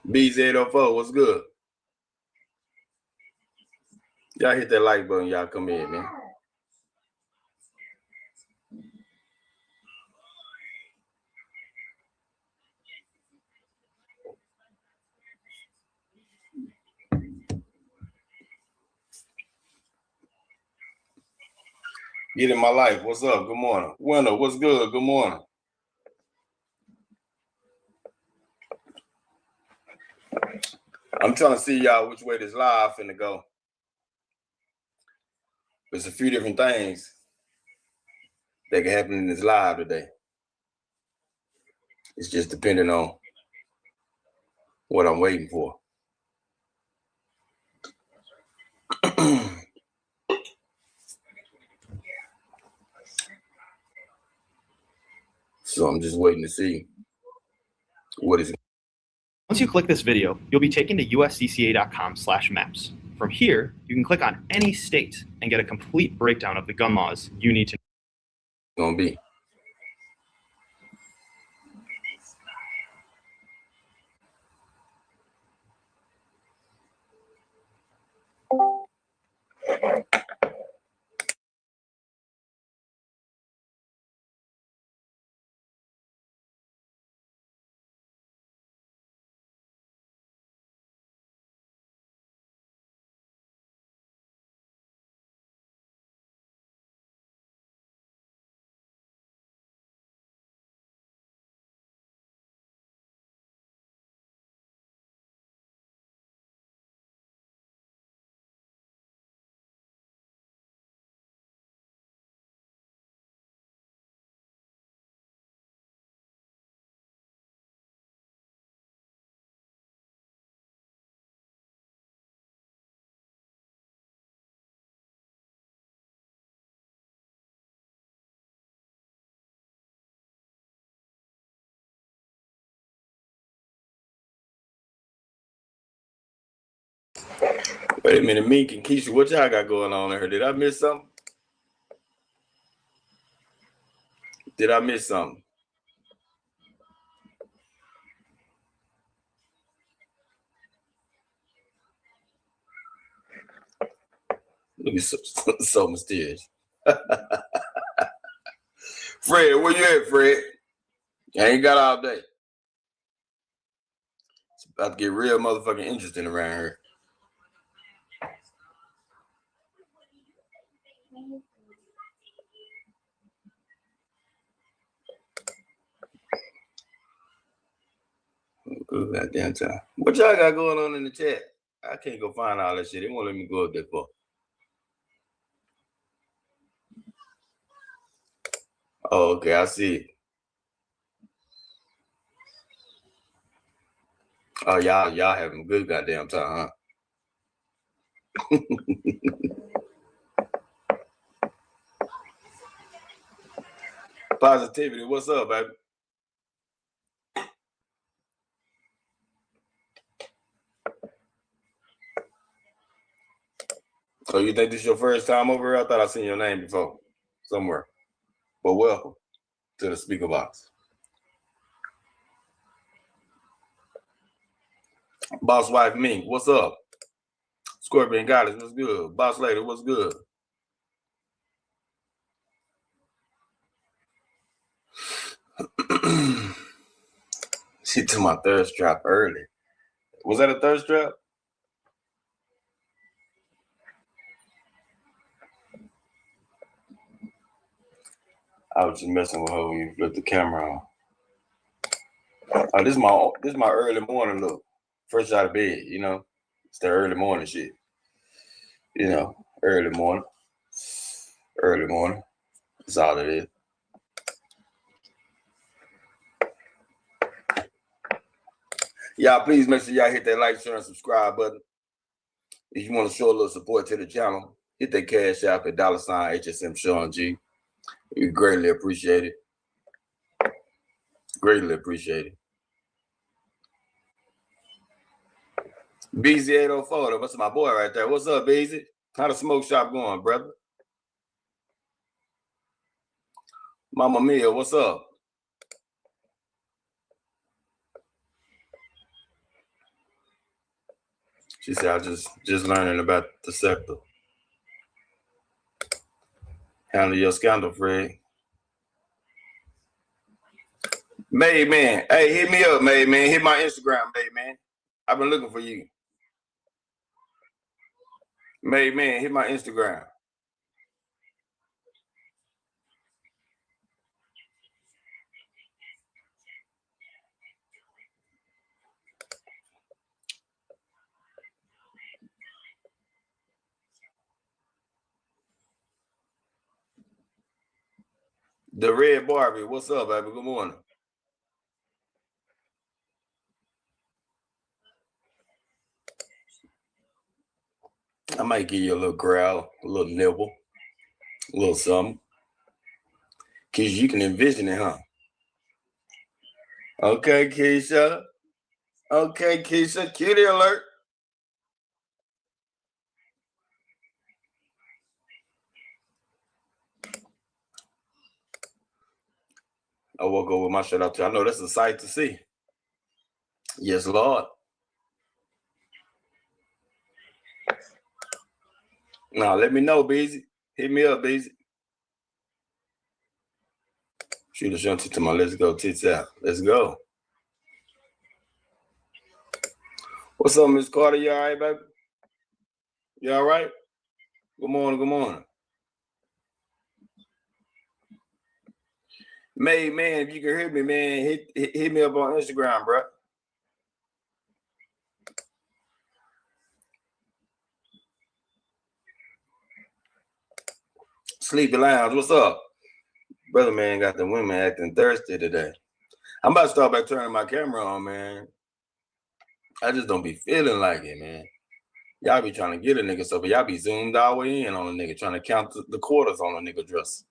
BZ804, what's good? Y'all hit that like button, y'all come in, man. Get in my life. What's up? Good morning. Winner, what's good? Good morning. I'm trying to see y'all which way this live finna go. There's a few different things that can happen in this live today. It's just depending on what I'm waiting for. So I'm just waiting to see what is. Once you click this video, you'll be taken to uscca.com/maps. From here, you can click on any state and get a complete breakdown of the gun laws you need to know. Gonna be. Wait a minute, Meek and Keisha, what y'all got going on in here? Did I miss something? Did I miss something? Look at so mysterious. Fred, where you at, Fred? I ain't got all day. It's about to get real motherfucking interesting around here. Good goddamn time. What y'all got going on in the chat? I can't go find all that shit. They won't let me go up there for. Oh, okay, I see it. Oh, y'all having a good goddamn time, huh? Positivity, what's up, baby? So you think this is your first time over here? I thought I seen your name before somewhere. But welcome to the speaker box. Boss wife Mink, what's up? Scorpion Goddess, what's good? Boss lady, what's good? She took my thirst trap early. Was that a thirst trap? I was just messing with her when you flip the camera on. Oh, this is my early morning look. Fresh out of bed, you know. It's the early morning shit. You know, early morning. Early morning. That's all it is. Y'all, please make sure y'all hit that like, share, and subscribe button. If you want to show a little support to the channel, hit that cash app at $HSM Shawn G. We greatly appreciate it. Greatly appreciate it. BZ804, that's my boy right there. What's up, BZ? How the smoke shop going, brother? Mama Mia, what's up? She said, I just learning about the sector. Handle your scandal, Fred. Made man. Hey, hit me up, Made man. Hit my Instagram, Made man. I've been looking for you. Made man, hit my Instagram. The Red Barbie, what's up, baby? Good morning. I might give you a little growl, a little nibble, a little something. Cause you can envision it, huh? Okay, Keisha. Okay, Keisha. Cutie alert. I walk over my shirt out too. I know that's a sight to see. Yes, Lord. Now let me know, Beezy. Hit me up, Beezy. Shoot a shunty to my let's go tits out. Let's go. What's up, Miss Carter? You all right, baby? You all right? Good morning, good morning. May, man, if you can hear me, man, hit me up on Instagram, bro. Sleepy Lounge, what's up? Brother man got the women acting thirsty today. I'm about to start back turning my camera on, man. I just don't be feeling like it, man. Y'all be trying to get a nigga so, but y'all be zoomed all the way in on a nigga, trying to count the quarters on a nigga dress.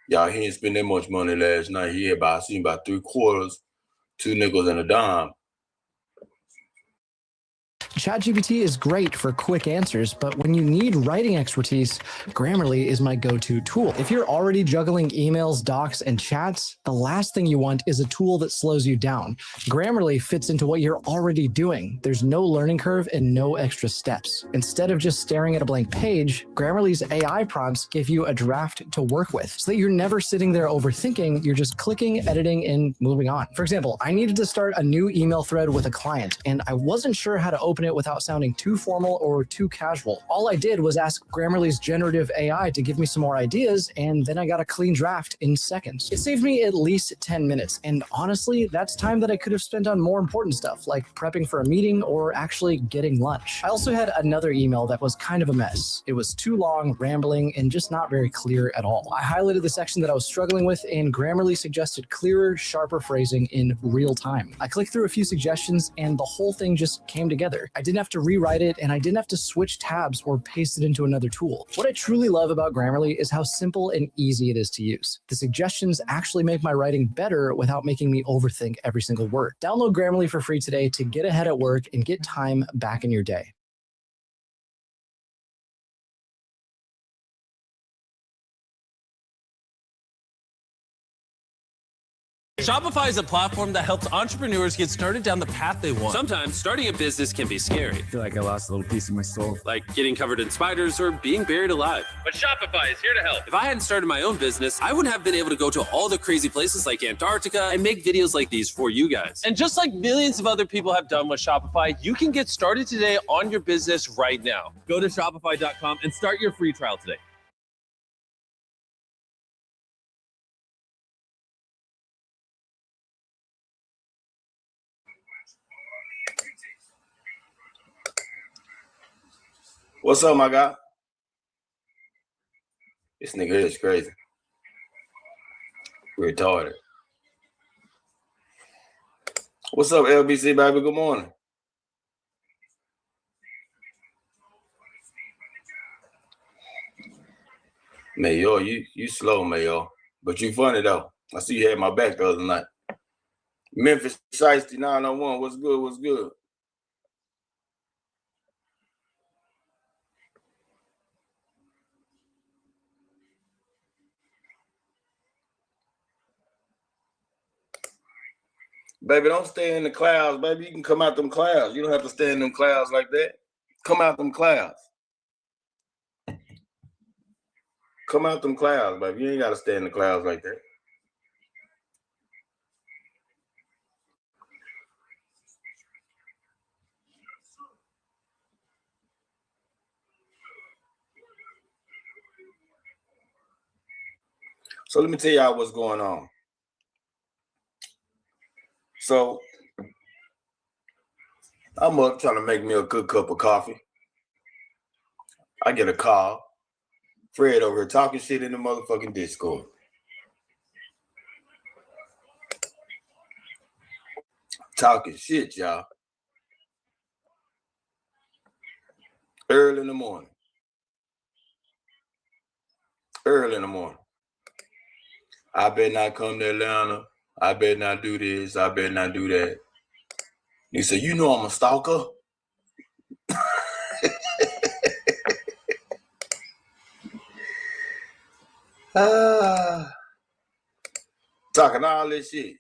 Y'all, he didn't spend that much money last night. He had I seen about 3 quarters, 2 nickels, and a dime. ChatGPT is great for quick answers, but when you need writing expertise, Grammarly is my go-to tool. If you're already juggling emails, docs, and chats, the last thing you want is a tool that slows you down. Grammarly fits into what you're already doing. There's no learning curve and no extra steps. Instead of just staring at a blank page, Grammarly's AI prompts give you a draft to work with, so that you're never sitting there overthinking, you're just clicking, editing, and moving on. For example, I needed to start a new email thread with a client, and I wasn't sure how to open it without sounding too formal or too casual. All I did was ask Grammarly's generative AI to give me some more ideas, and then I got a clean draft in seconds. It saved me at least 10 minutes, and honestly, that's time that I could have spent on more important stuff, like prepping for a meeting or actually getting lunch. I also had another email that was kind of a mess. It was too long, rambling, and just not very clear at all. I highlighted the section that I was struggling with, and Grammarly suggested clearer, sharper phrasing in real time. I clicked through a few suggestions, and the whole thing just came together. I didn't have to rewrite it, and I didn't have to switch tabs or paste it into another tool. What I truly love about Grammarly is how simple and easy it is to use. The suggestions actually make my writing better without making me overthink every single word. Download Grammarly for free today to get ahead at work and get time back in your day. Shopify is a platform that helps entrepreneurs get started down the path they want. Sometimes starting a business can be scary. I feel like I lost a little piece of my soul. Like getting covered in spiders or being buried alive. But Shopify is here to help. If I hadn't started my own business, I wouldn't have been able to go to all the crazy places like Antarctica and make videos like these for you guys. And just like millions of other people have done with Shopify, you can get started today on your business right now. Go to Shopify.com and start your free trial today. What's up, my guy? This nigga is crazy. Retarded. What's up, LBC, baby? Good morning. Mayo, you slow, Mayo. But you funny, though. I see you had my back the other night. Memphis Shiesty 901, what's good, what's good? Baby, don't stay in the clouds, baby. You can come out them clouds. You don't have to stay in them clouds like that. Come out them clouds. Come out them clouds, baby. You ain't got to stay in the clouds like that. So let me tell y'all what's going on. So I'm up trying to make me a good cup of coffee. I get a call. Fred over here talking shit in the motherfucking Discord. Talking shit, y'all. Early in the morning. Early in the morning. I better not come to Atlanta. I better not do this. I better not do that. He said, you know I'm a stalker. Talking all this shit.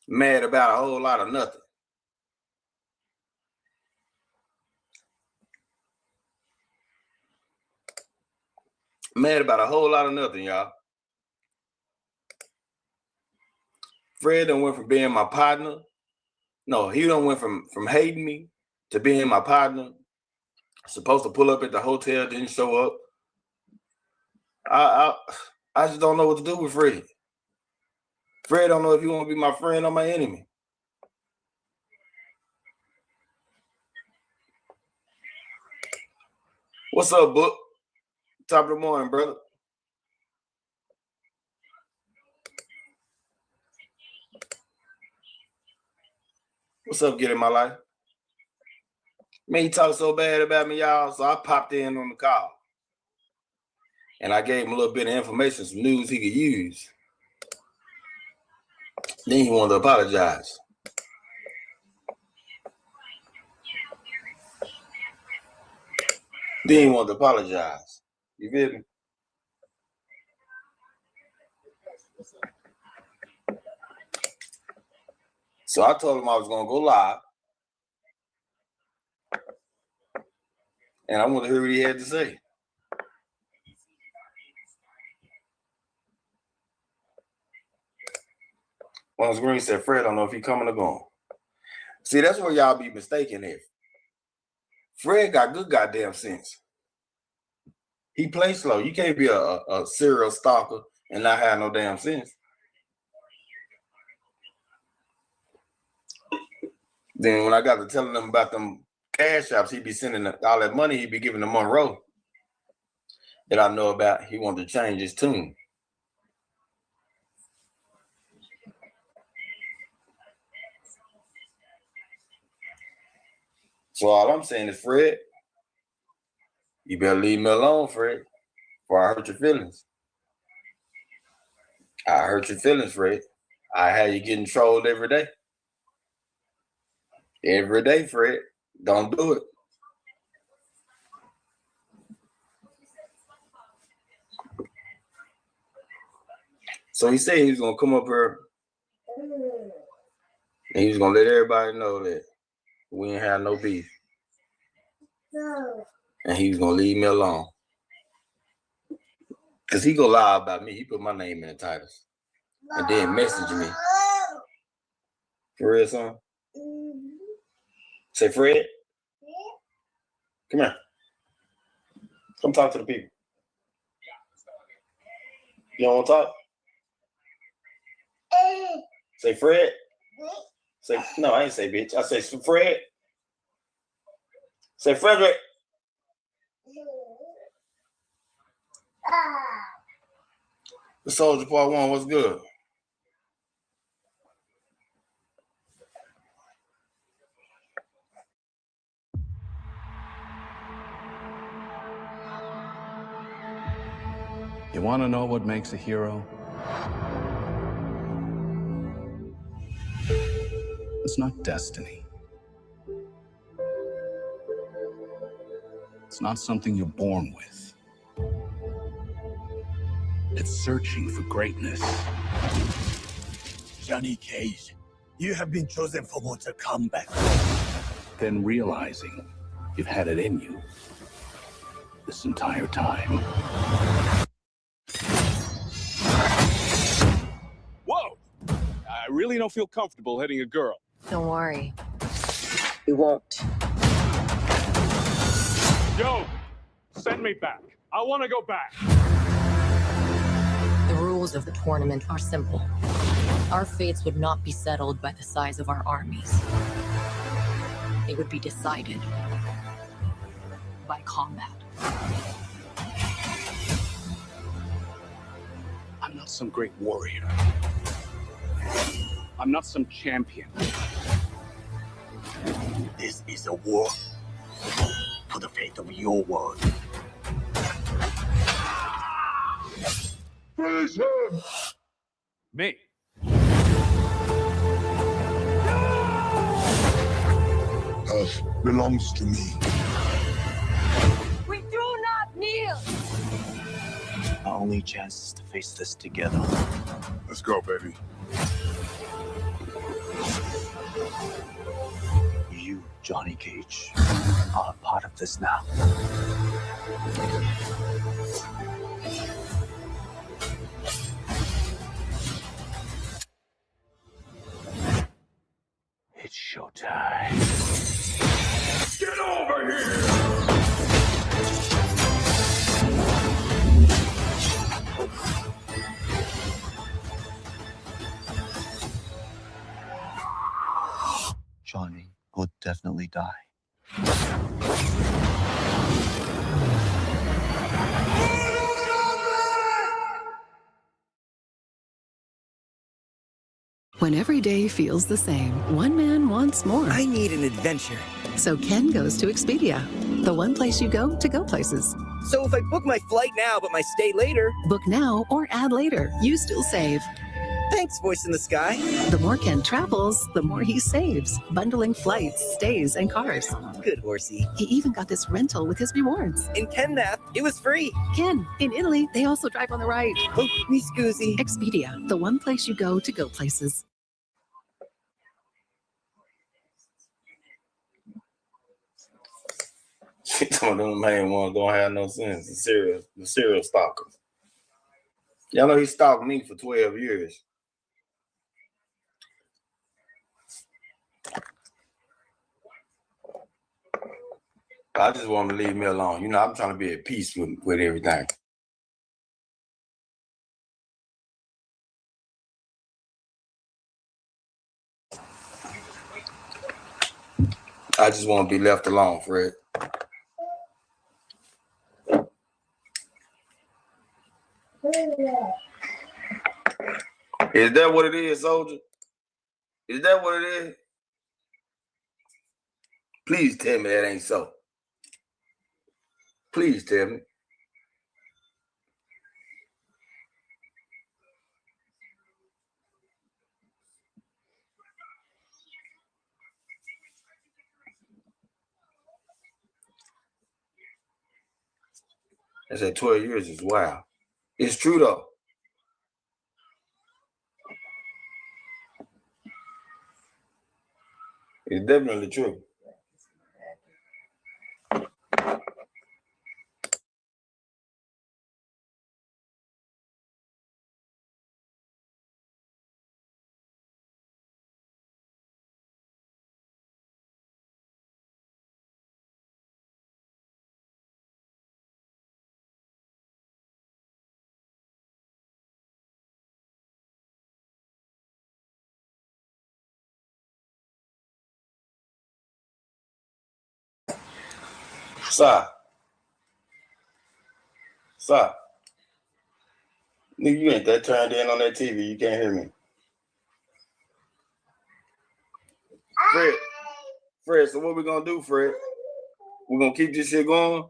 Mad about a whole lot of nothing. Mad about a whole lot of nothing, y'all. Fred done went from being my partner. No, he done went from hating me to being my partner. Supposed to pull up at the hotel, didn't show up. I just don't know what to do with Fred. Fred don't know if he want to be my friend or my enemy. What's up, Book? Top of the morning, brother. What's up, Get In My Life? Man, he talked so bad about me, y'all, so I popped in on the call. And I gave him a little bit of information, some news he could use. Then he wanted to apologize. Then he wanted to apologize. You feel me? So I told him I was going to go live. And I wanted to hear what he had to say. Once Green said, Fred, I don't know if he coming or going. See, that's where y'all be mistaken here. Fred got good goddamn sense. He plays slow. You can't be a serial stalker and not have no damn sense. Then when I got to telling them about them cash shops, he be sending all that money he be giving to Monroe that I know about, he wanted to change his tune. So all I'm saying is, Fred, you better leave me alone, Fred, or I hurt your feelings. I hurt your feelings, Fred. I had you getting trolled every day. Every day, Fred. Don't do it. So he said he was going to come up here and he was going to let everybody know that we ain't have no beef. And he was going to leave me alone. Because he go lie about me. He put my name in the titles. And then message me. For real, son? Say, Fred? Come here. Come talk to the people. You don't want to talk? Say, Fred? Say, no, I ain't say bitch. I say, Fred? Say, Frederick. The Soldier Part 1, what's good? You want to know what makes a hero? It's not destiny. It's not something you're born with. It's searching for greatness. Johnny Cage, you have been chosen for more to come back. then realizing you've had it in you this entire time. Whoa! I really don't feel comfortable hitting a girl. Don't worry. We won't. Yo, send me back. I want to go back. The rules of the tournament are simple. Our fates would not be settled by the size of our armies. They would be decided by combat. I'm not some great warrior. I'm not some champion. This is a war for the fate of your world. Finish him! Me. Earth belongs to me. We do not kneel! Our only chance is to face this together. Let's go, baby. You, Johnny Cage, are a part of this now. It's showtime. Get over here! Johnny will definitely die. When every day feels the same, one man wants more. I need an adventure. So Ken goes to Expedia, the one place you go to go places. So if I book my flight now but my stay later... Book now or add later. You still save. Thanks, voice in the sky. The more Ken travels, the more he saves. Bundling flights, stays, and cars. Good horsey. He even got this rental with his rewards. In Kennath, it was free. Ken, in Italy, they also drive on the right. Oh, me scoozy. Expedia, the one place you go to go places. Some of them main ones don't have no sense. The serial stalkers. Y'all know he stalked me for 12 years. I just want him to leave me alone. You know, I'm trying to be at peace with everything. I just want to be left alone, Fred. Is that what it is, soldier? Is that what it is? Please tell me that ain't so. Please tell me. I said 12 years is wild. It's true though. It's definitely true. Sir. Nigga, you ain't that turned in on that TV. You can't hear me. Fred, so what we gonna do, Fred? We gonna keep this shit going?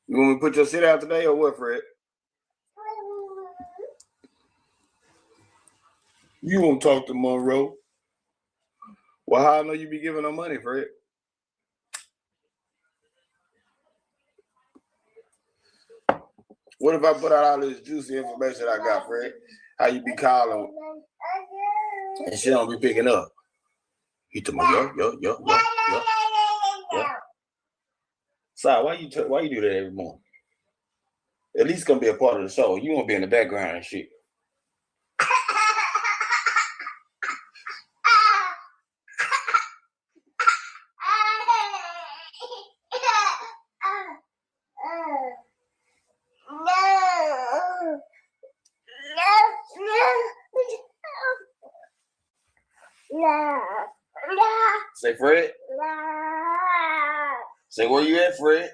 You want me to put your shit out today or what, Fred? You won't talk to Monroe. Well, how I know you be giving her money, Fred? What if I put out all this juicy information I got, Fred? How you be calling and she don't be picking up? He told me, yo. Sorry, why you do that every morning? At least gonna be a part of the show. You won't be in the background and shit. Say Fred. Say where you at, Fred?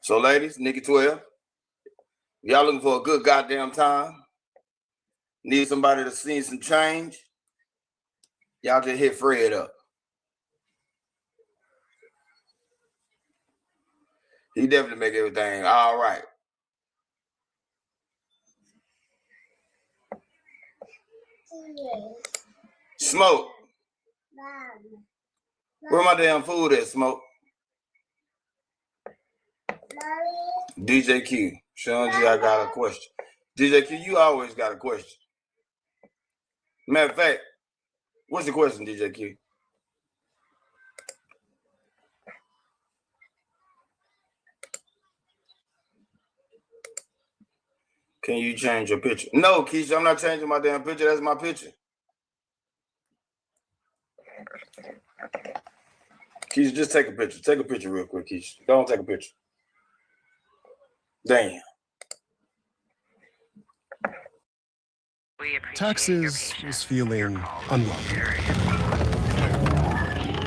So ladies, Nikki 12, y'all looking for a good goddamn time? Need somebody to see some change? Y'all just hit Fred up. He definitely make everything all right. Smoke. Where my damn food at, Smoke? DJ Q. Sean G, I got a question. DJ Q, you always got a question. Matter of fact, what's the question, DJ Q? Can you change your picture? No, Keisha, I'm not changing my damn picture. That's my picture. Keisha, just take a picture. Take a picture real quick, Keisha. Don't take a picture. Damn. Taxes is feeling unloved.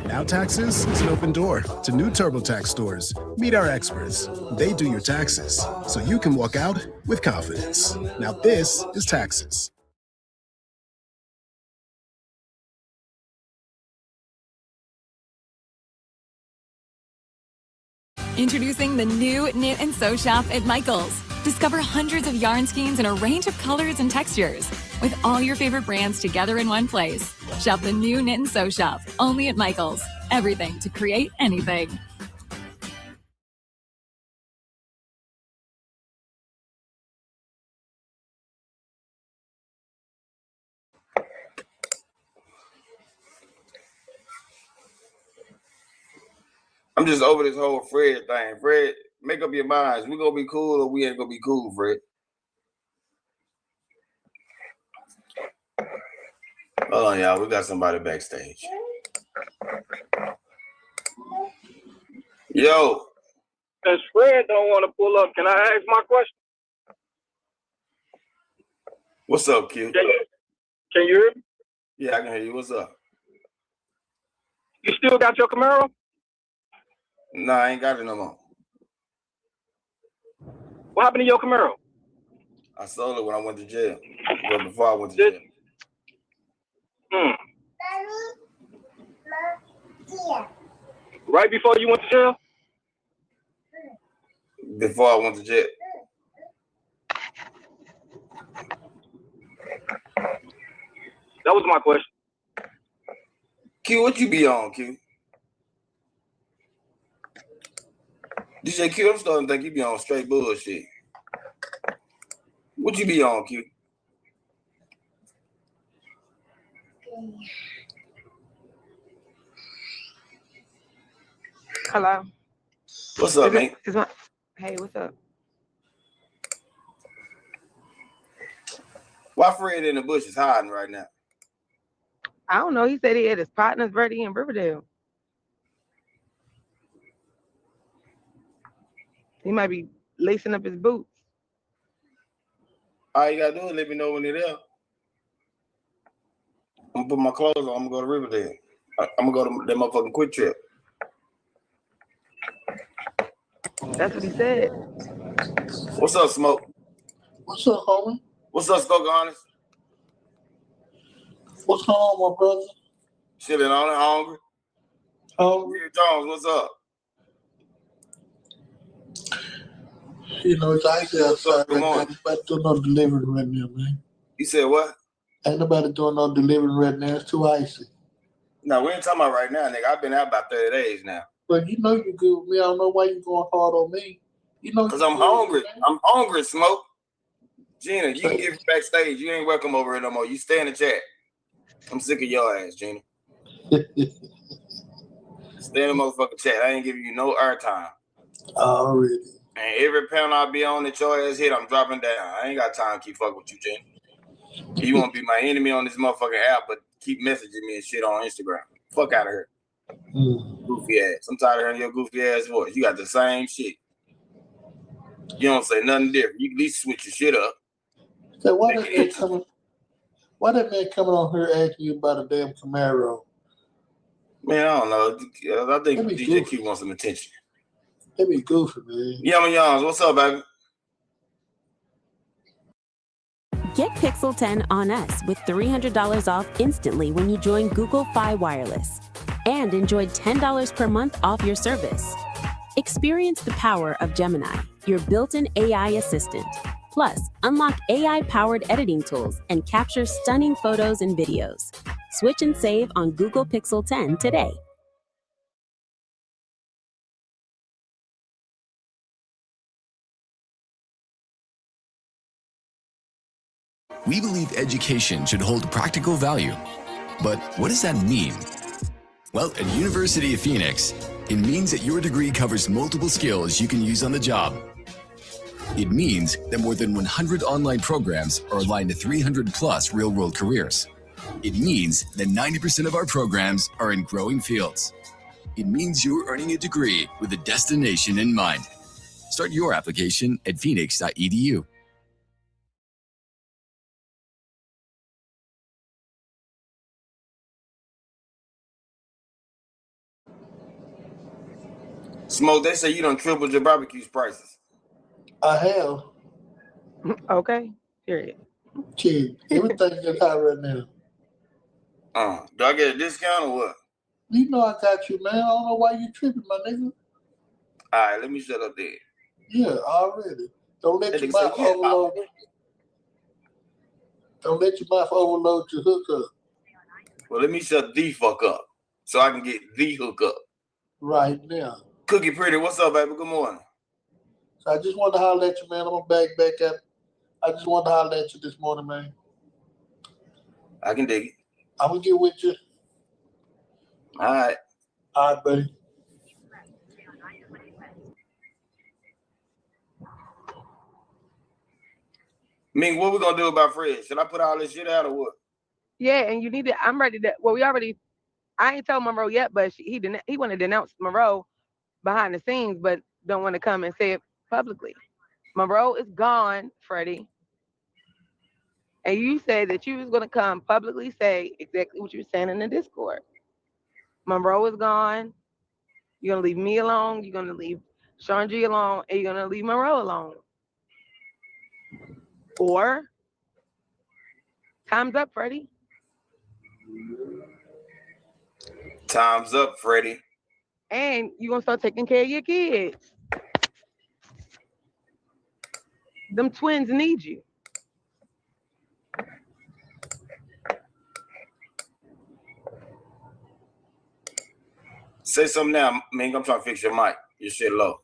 Now Taxes is an open door to new TurboTax stores. Meet our experts. They do your taxes, so you can walk out with confidence. Now this is Taxes. Introducing the new Knit and Sew Shop at Michael's. Discover hundreds of yarn skeins in a range of colors and textures, with all your favorite brands together in one place. Shop the new Knit and Sew Shop, only at Michael's. Everything to create anything. I'm just over this whole Fred thing. Fred, make up your minds. We gonna be cool or we ain't gonna be cool, Fred. Hold on, y'all. We got somebody backstage. Yo. Since Fred don't want to pull up, can I ask my question? What's up, Q? Can you hear me? Yeah, I can hear you. What's up? You still got your Camaro? Nah, I ain't got it no more. What happened to your Camaro? I sold it when I went to jail. Well, before I went to jail. Right before you went to jail? Before I went to jail. That was my question. Q, what you be on, Q? DJ Q, I'm starting to think you be on straight bullshit. What you be on, Q? Hello. What's up, mate? Hey, what's up? Why Fred in the bush is hiding right now? I don't know. He said he had his partners ready in Riverdale. He might be lacing up his boots. All you gotta do is let me know when they're there. I'm gonna put my clothes on. I'm gonna go to Riverdale. I'm gonna go to that motherfucking Quick Trip. That's what he said. What's up, Smoke? What's up, homie? What's up, Skoke Honest? What's going on, my brother? Chilling on it, hungry. Hungry. Jones, what's up? You know, it's icy outside right now. Ain't nobody doing no delivering right now, man. You said what? Ain't nobody doing no delivering right now. It's too icy. No, we ain't talking about right now, nigga. I've been out about 30 days now. But you know you good with me. I don't know why you going hard on me. You know, because I'm hungry. I'm hungry, Smoke. Gina, you can get backstage. You ain't welcome over here no more. You stay in the chat. I'm sick of your ass, Gina. Stay in the motherfucking chat. I ain't giving you no airtime. Already. And every pound I be on that your ass hit, I'm dropping down. I ain't got time to keep fucking with you, Gina. You want to be my enemy on this motherfucking app, but keep messaging me and shit on Instagram. Fuck out of here. Goofy ass. I'm tired of hearing your goofy ass voice. You got the same shit. You don't say nothing different. You can at least switch your shit up. So why that man coming on here asking you about a damn Camaro? Man, I don't know. I think DJ Q wants some attention. That be goofy, man. Yums, what's up, baby? Get Pixel 10 on us with $300 off instantly when you join Google Fi Wireless. And enjoy $10 per month off your service. Experience the power of Gemini, your built-in AI assistant. Plus, unlock AI-powered editing tools and capture stunning photos and videos. Switch and save on Google Pixel 10 today. We believe education should hold practical value. But what does that mean? Well, at University of Phoenix, it means that your degree covers multiple skills you can use on the job. It means that more than 100 online programs are aligned to 300 plus real-world careers. It means that 90% of our programs are in growing fields. It means you're earning a degree with a destination in mind. Start your application at phoenix.edu. Smoke, they say you done tripled your barbecue prices. I have. Okay. Period. Kid, everything is high right now. Do I get a discount or what? You know I got you, man. I don't know why you tripping, my nigga. All right, let me shut up there. Yeah, already. Don't let your mouth overload. Don't let your mouth overload your hookup. Well, let me shut the fuck up so I can get the hookup. Right now. Cookie Pretty, what's up, baby? Good morning. So I just wanted to holler at you, man. I'm gonna back up. I just wanted to holler at you this morning, man. I can dig it. I'm gonna get with you. All right. All right, buddy. Ming, what we gonna do about Fred? Should I put all this shit out or what? Yeah, and you need to. I'm ready to. Well, I ain't told Monroe yet, but he want to denounce Monroe behind the scenes, but don't want to come and say it publicly. Monroe is gone, Freddie. And you said that you was going to come publicly say exactly what you were saying in the Discord. Monroe is gone. You're going to leave me alone. You're going to leave Shawn G alone. And you're going to leave Monroe alone. Or, time's up, Freddie. Time's up, Freddie. And you're going to start taking care of your kids. Them twins need you. Say something now, Ming. I'm trying to fix your mic. Your shit low.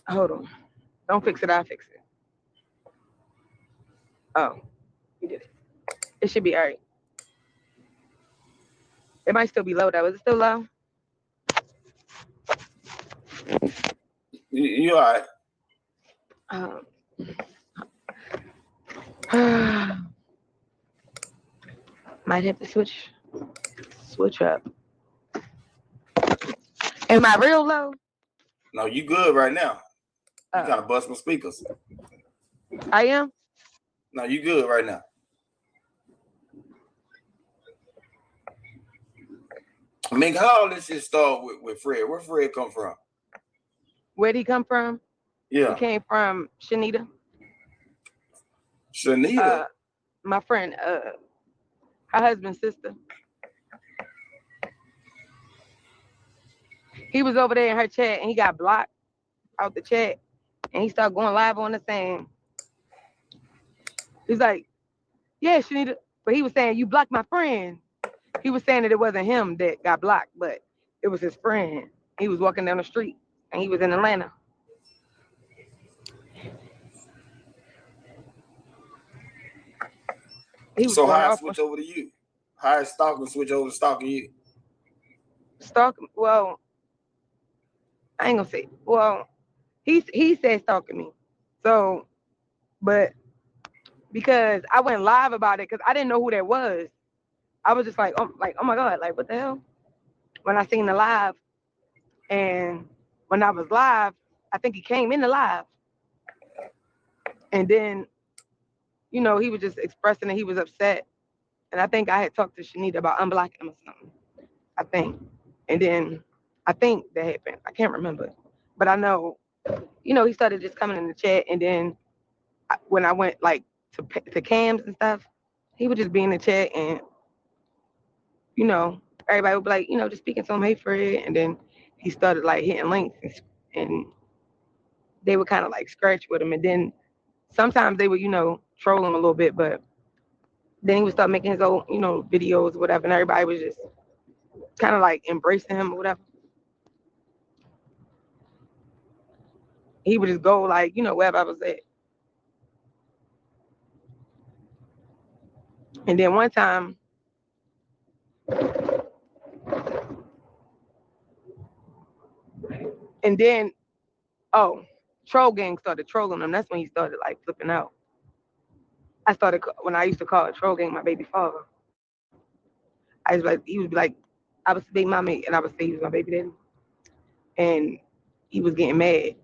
Hold on. Don't fix it. I'll fix it. Oh, you did it. It should be all right. It might still be low, though. Is it still low? You all right? Might have to switch up. Am I real low? No, you good right now. You kind of bust my speakers. I am? No, you good right now. I mean, how all this shit start with Fred? Where Fred come from? Where'd he come from? Yeah. He came from Shanita. Shanita? My friend, her husband's sister. He was over there in her chat and he got blocked out the chat and he started going live on the thing. He's like, yeah, Shanita. But he was saying, you blocked my friend. He was saying that it wasn't him that got blocked, but it was his friend. He was walking down the street and he was in Atlanta. He was So going how I off switch over to you? How I stalking switch over to stalking you? stalking. Well, I ain't gonna say. Well, he said stalking me. So, but because I went live about it because I didn't know who that was. I was just like, oh my God, like what the hell? When I seen the live, and when I was live, I think he came in the live, and then he was just expressing that he was upset, and I think I had talked to Shanita about unblocking him or something. I think, and then I think that happened. I can't remember, but I know, he started just coming in the chat, and then when I went like to cams and stuff, he would just be in the chat, and everybody would be like, just speaking to him, hey Fred, and then he started like hitting links, and they would kind of like scratch with him, and then sometimes they would, troll him a little bit, but then he would start making his own, videos or whatever, and everybody was just kind of like embracing him or whatever. He would just go like, wherever I was at. And then one time, and then, Troll Gang started trolling him. That's when he started like flipping out. When I used to call it Troll Gang my baby father. He would be like, I was baby mommy, and I would say he was my baby daddy. And he was getting mad.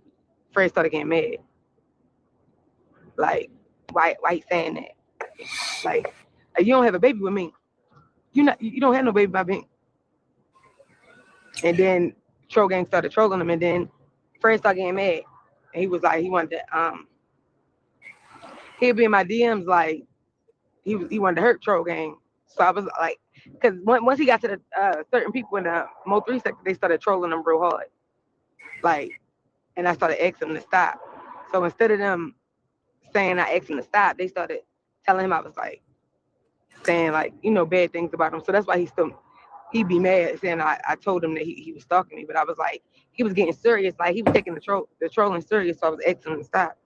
Fred started getting mad. Like, why he saying that? Like, you don't have a baby with me. You don't have no baby by me. And then Troll Gang started trolling him, and then Fred started getting mad. And he was like, he wanted to he'd be in my DMs like he wanted to hurt Troll Gang. So I was like, because once he got to the certain people in the Mo 3 sector, they started trolling him real hard. Like, and I started asking him to stop. So instead of them saying I asked him to stop, they started telling him I was like saying like, bad things about him. So that's why he'd be mad saying I told him that he was stalking me, but I was like, he was getting serious. Like he was taking the trolling serious. So I was asking him to stop.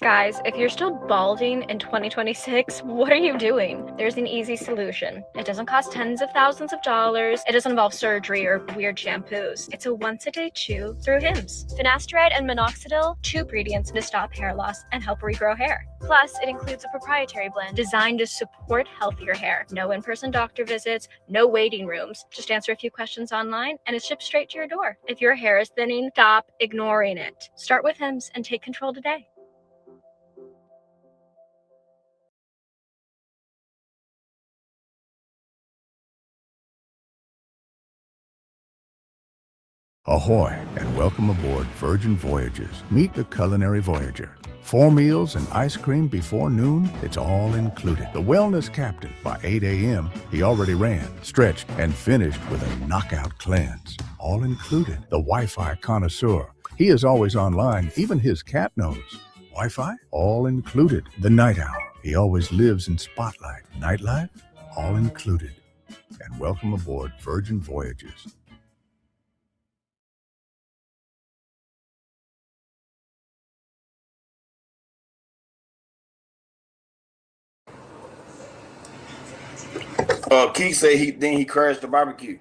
Guys, if you're still balding in 2026, what are you doing? There's an easy solution. It doesn't cost tens of thousands of dollars. It doesn't involve surgery or weird shampoos. It's a once-a-day chew through Hims. Finasteride and minoxidil, 2 ingredients to stop hair loss and help regrow hair. Plus, it includes a proprietary blend designed to support healthier hair. No in-person doctor visits, no waiting rooms. Just answer a few questions online and it's shipped straight to your door. If your hair is thinning, stop ignoring it. Start with Hims and take control today. Ahoy, and welcome aboard Virgin Voyages. Meet the Culinary Voyager. 4 meals and ice cream before noon, it's all included. The wellness captain, by 8 a.m., he already ran, stretched, and finished with a knockout cleanse. All included. The Wi-Fi connoisseur, he is always online, even his cat knows. Wi-Fi? All included. The night owl, he always lives in spotlight. Nightlife? All included. And welcome aboard Virgin Voyages. Keith said he crashed the barbecue.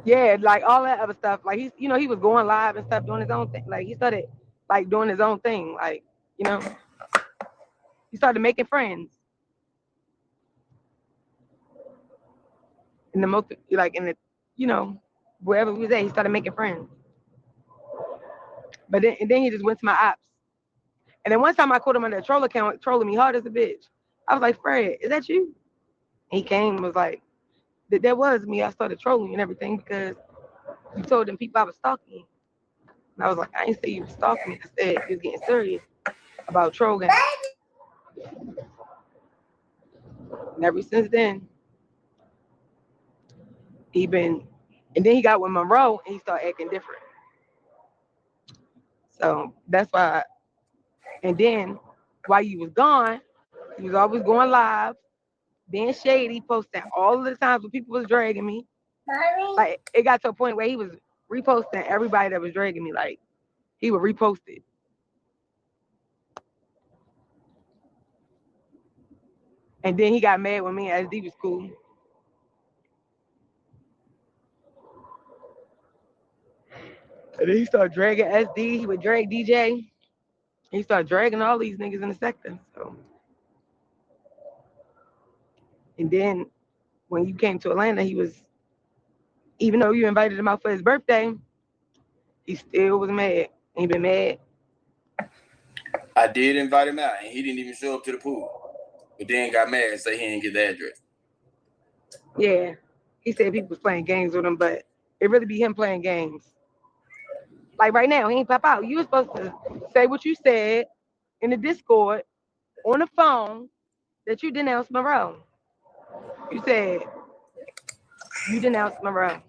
Yeah, like all that other stuff. Like he was going live and stuff, doing his own thing. Like he started like doing his own thing. Like, he started making friends. In the most, like in the, wherever we was at, he started making friends. But then he just went to my ops. And then one time I caught him on that troll account, trolling me hard as a bitch. I was like, Fred, is that you? And he came and was like, that was me. I started trolling you and everything because you told them people I was stalking you. And I was like, I didn't say you was stalking me. I said you was getting serious about Troll Gang. And ever since then, and then he got with Monroe and he started acting different. So that's why, and then while you was gone, he was always going live, being shady, posting all of the times when people was dragging me. Like it got to a point where he was reposting everybody that was dragging me. Like he would repost it. And then he got mad when me and SD was cool. And then he started dragging SD. He would drag DJ. He started dragging all these niggas in the sector. So, and then when you came to Atlanta, he was, even though you invited him out for his birthday, he still was mad. He been mad. I did invite him out, and he didn't even show up to the pool. But then got mad and said he didn't get the address. Yeah. He said people was playing games with him, but it really be him playing games. Like right now, he ain't pop out. You were supposed to say what you said in the Discord on the phone that you denounced Monroe. You said you denounced Monroe.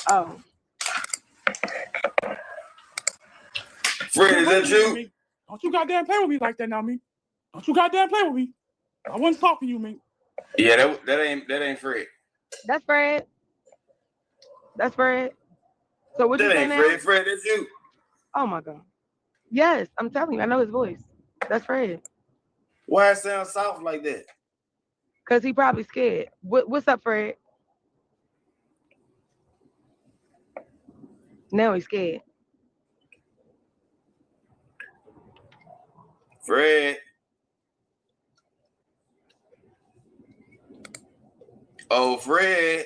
Oh. Fred, is that you? Don't you goddamn play with me like that now, me. Don't you goddamn play with me. I wasn't talking to you, me. Yeah, that ain't Fred. That's Fred. That's Fred. So what you That say ain't now? Fred. Fred, that's you. Oh my God. Yes, I'm telling you, I know his voice. That's Fred. Why it sound soft like that? Cause he probably scared. What's up, Fred? Now he's scared. Fred. Oh, Fred.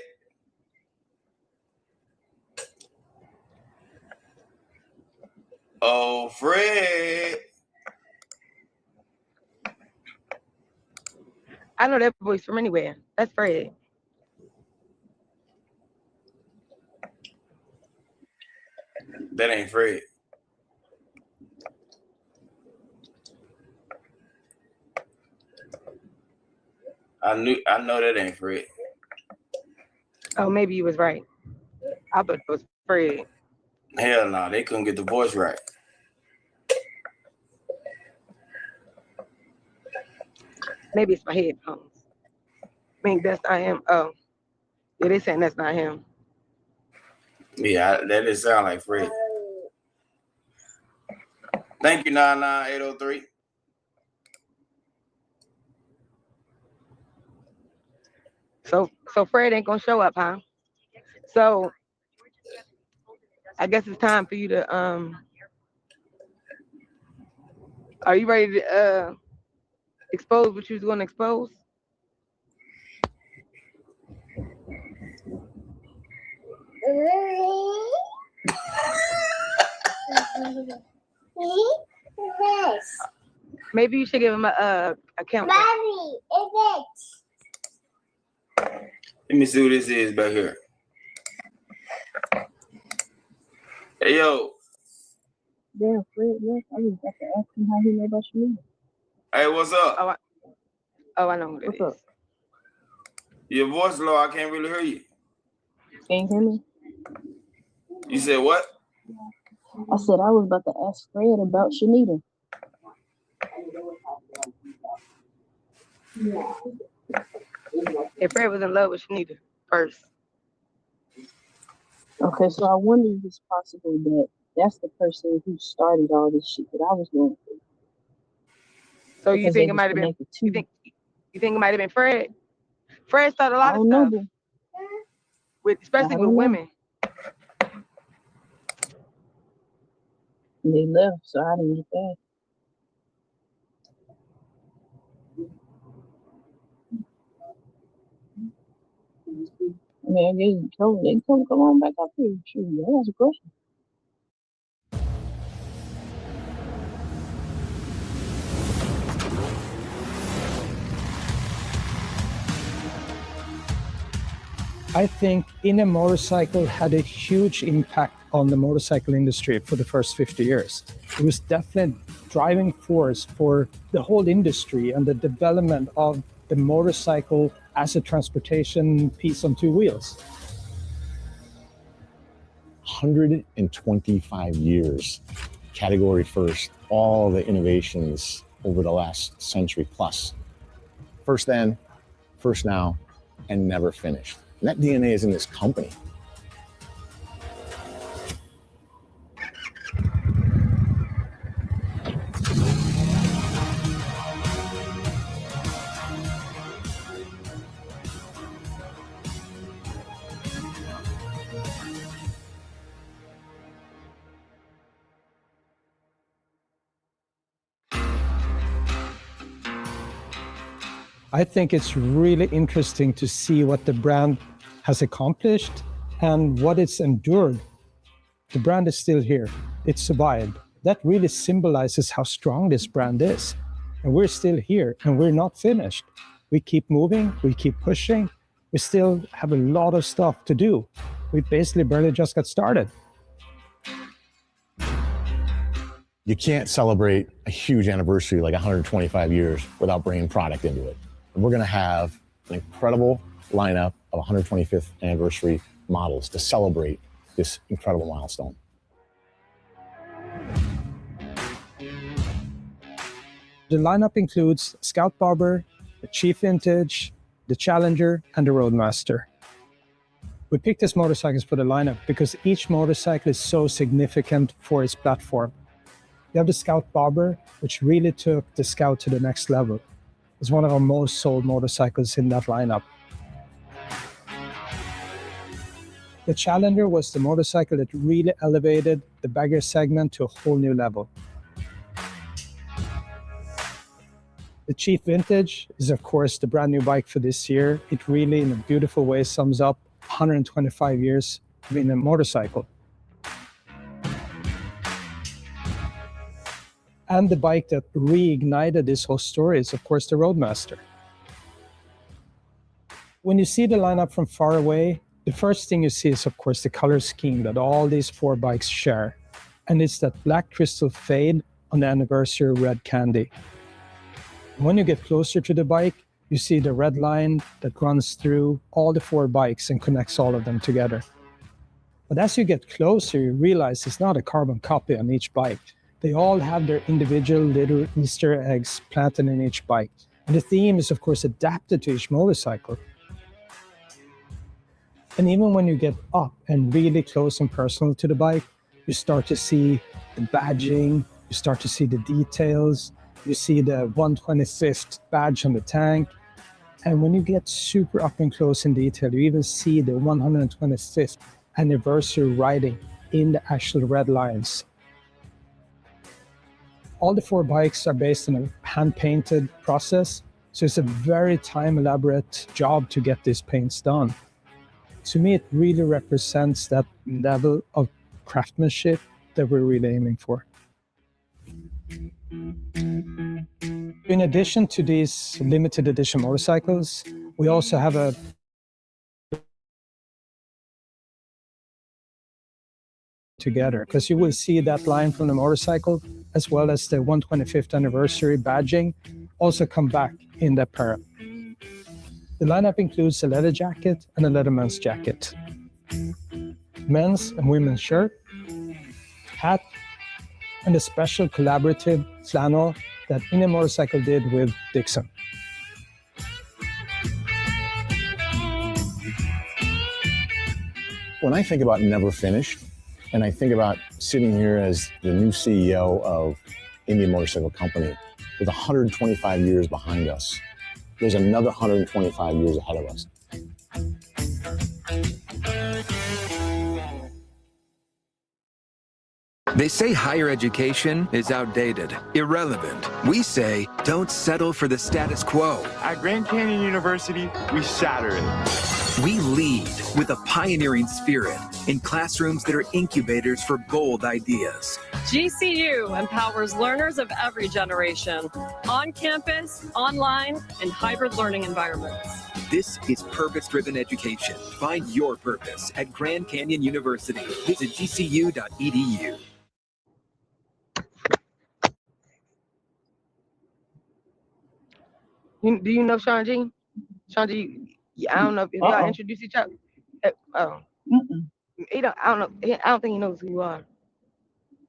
Oh, Fred. I know that voice from anywhere. That's Fred. That ain't Fred. I know that ain't Fred. Oh, maybe you was right. I thought it was Fred. Hell no, they couldn't get the voice right. Maybe it's my headphones. I mean, that's not him. Oh, yeah, they saying that's not him. Yeah, that didn't sound like Fred. Thank you, 99803. So Fred ain't gonna show up, huh? So I guess it's time for you to are you ready to expose what you was gonna expose? Maybe you should give him a count. Let me see who this is back here. Hey, yo. Damn, Fred, yes, I was about to ask him how he know about you. Hey, what's up? Oh, I know who that is. What's up? Your voice low. I can't really hear you. Can you hear me? You said what? I said I was about to ask Fred about Shanita. If Fred was in love with Shanita first. Okay, so I wonder if it's possible that that's the person who started all this shit that I was going through. So you think it might have been? You think it might have been Fred? Fred started a lot of stuff, especially with women. They left, so I didn't get that. I mean, I guess they come on back up here. Shoot, that's a question. I think In a Motorcycle had a huge impact on the motorcycle industry for the first 50 years. It was definitely driving force for the whole industry and the development of the motorcycle as a transportation piece on two wheels. 125 years, category first, all the innovations over the last century plus. First then, first now, and never finished. And that DNA is in this company. I think it's really interesting to see what the brand has accomplished and what it's endured. The brand is still here. It survived. That really symbolizes how strong this brand is. And we're still here and we're not finished. We keep moving, we keep pushing. We still have a lot of stuff to do. We basically barely just got started. You can't celebrate a huge anniversary like 125 years without bringing product into it. And we're going to have an incredible lineup of 125th anniversary models to celebrate this incredible milestone. The lineup includes Scout Bobber, the Chief Vintage, the Challenger, and the Roadmaster. We picked these motorcycles for the lineup because each motorcycle is so significant for its platform. You have the Scout Bobber, which really took the Scout to the next level. It's one of our most sold motorcycles in that lineup. The Challenger was the motorcycle that really elevated the bagger segment to a whole new level. The Chief Vintage is, of course, the brand new bike for this year. It really, in a beautiful way, sums up 125 years in a motorcycle. And the bike that reignited this whole story is, of course, the Roadmaster. When you see the lineup from far away, the first thing you see is, of course, the color scheme that all these four bikes share. And it's that black crystal fade on the anniversary red candy. When you get closer to the bike, you see the red line that runs through all the four bikes and connects all of them together. But as you get closer, you realize it's not a carbon copy on each bike. They all have their individual little Easter eggs planted in each bike. And the theme is, of course, adapted to each motorcycle. And even when you get up and really close and personal to the bike, you start to see the badging, you start to see the details, you see the 125th badge on the tank. And when you get super up and close in detail, you even see the 125th anniversary writing in the actual red lines. All the four bikes are based on a hand-painted process, so it's a very time-elaborate job to get these paints done. To me, it really represents that level of craftsmanship that we're really aiming for. In addition to these limited edition motorcycles, we also have a together, because you will see that line from the motorcycle as well as the 125th anniversary badging also come back in that pair. The lineup includes a leather jacket and a leather men's jacket, men's and women's shirt, hat, and a special collaborative flannel that In a Motorcycle did with Dixon. When I think about Never Finished, and I think about sitting here as the new CEO of Indian Motorcycle Company with 125 years behind us, there's another 125 years ahead of us. They say higher education is outdated, irrelevant. We say don't settle for the status quo. At Grand Canyon University, we shatter it. We lead with a pioneering spirit in classrooms that are incubators for bold ideas. GCU empowers learners of every generation, on campus, online, and hybrid learning environments. This is purpose-driven education. Find your purpose at Grand Canyon University. Visit gcu.edu. Do you know Shawn G? Shawn G, I don't know if y'all introduce each other. He don't, I don't know. I don't think he knows who you are.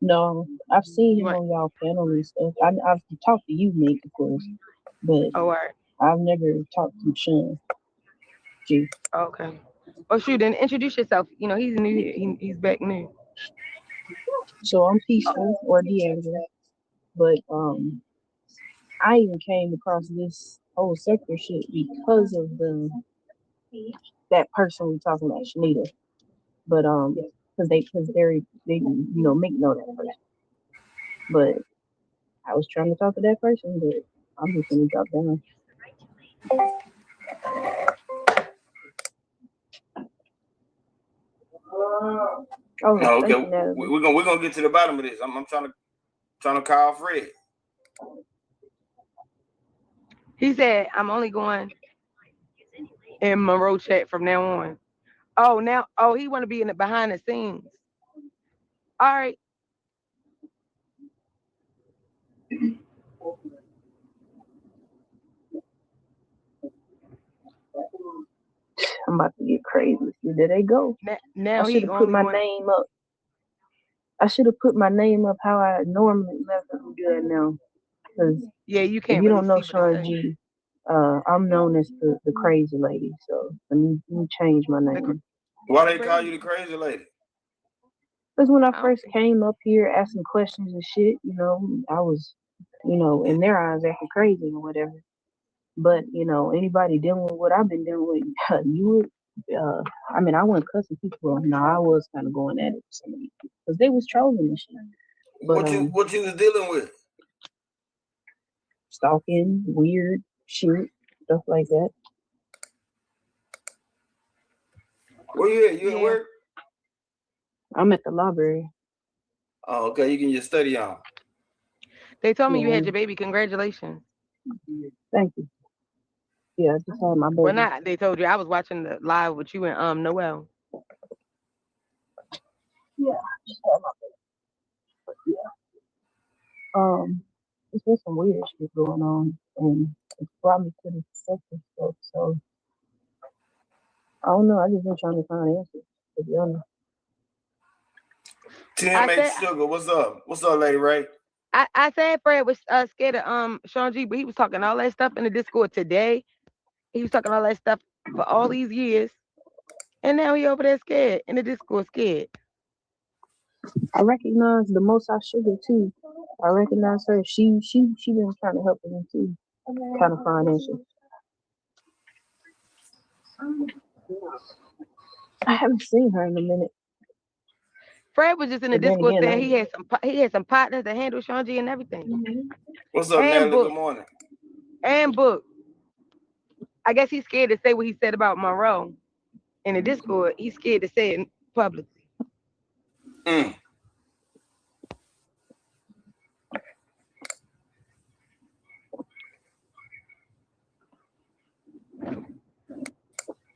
No, I've seen him on y'all panel and stuff. I've talked to you, Nick, of course, but I've never talked to Shawn G. Okay. Well, shoot, then introduce yourself. You know, he's new here. He's back new. So I'm Peaceful or D'Angelo, but I even came across this whole sector shit because of that person we talking about, Shanita. But because they you know make know that person. But I was trying to talk to that person, but I'm just gonna drop down. Oh, okay, we're gonna get to the bottom of this. I'm trying to call Fred. He said, I'm only going in Monroe chat from now on. Oh, he want to be in the behind the scenes. All right. I'm about to get crazy. There they go. Now I should have put my name up. I should have put my name up how I normally do that now. Because yeah, you can't. If you really don't know see what Shawn G, I'm known as the crazy lady. So let me change my name. Why they call you the crazy lady? Because when I first came up here asking questions and shit, I was, in their eyes acting crazy or whatever. But, anybody dealing with what I've been dealing with, you would, I wasn't cussing people. No, I was kind of going at it for some of these people because they was trolling and shit. But, what you was dealing with? Stalking, weird shit, stuff like that. Where you at? You at work? I'm at the library. Oh, okay. You can just study on. They told me you had your baby. Congratulations. Thank you. Yeah, I just had my baby. Well, not they told you. I was watching the live with you and Noel. Yeah, I just had my baby. But yeah. It's been some weird shit going on, and it's brought me to this second stuff. So I don't know. I just been trying to find answers, to be honest. TMA Sugar, what's up? What's up, Lady Ray? I said Fred was scared of Shawn G, but he was talking all that stuff in the Discord today. He was talking all that stuff for all these years, and now he over there scared in the Discord, scared. I recognize the Most High Sugar too. I recognize her. She been trying to help me too, kind of find answers. I haven't seen her in a minute. Fred was just in the Discord saying he had some partners that handle Shawn G and everything. What's up, Natalie? Good morning. And Book. I guess he's scared to say what he said about Monroe in the Discord. He's scared to say it publicly.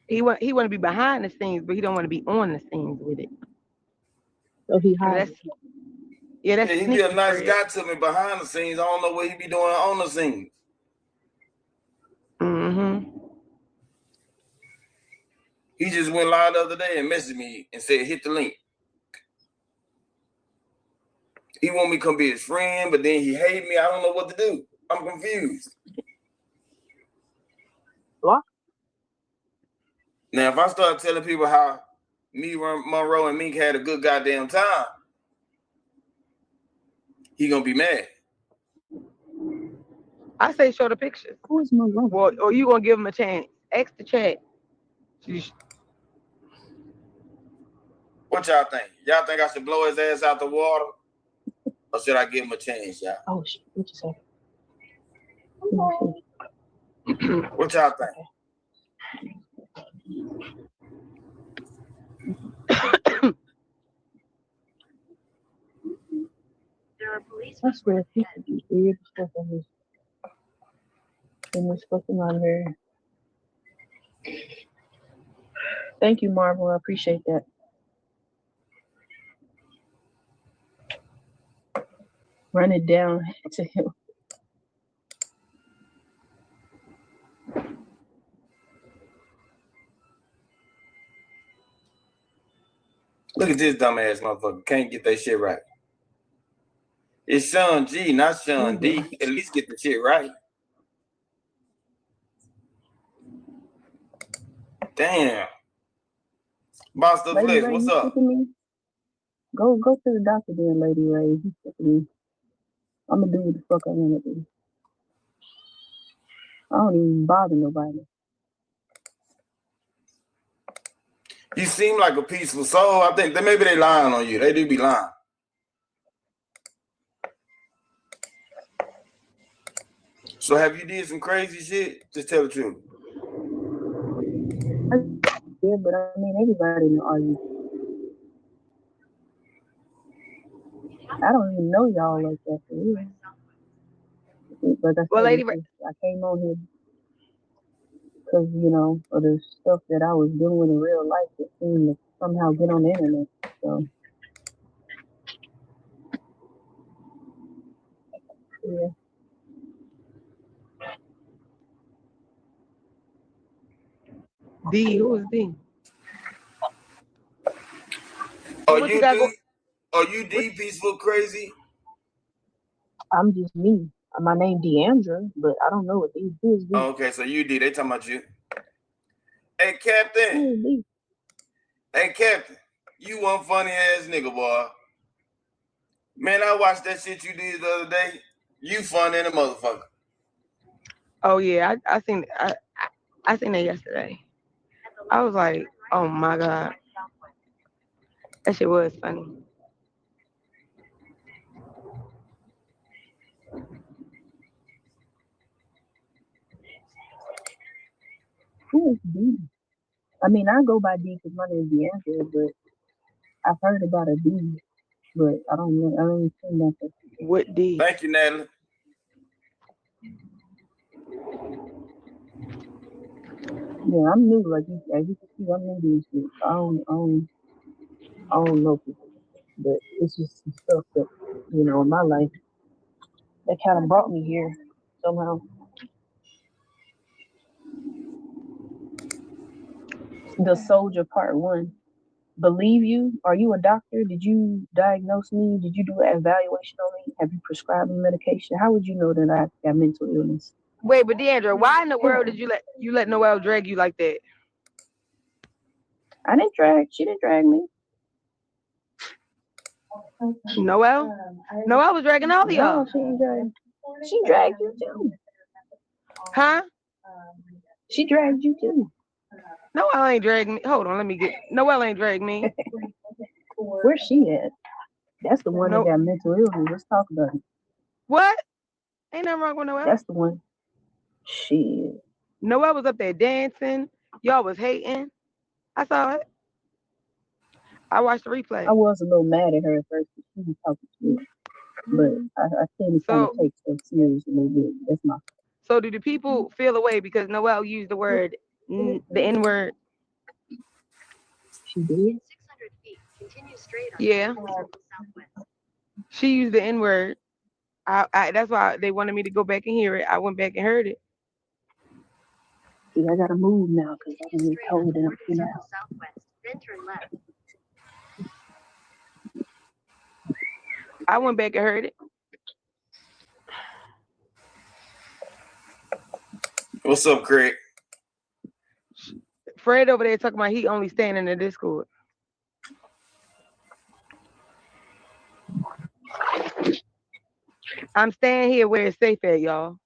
He want to be behind the scenes, but he don't want to be on the scenes with it. So he hides. That's he be a nice guy to me behind the scenes. I don't know what he be doing on the scenes. He just went live the other day and messaged me and said, hit the link. He want me to come be his friend, but then he hate me. I don't know what to do. I'm confused. What? Now, if I start telling people how me, Monroe, and Mink had a good goddamn time, he gonna be mad. I say show the pictures. Who is Monroe? Well, or you gonna give him a chance? Ask the chat. What y'all think? Y'all think I should blow his ass out the water? Or should I give him a chance, y'all? Oh, shit. What you say? What y'all think? I swear, people do weird stuff in this fucking library. Thank you, Marvel. I appreciate that. Run it down to him. Look at this dumbass motherfucker. Can't get that shit right. It's Shawn G, not Shawn D. At least get the shit right. Damn. Boss the Flex, what's up? Go to the doctor then, Lady Ray. He's sick of me. I'm gonna do what the fuck I wanna do. I don't even bother nobody. You seem like a peaceful soul. I think that maybe they lying on you. They do be lying. So have you did some crazy shit? Just tell the truth. Yeah, but I mean, everybody in the army. I don't even know y'all like that for real. Like I said, I came on here because, you know, of the stuff that I was doing in real life that seemed to somehow get on the internet. So, yeah. D, who is D? Are you D peaceful crazy? I'm just me. My name Deandra, but I don't know what these is. Oh, okay, so you D. They talking about you. Hey, Captain. Hey, Captain. You one funny ass nigga, boy. Man, I watched that shit you did the other day. You funny in a motherfucker. Oh yeah, I seen I seen that yesterday. I was like, oh my god, that shit was funny. Who is D? I mean, I go by D because my name is Deandra, but I've heard about a D, but I don't know. I don't see nothing. What D? Thank you, Natalie. Yeah, I'm new. Like as you can see, I'm new to this shit. I don't know people, but it's just some stuff that, you know, in my life that kind of brought me here somehow. The Soldier Part 1. Believe you? Are you a doctor? Did you diagnose me? Did you do an evaluation on me? Have you prescribed me medication? How would you know that I got mental illness? Wait, but Deandra, why in the world did you let Noelle drag you like that? I didn't drag. She didn't drag me. Noelle? Noelle was dragging all of y'all. No, she didn't drag. She dragged you too. Huh? She dragged you too. Noelle ain't dragged me. Hold on, let me get. Noelle ain't dragged me. Where's she at? That's the one that got mental illness. Let's talk about it. What? Ain't nothing wrong with Noelle. That's the one. Shit. Noelle was up there dancing. Y'all was hating. I saw it. I watched the replay. I was a little mad at her at first because she was talking to me. But I tend to kind of take stuff serious a little bit. That's my. So do the people feel away because Noelle used the word, the N word? She did? 600 feet. Continue straight on Yeah. southwest. She used the N word. That's why they wanted me to go back and hear it. I went back and heard it. See, I gotta move now because I didn't get told that I'm getting out. Southwest. Then turn left. I went back and heard it. What's up, Craig? Fred over there talking about he only staying in the Discord. I'm staying here where it's safe at, y'all.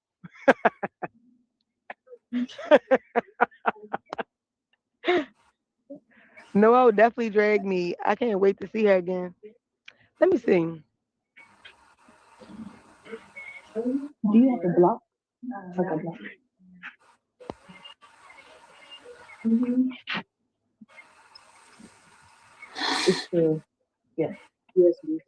Noelle definitely dragged me. I can't wait to see her again. Let me see. Do you have a block? Like a block. It's the, yeah, USB.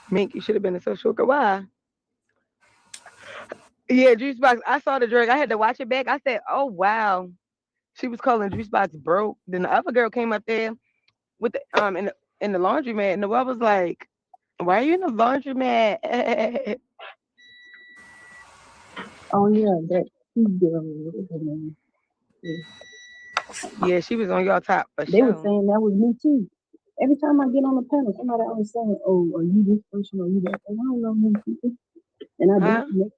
Mink, you should have been a social worker. Why? Yeah, Juicebox. I saw the drag. I had to watch it back. I said, "Oh wow," she was calling Juicebox broke. Then the other girl came up there with the in the laundromat, and Noelle was like, "Why are you in the laundromat?" Oh yeah, that girl. What is her name? Yeah, she was on your top for They sure. were saying that was me too. Every time I get on the panel, somebody always saying, "Oh, are you this person? Are you that?" And I don't know many people. And I don't.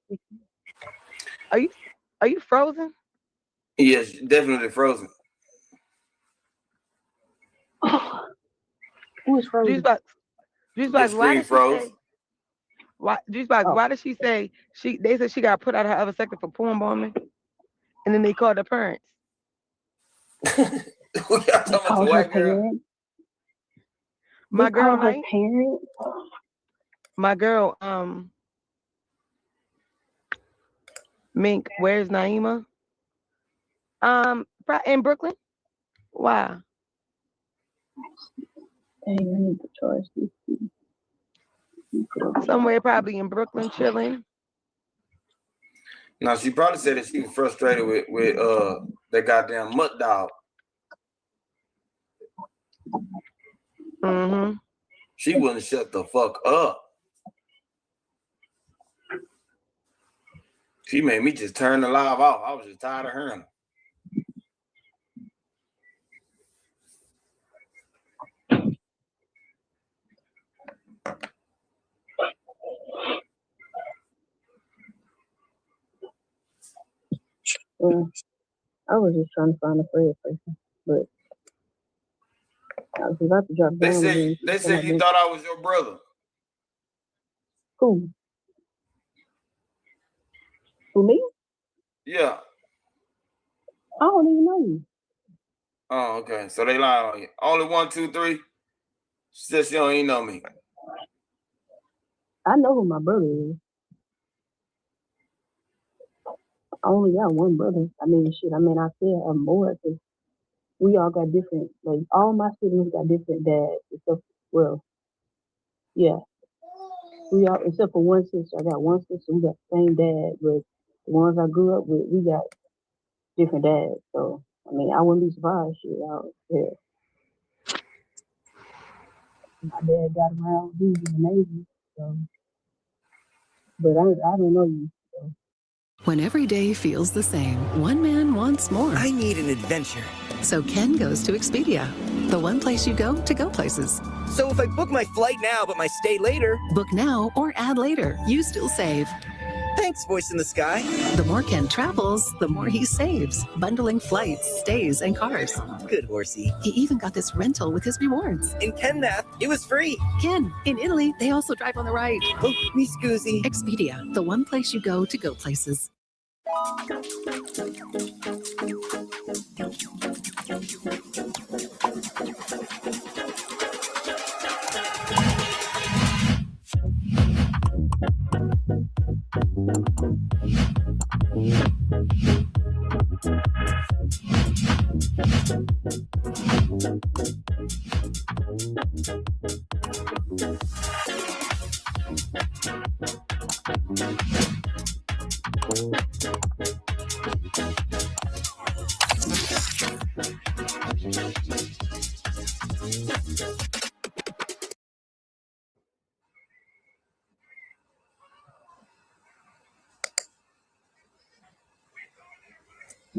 Are you frozen? Yes, definitely frozen. Who is frozen? Juicebox, why did she say? Why Juicebox? Oh. Why did she say they said she got put out of her other sector for porn bombing, and then they called her parents. They called her parents. My girl her Night. parents. My girl, Mink, where's Naima? In Brooklyn. Why? Dang, I need to charge this. Somewhere probably in Brooklyn chilling. Now she probably said that she was frustrated with that goddamn mutt dog. Mm-hmm. She wouldn't shut the fuck up. She made me just turn the live off. I was just tired of hearing her. Well, I was just trying to find a Fred person, but I was about to drop They down said again. you thought I was your brother. Who? Who, me? Yeah. I don't even know you. Oh, okay. So they lied on you. Only 1, 2, 3. She said she don't even know me. I know who my brother is. I only got one brother. I mean, shit. I mean, I still have more because we all got different. Like all my siblings got different dads. Except, well, yeah, we all except for one sister. I got one sister. We got the same dad, but the ones I grew up with, we got different dads. So I mean, I wouldn't be surprised. Shit, yeah. My dad got around. He was in the Navy. So, but I don't know you. So. When every day feels the same, one man wants more. I need an adventure. So Ken goes to Expedia, the one place you go to go places. So if I book my flight now but my stay later... Book now or add later. You still save. Thanks, voice in the sky. The more Ken travels, the more he saves. Bundling flights, stays, and cars. Good horsey. He even got this rental with his rewards. In Ken math, it was free. Ken, in Italy, they also drive on the right. Oh, me scusi. Expedia, the one place you go to go places.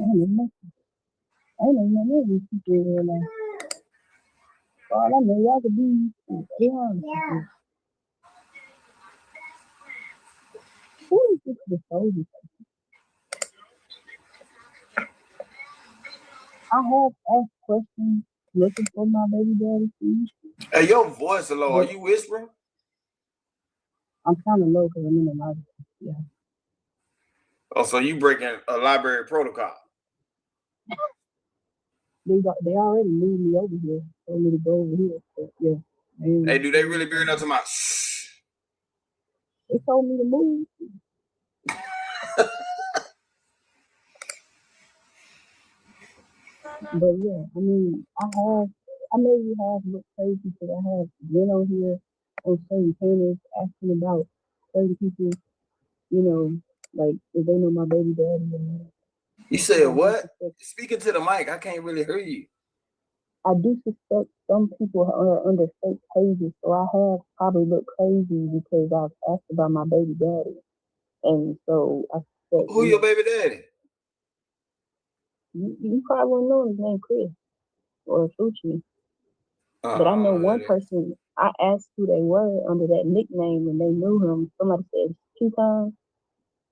I don't know these people in real life. All I know, y'all could be honest. Yeah. Who is this the soldier? I have asked questions looking for my baby daddy. Hey, your voice is low. Are you whispering? I'm kind of low because I'm in the library. Yeah. Oh, so you breaking a library protocol? They already moved me over here. Told me to go over here. But yeah. Hey, do they really be enough to my shh? They told me to move. But yeah, I mean, I maybe have looked crazy because I have been on here on certain panels asking about certain people, you know, like if they know my baby daddy. And You said what? Speaking to the mic, I can't really hear you. I do suspect some people are under fake pages, so I have probably looked crazy because I've asked about my baby daddy, and so I suspect. Who your baby daddy? You probably wouldn't know his name, Chris or Fucci. But I know one person, I asked who they were under that nickname and they knew him. Somebody said 2 times.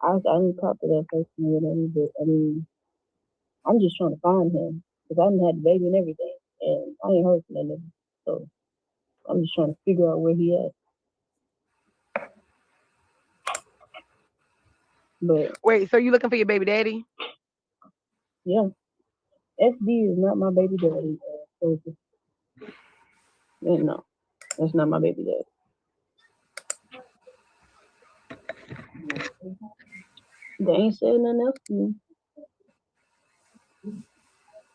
I didn't talk to that person or whatever, but I mean, I'm just trying to find him because I done had the baby and everything, and I ain't heard from that nigga. So I'm just trying to figure out where he at. But wait, so you looking for your baby daddy? Yeah. SD is not my baby daddy. So no, that's not my baby daddy. They ain't said nothing else to me.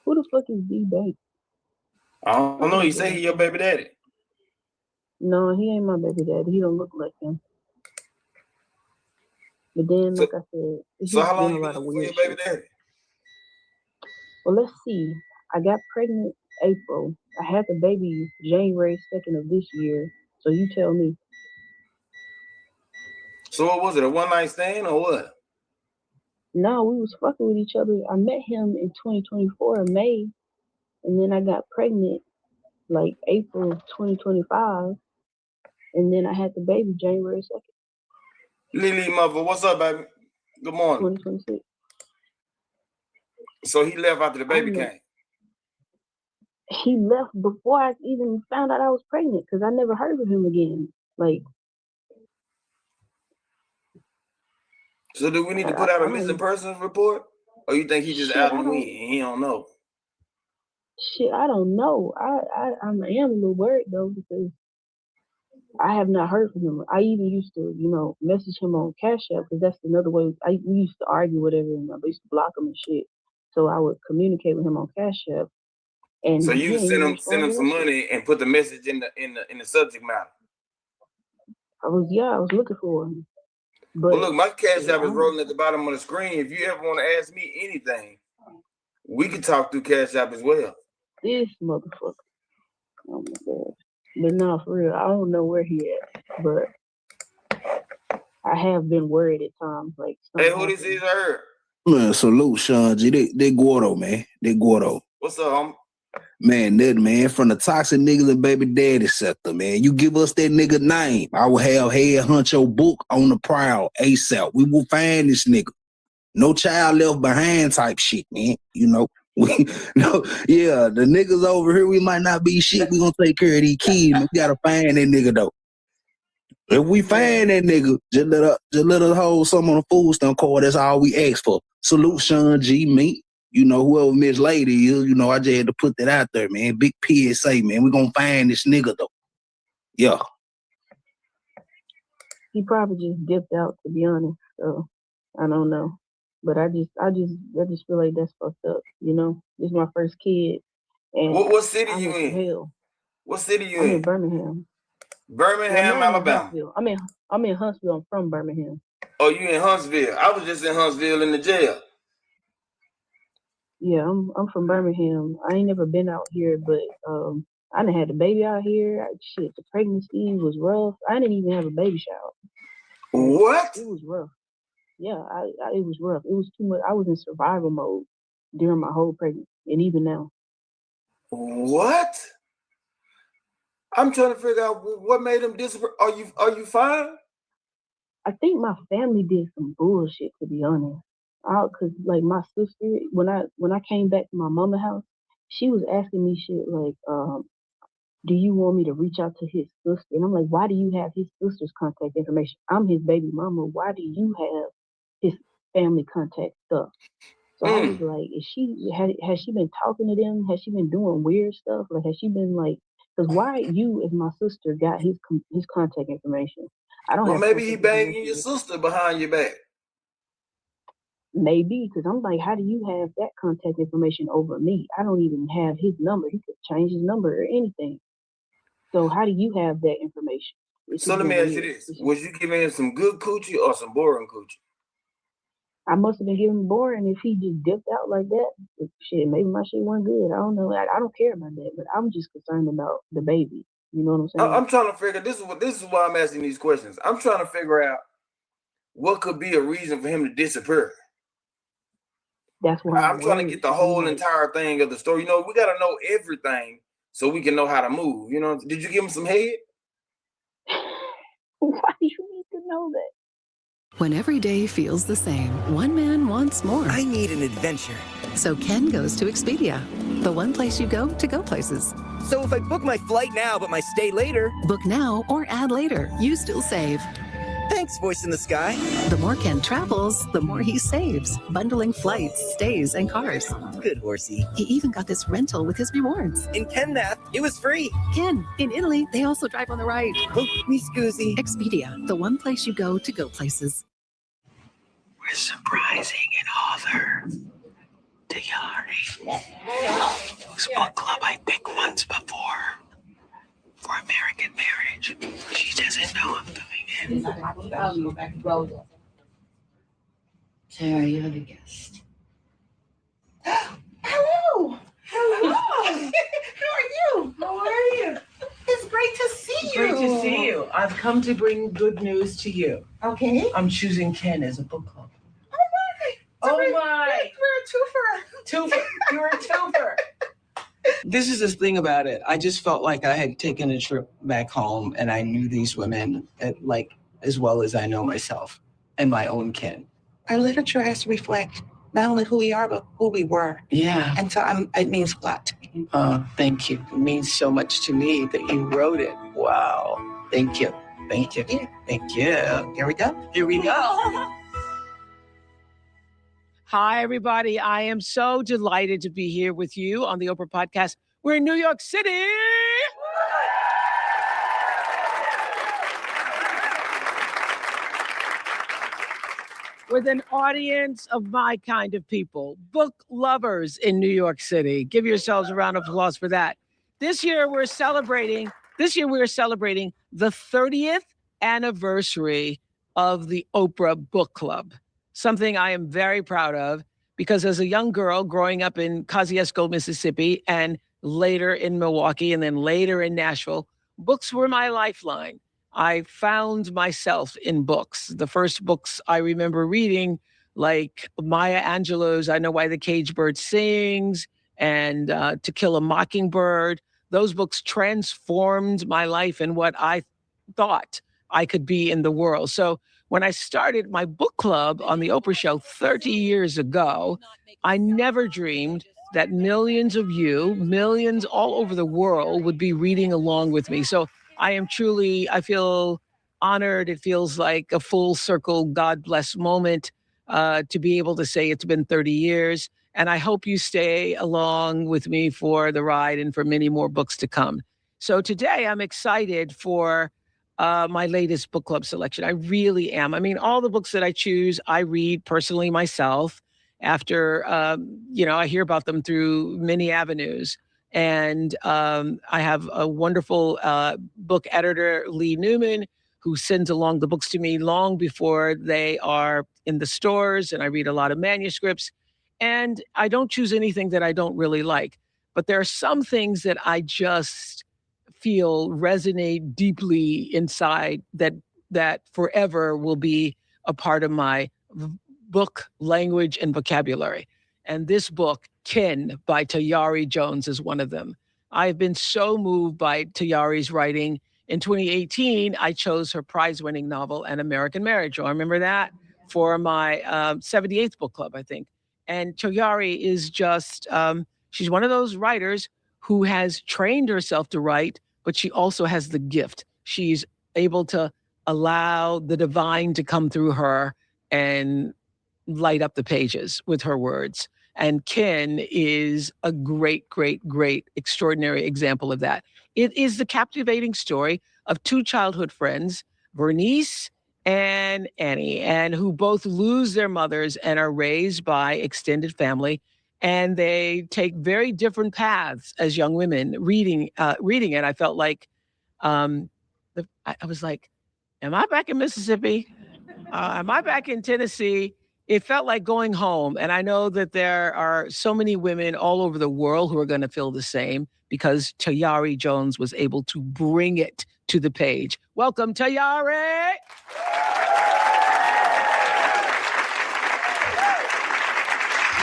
Who the fuck is D-Bank? I don't know. You say he your baby daddy. No, he ain't my baby daddy. He don't look like him. But then, like I said, it's So just how long been a you lot of looking for weird your baby shit. daddy? Well, let's see. I got pregnant April. I had the baby January 2nd of this year. So you tell me. So what was it? A one night stand or what? No, we was fucking with each other. I met him in 2024 in May, and then I got pregnant like April of 2025, and then I had the baby January 2nd. Lily mother, what's up, baby? Good morning. 2026. So he left after the baby came. He left before I even found out I was pregnant because I never heard of him again. Like, So do we need to put out a missing persons report? Or you think he just out in the wind and he don't know? Shit, I don't know. I am a little worried though because I have not heard from him. I even used to, message him on Cash App because that's another way. We used to argue whatever, and I used to block him and shit. So I would communicate with him on Cash App. And so you send him some money and put the message in the subject matter. I was looking for him. But well, look, my Cash App is rolling at the bottom of the screen. If you ever want to ask me anything, we can talk through Cash App as well. This motherfucker. Oh my god. But no, for real, I don't know where he at. But I have been worried at times. Like, hey, who this is? I heard. Man, salute, Shawn G. They Gordo, man. They Gordo. What's up, homie? Man, that man from the toxic niggas and baby daddy sector, man. You give us that nigga name, I will have head honcho book on the prowl ASAP. We will find this nigga. No child left behind type shit, man. You know, the niggas over here, we might not be shit. We gonna take care of these kids. We gotta find that nigga though. If we find that nigga, just let us hold some on the food stamp card. That's all we ask for. Salute Shawn G, me. Whoever Miss Lady is, I just had to put that out there, man. Big PSA, man. We gonna find this nigga though. Yeah. He probably just dipped out, to be honest. So I don't know. But I just feel like that's fucked up, This is my first kid. And what city you in? Hell. What city you I'm in? in Birmingham. Birmingham, Alabama. Huntsville. I'm in Huntsville. I'm from Birmingham. Oh, you in Huntsville? I was just in Huntsville in the jail. Yeah, I'm from Birmingham. I ain't never been out here, but I done had the baby out here. The pregnancy was rough. I didn't even have a baby shower. What? It was rough. Yeah, it was rough. It was too much. I was in survival mode during my whole pregnancy, and even now. What? I'm trying to figure out what made them disappear. Are you fine? I think my family did some bullshit, to be honest. Cause like my sister, when I came back to my mama's house, she was asking me shit like, do you want me to reach out to his sister? And I'm like, why do you have his sister's contact information? I'm his baby mama. Why do you have his family contact stuff? So I was like, has she been talking to them? Has she been doing weird stuff? Like, has she been like, because why you as my sister got his contact information? I don't have. Maybe he banging your sister behind your back. Maybe, because I'm like, how do you have that contact information over me? I don't even have his number. He could change his number or anything. So how do you have that information? So let me ask you this. Was you giving him some good coochie or some boring coochie? I must have been giving boring if he just dipped out like that. Shit, maybe my shit wasn't good. I don't know. I don't care about that, but I'm just concerned about the baby. You know what I'm saying? I'm trying to figure, this is why I'm asking these questions. I'm trying to figure out what could be a reason for him to disappear. That's why I'm trying to get the whole entire thing of the story. We got to know everything so we can know how to move. Did you give him some head? Why do you need to know that? When every day feels the same, one man wants more. I need an adventure. So Ken goes to Expedia, the one place you go to go places. So if I book my flight now but my stay later... Book now or add later. You still save. Thanks, voice in the sky. The more Ken travels, the more he saves. Bundling flights, stays, and cars. Good horsey. He even got this rental with his rewards. In Kenmath, it was free. Ken, in Italy, they also drive on the right. Oh, me scoozy. Expedia, the one place you go to go places. is surprising an author, Tayari, whose book club I picked months before for American Marriage. She doesn't know I'm coming in. Tara, you're the guest. Hello. Hello. How are you? How are you? It's great to see you. Great to see you. I've come to bring good news to you. Okay. I'm choosing Ken as a book club. Oh my. We're a twofer. Twofer. You're a twofer. This is the thing about it. I just felt like I had taken a trip back home and I knew these women as well as I know myself and my own kin. Our literature has to reflect not only who we are, but who we were. Yeah. And so it means a lot to me. Thank you. It means so much to me that you wrote it. Wow. Thank you. Thank you. Thank you. Here we go. Here we go. Hi, everybody. I am so delighted to be here with you on the Oprah Podcast. We're in New York City. With an audience of my kind of people, book lovers in New York City. Give yourselves a round of applause for that. This year we're celebrating the 30th anniversary of the Oprah Book Club. Something I am very proud of because as a young girl growing up in Kosciuszko, Mississippi, and later in Milwaukee, and then later in Nashville, books were my lifeline. I found myself in books. The first books I remember reading, like Maya Angelou's I Know Why the Caged Bird Sings and To Kill a Mockingbird, those books transformed my life and what I thought I could be in the world. So when I started my book club on the Oprah Show 30 years ago, I never dreamed that millions of you, millions all over the world would be reading along with me. So I feel honored. It feels like a full circle, God bless moment to be able to say it's been 30 years. And I hope you stay along with me for the ride and for many more books to come. So today I'm excited for my latest book club selection. I really am. I mean, all the books that I choose, I read personally myself after, I hear about them through many avenues. And I have a wonderful book editor, Lee Newman, who sends along the books to me long before they are in the stores. And I read a lot of manuscripts. And I don't choose anything that I don't really like. But there are some things that I just feel resonate deeply inside that forever will be a part of my book language and vocabulary. And this book, Kin by Tayari Jones, is one of them. I've been so moved by Tayari's writing. In 2018, I chose her prize-winning novel, An American Marriage. I remember that for my 78th book club, I think. And Tayari is just, she's one of those writers who has trained herself to write, but she also has the gift. She's able to allow the divine to come through her and light up the pages with her words. And Ken is a great, great, great, extraordinary example of that. It is the captivating story of two childhood friends, Bernice and Annie, and who both lose their mothers and are raised by extended family. And they take very different paths as young women. Reading it, I felt like, I was like, am I back in Mississippi? Am I back in Tennessee? It felt like going home. And I know that there are so many women all over the world who are going to feel the same because Tayari Jones was able to bring it to the page. Welcome, Tayari.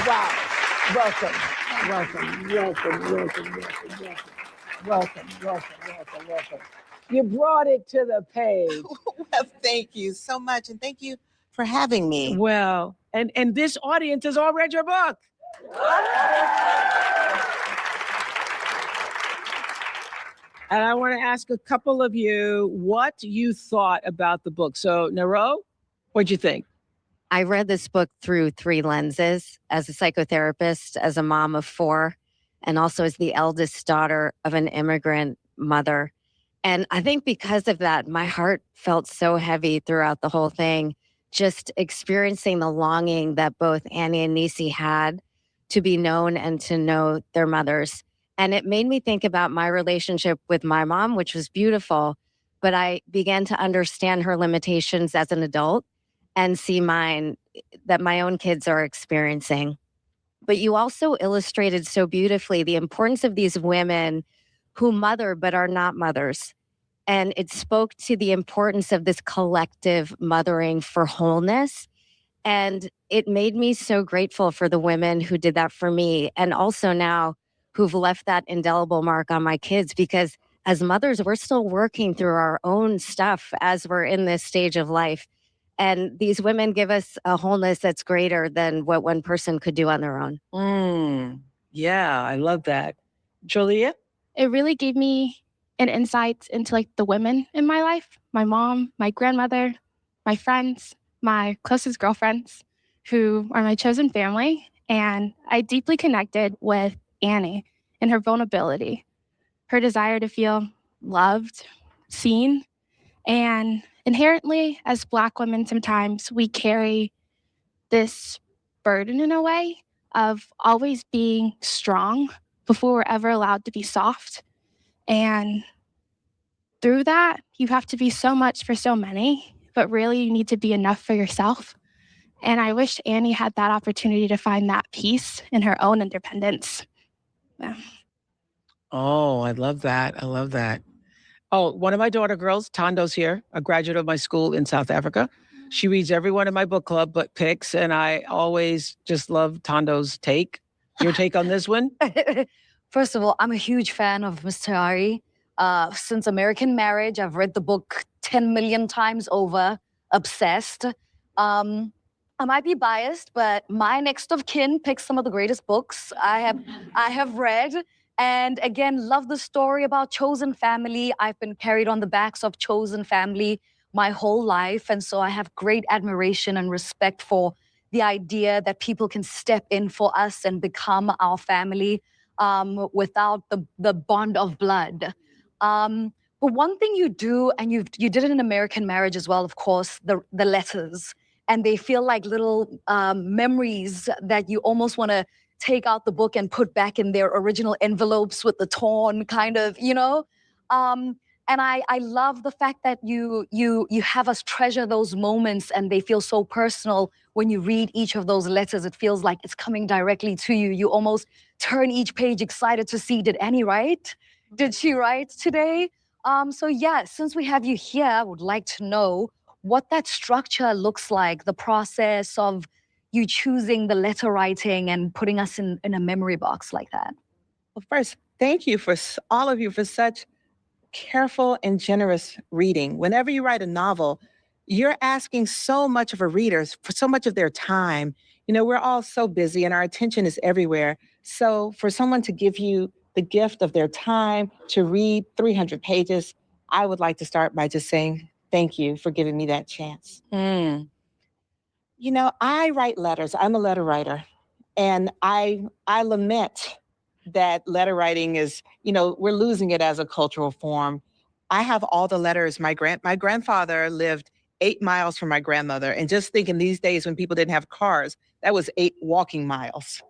Wow. Welcome. You brought it to the page. Well, thank you so much. And thank you for having me. Well, and this audience has all read your book. And I want to ask a couple of you what you thought about the book. So, Naro, what'd you think? I read this book through three lenses: as a psychotherapist, as a mom of four, and also as the eldest daughter of an immigrant mother. And I think because of that, my heart felt so heavy throughout the whole thing just experiencing the longing that both Annie and Nisi had to be known and to know their mothers. And it made me think about my relationship with my mom, which was beautiful, but I began to understand her limitations as an adult and see mine that my own kids are experiencing. But you also illustrated so beautifully the importance of these women who mother but are not mothers. And it spoke to the importance of this collective mothering for wholeness. And it made me so grateful for the women who did that for me. And also now who've left that indelible mark on my kids, because as mothers, we're still working through our own stuff as we're in this stage of life. And these women give us a wholeness that's greater than what one person could do on their own. Yeah, I love that. Julia? It really gave me an insight into like the women in my life, my mom, my grandmother, my friends, my closest girlfriends, who are my chosen family. And I deeply connected with Annie and her vulnerability, her desire to feel loved, seen. And inherently, as Black women, sometimes we carry this burden in a way of always being strong before we're ever allowed to be soft. And through that, you have to be so much for so many, but really you need to be enough for yourself. And I wish Annie had that opportunity to find that peace in her own independence. Yeah. Oh, I love that. I love that. Oh, one of my daughter girls, Tando's here, a graduate of my school in South Africa. She reads every one of my book club but picks, and I always just love Tando's take. Your take on this one? First of all, I'm a huge fan of Mr. Ari. Since American Marriage, I've read the book 10 million times over, obsessed. I might be biased, but my next of kin picks some of the greatest books I have read. And again, love the story about chosen family. I've been carried on the backs of chosen family my whole life. And so I have great admiration and respect for the idea that people can step in for us and become our family without the bond of blood. But one thing you do, and you did it in American Marriage as well, of course, the letters. And they feel like little memories that you almost want to take out the book and put back in their original envelopes with the torn kind of, and I love the fact that you have us treasure those moments, and they feel so personal when you read each of those letters. It feels like it's coming directly to you. You almost turn each page excited to see, did Annie write? Did she write today? So yeah, since we have you here, I would like to know what that structure looks like, the process of you choosing the letter writing and putting us in a memory box like that. Well, first, thank you for all of you for such careful and generous reading. Whenever you write a novel, you're asking so much of a reader for so much of their time. We're all so busy and our attention is everywhere. So for someone to give you the gift of their time to read 300 pages, I would like to start by just saying thank you for giving me that chance. I write letters. I'm a letter writer. And I lament that letter writing is, we're losing it as a cultural form. I have all the letters. My grandfather lived 8 miles from my grandmother. And just think in these days when people didn't have cars, that was 8 walking miles.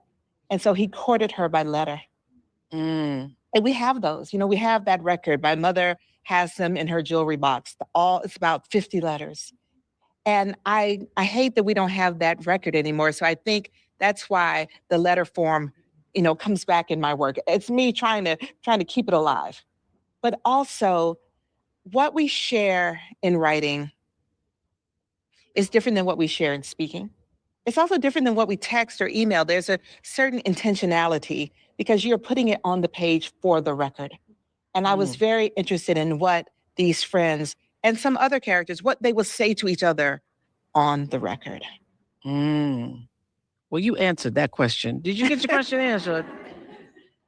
And so he courted her by letter. And we have those. We have that record. My mother has them in her jewelry box. It's about 50 letters. And I hate that we don't have that record anymore. So I think that's why the letter form, comes back in my work. It's me trying to keep it alive. But also, what we share in writing is different than what we share in speaking. It's also different than what we text or email. There's a certain intentionality because you're putting it on the page for the record. And I was very interested in what these friends and some other characters, what they would say to each other on the record. Well, you answered that question. Did you get your question answered?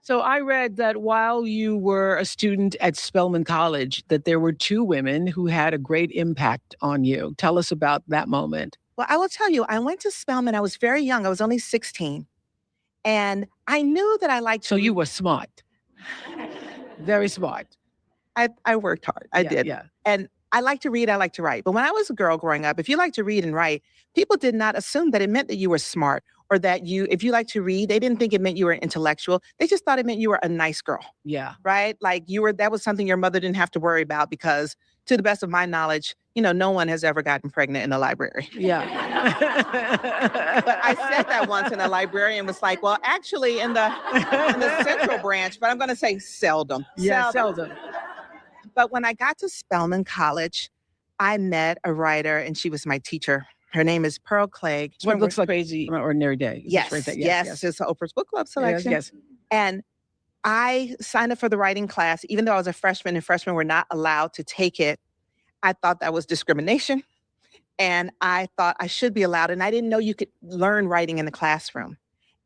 So I read that while you were a student at Spelman College, that there were 2 women who had a great impact on you. Tell us about that moment. Well, I will tell you, I went to Spelman. I was very young. I was only 16. And I knew that I liked... So you were smart. Very smart. I worked hard. I did. Yeah. And I like to read, I like to write. But when I was a girl growing up, if you like to read and write, people did not assume that it meant that you were smart or that if you like to read, they didn't think it meant you were intellectual. They just thought it meant you were a nice girl. Yeah. Right? Like that was something your mother didn't have to worry about because to the best of my knowledge, no one has ever gotten pregnant in a library. Yeah. But I said that once and a librarian was like, well, actually in the central branch, but I'm going to say seldom. Yeah, seldom. But when I got to Spelman College, I met a writer and she was my teacher. Her name is Pearl Clegg. What looks like Crazy on an Ordinary Day. Yes, Right yes. It's Oprah's book club selection. Yes. And I signed up for the writing class, even though I was a freshman and freshmen were not allowed to take it. I thought that was discrimination. And I thought I should be allowed. And I didn't know you could learn writing in the classroom.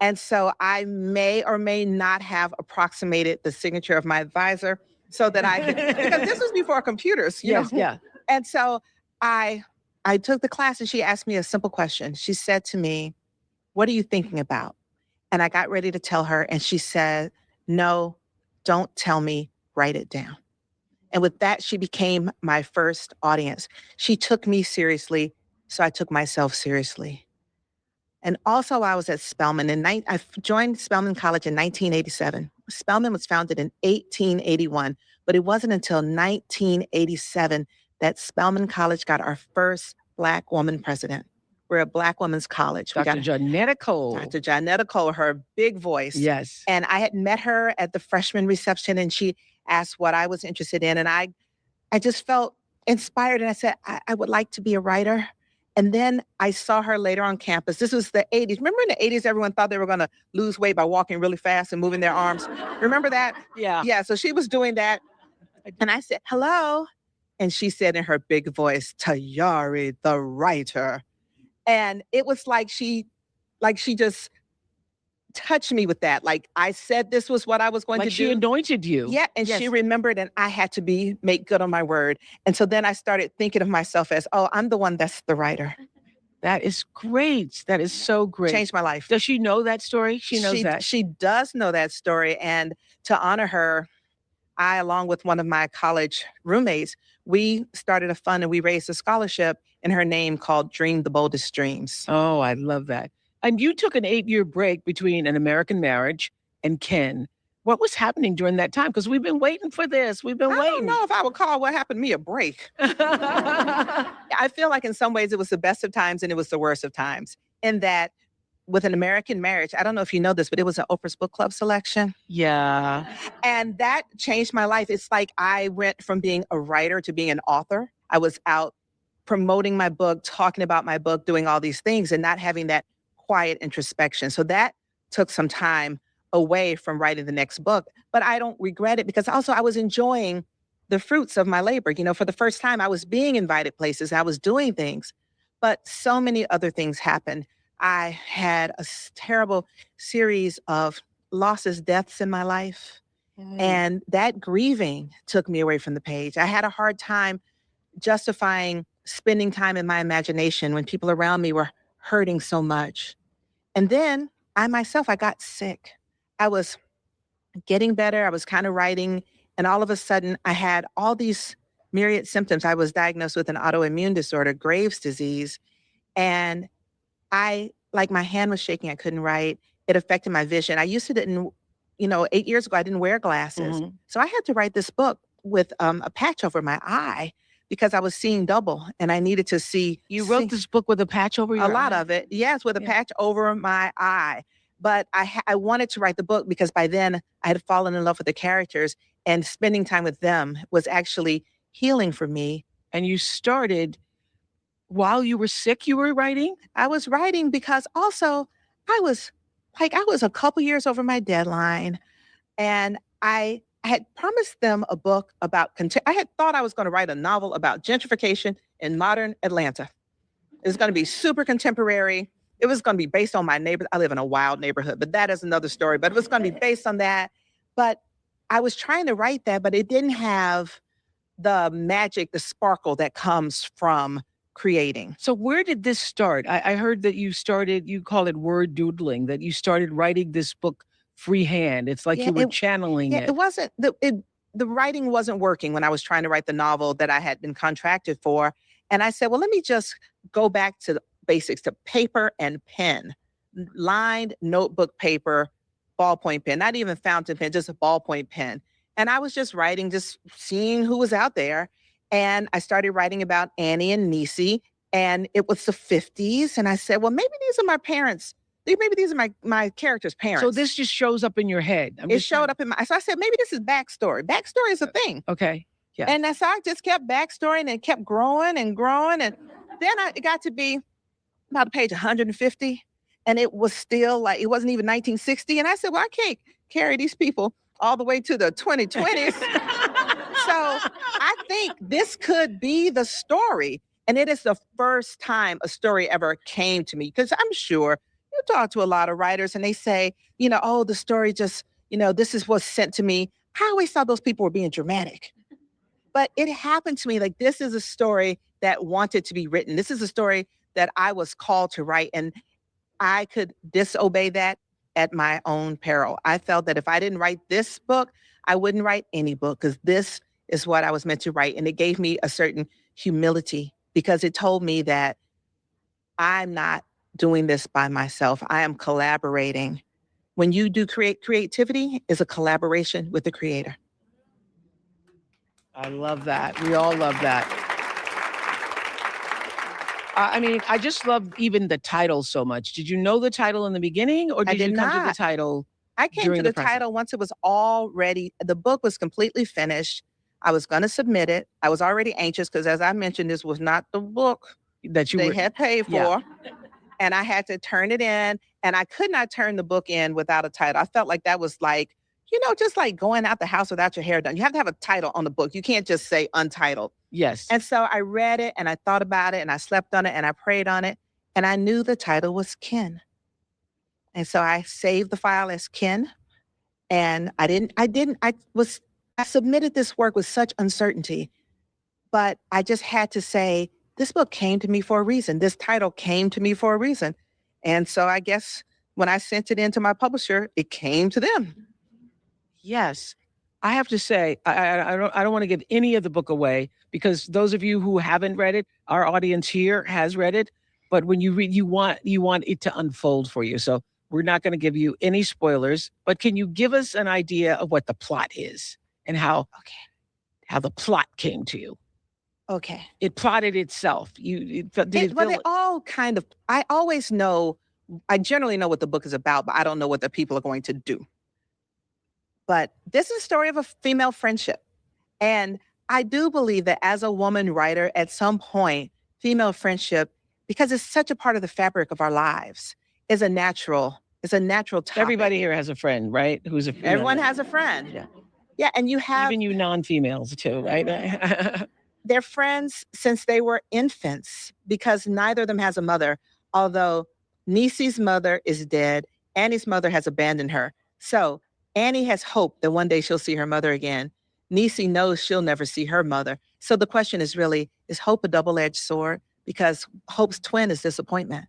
And so I may or may not have approximated the signature of my advisor so that I could, because this was before computers, you know? Yeah. And so I took the class and she asked me a simple question. She said to me, "What are you thinking about?" And I got ready to tell her. And she said, "No, don't tell me, write it down." And with that, she became my first audience. She took me seriously, so I took myself seriously. And also, I was at Spelman. I joined Spelman College in 1987. Spelman was founded in 1881, but it wasn't until 1987 that Spelman College got our first Black woman president. We're a Black women's college. Dr. Janetta Cole. Dr. Janetta Cole, her big voice. Yes. And I had met her at the freshman reception, and she asked what I was interested in. And I just felt inspired. And I said, I would like to be a writer. And then I saw her later on campus. This was the 80s. Remember in the 80s, everyone thought they were going to lose weight by walking really fast and moving their arms? Remember that? Yeah. Yeah, so she was doing that. And I said, "Hello." And she said in her big voice, "Tayari, the writer." And it was like she just touched me with that. Like I said this was what I was going to do. Like she anointed you. Yeah, and she remembered, and I had to make good on my word. And so then I started thinking of myself as, oh, I'm the one that's the writer. That is great. That is so great. Changed my life. Does she know that story? She knows that. She does know that story. And to honor her, I, along with one of my college roommates, we started a fund and we raised a scholarship in her name called Dream the Boldest Dreams. Oh, I love that. And you took an 8-year break between An American Marriage and Ken. What was happening during that time? Because we've been waiting for this. We've been waiting. I don't know if I would call what happened to me a break. I feel like in some ways it was the best of times and it was the worst of times. In that with An American Marriage, I don't know if you know this, but it was an Oprah's Book Club selection. Yeah. And that changed my life. It's like I went from being a writer to being an author. I was out promoting my book, talking about my book, doing all these things and not having that quiet introspection. So that took some time away from writing the next book, but I don't regret it because also I was enjoying the fruits of my labor. You know, for the first time I was being invited places, I was doing things, but so many other things happened. I had a terrible series of losses, deaths in my life. And that grieving took me away from the page. I had a hard time justifying spending time in my imagination when people around me were hurting so much. And then I got sick. I was getting better. I was kind of writing. And all of a sudden I had all these myriad symptoms. I was diagnosed with an autoimmune disorder, Graves' disease. And my hand was shaking. I couldn't write. It affected my vision. I used to 8 years ago, I didn't wear glasses. Mm-hmm. So I had to write this book with a patch over my eye because I was seeing double and I needed to see. You wrote this book with a patch over your eye? A lot of it. Yes, with a patch over my eye. But I wanted to write the book because by then I had fallen in love with the characters and spending time with them was actually healing for me. And you started while you were sick, you were writing? I was writing because also I was a couple years over my deadline and I had promised them a book about, I had thought I was going to write a novel about gentrification in modern Atlanta. It was going to be super contemporary. It was going to be based on my neighbor. I live in a wild neighborhood, but that is another story. But it was going to be based on that. But I was trying to write that, but it didn't have the magic, the sparkle that comes from creating. So where did this start? I heard that you call it word doodling, that you started writing this book freehand. It's like you were channeling it. It wasn't, the writing wasn't working when I was trying to write the novel that I had been contracted for. And I said, well, let me just go back to the basics, to paper and pen, lined notebook paper, ballpoint pen, not even fountain pen, just a ballpoint pen. And I was just writing, just seeing who was out there. And I started writing about Annie and Niecy, and it was the 50s. And I said, well, maybe these are my parents. Maybe these are my character's parents. So this just shows up in your head. It showed up in my, so I said, maybe this is backstory. Backstory is a thing. Okay. Yeah. And so I just kept backstorying and it kept growing and growing. And then it got to be about page 150. And it was still like, it wasn't even 1960. And I said, well, I can't carry these people all the way to the 2020s. So I think this could be the story. And it is the first time a story ever came to me, because I'm sure you talk to a lot of writers and they say, oh, the story just, this is what's sent to me. I always thought those people were being dramatic. But it happened to me, like, this is a story that wanted to be written. This is a story that I was called to write, and I could disobey that at my own peril. I felt that if I didn't write this book, I wouldn't write any book, because this is what I was meant to write. And it gave me a certain humility, because it told me that I'm not doing this by myself. I am collaborating. When you do creativity is a collaboration with the creator. I love that. We all love that. I mean, I just love even the title so much. Did you know the title in the beginning, or did you come to the title? I came to the title once it was all ready. The book was completely finished. I was going to submit it. I was already anxious because, as I mentioned, this was not the book that they had paid for. Yeah. And I had to turn it in, and I could not turn the book in without a title. I felt like that was like, just like going out the house without your hair done. You have to have a title on the book. You can't just say untitled. Yes. And so I read it, and I thought about it, and I slept on it, and I prayed on it, and I knew the title was Kin. And so I saved the file as Kin, and I submitted this work with such uncertainty, but I just had to say, this book came to me for a reason. This title came to me for a reason. And so I guess when I sent it in to my publisher, it came to them. Yes. I have to say, I don't want to give any of the book away, because those of you who haven't read it, our audience here has read it. But when you read, you want it to unfold for you. So we're not going to give you any spoilers. But can you give us an idea of what the plot is and how the plot came to you? Okay. It plotted itself. I always know, I generally know what the book is about, but I don't know what the people are going to do. But this is a story of a female friendship. And I do believe that as a woman writer, at some point, female friendship, because it's such a part of the fabric of our lives, is a natural topic. Everybody here has a friend, right? Who's a female. Everyone has a friend. Yeah. Yeah, and you have... Even you non-females too, right? They're friends since they were infants, because neither of them has a mother, although Niecy's mother is dead. Annie's mother has abandoned her. So Annie has hope that one day she'll see her mother again. Niecy knows she'll never see her mother. So the question is really, is hope a double-edged sword? Because hope's twin is disappointment.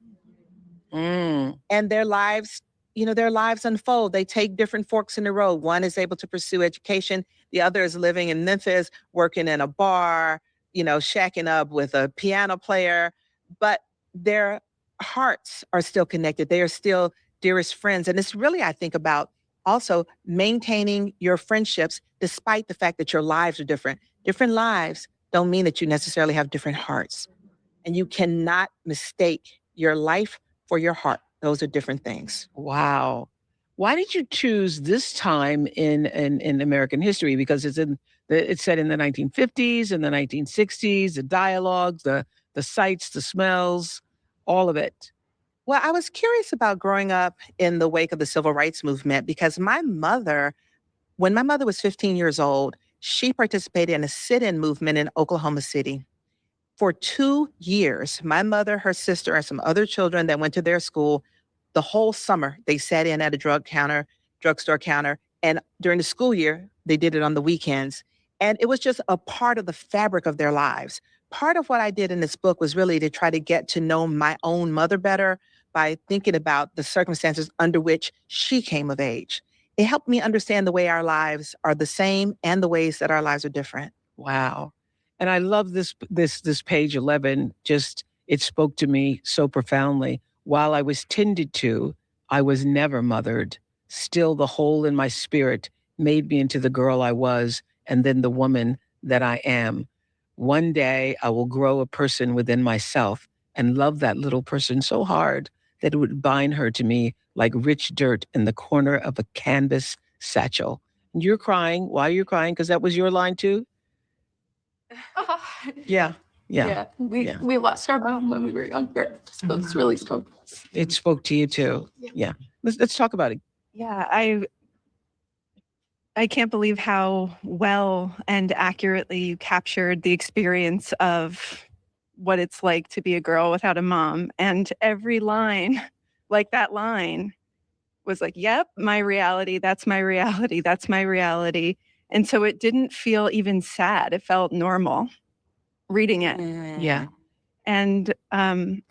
And their lives, their lives unfold. They take different forks in the road. One is able to pursue education. The other is living in Memphis, working in a bar, shacking up with a piano player. But their hearts are still connected. They are still dearest friends. And it's really, I think, about also maintaining your friendships despite the fact that your lives are different. Different lives don't mean that you necessarily have different hearts. And you cannot mistake your life for your heart. Those are different things. Wow. Why did you choose this time in American history? Because it's set in the 1950s and the 1960s, the dialogues, the sights, the smells, all of it. Well, I was curious about growing up in the wake of the civil rights movement, because my mother, when my mother was 15 years old, she participated in a sit-in movement in Oklahoma City. For 2 years, my mother, her sister, and some other children that went to their school, the whole summer, they sat in at a drugstore counter. And during the school year, they did it on the weekends. And it was just a part of the fabric of their lives. Part of what I did in this book was really to try to get to know my own mother better by thinking about the circumstances under which she came of age. it helped me understand the way our lives are the same and the ways that our lives are different. Wow. And I love this page 11. Just, it spoke to me so profoundly. While I was tended to, I was never mothered. Still, the hole in my spirit made me into the girl I was, and then the woman that I am. One day I will grow a person within myself and love that little person so hard that it would bind her to me like rich dirt in the corner of a canvas satchel. And you're crying. Why are you crying? Because that was your line too? Yeah. We lost our mom when we were younger, so it's really spoke. It spoke to you too. Yeah. Let's talk about it. Yeah, I can't believe how well and accurately you captured the experience of what it's like to be a girl without a mom. And every line, like that line, was like, yep, my reality, that's my reality, that's my reality. And so it didn't feel even sad. It felt normal reading it. Yeah. And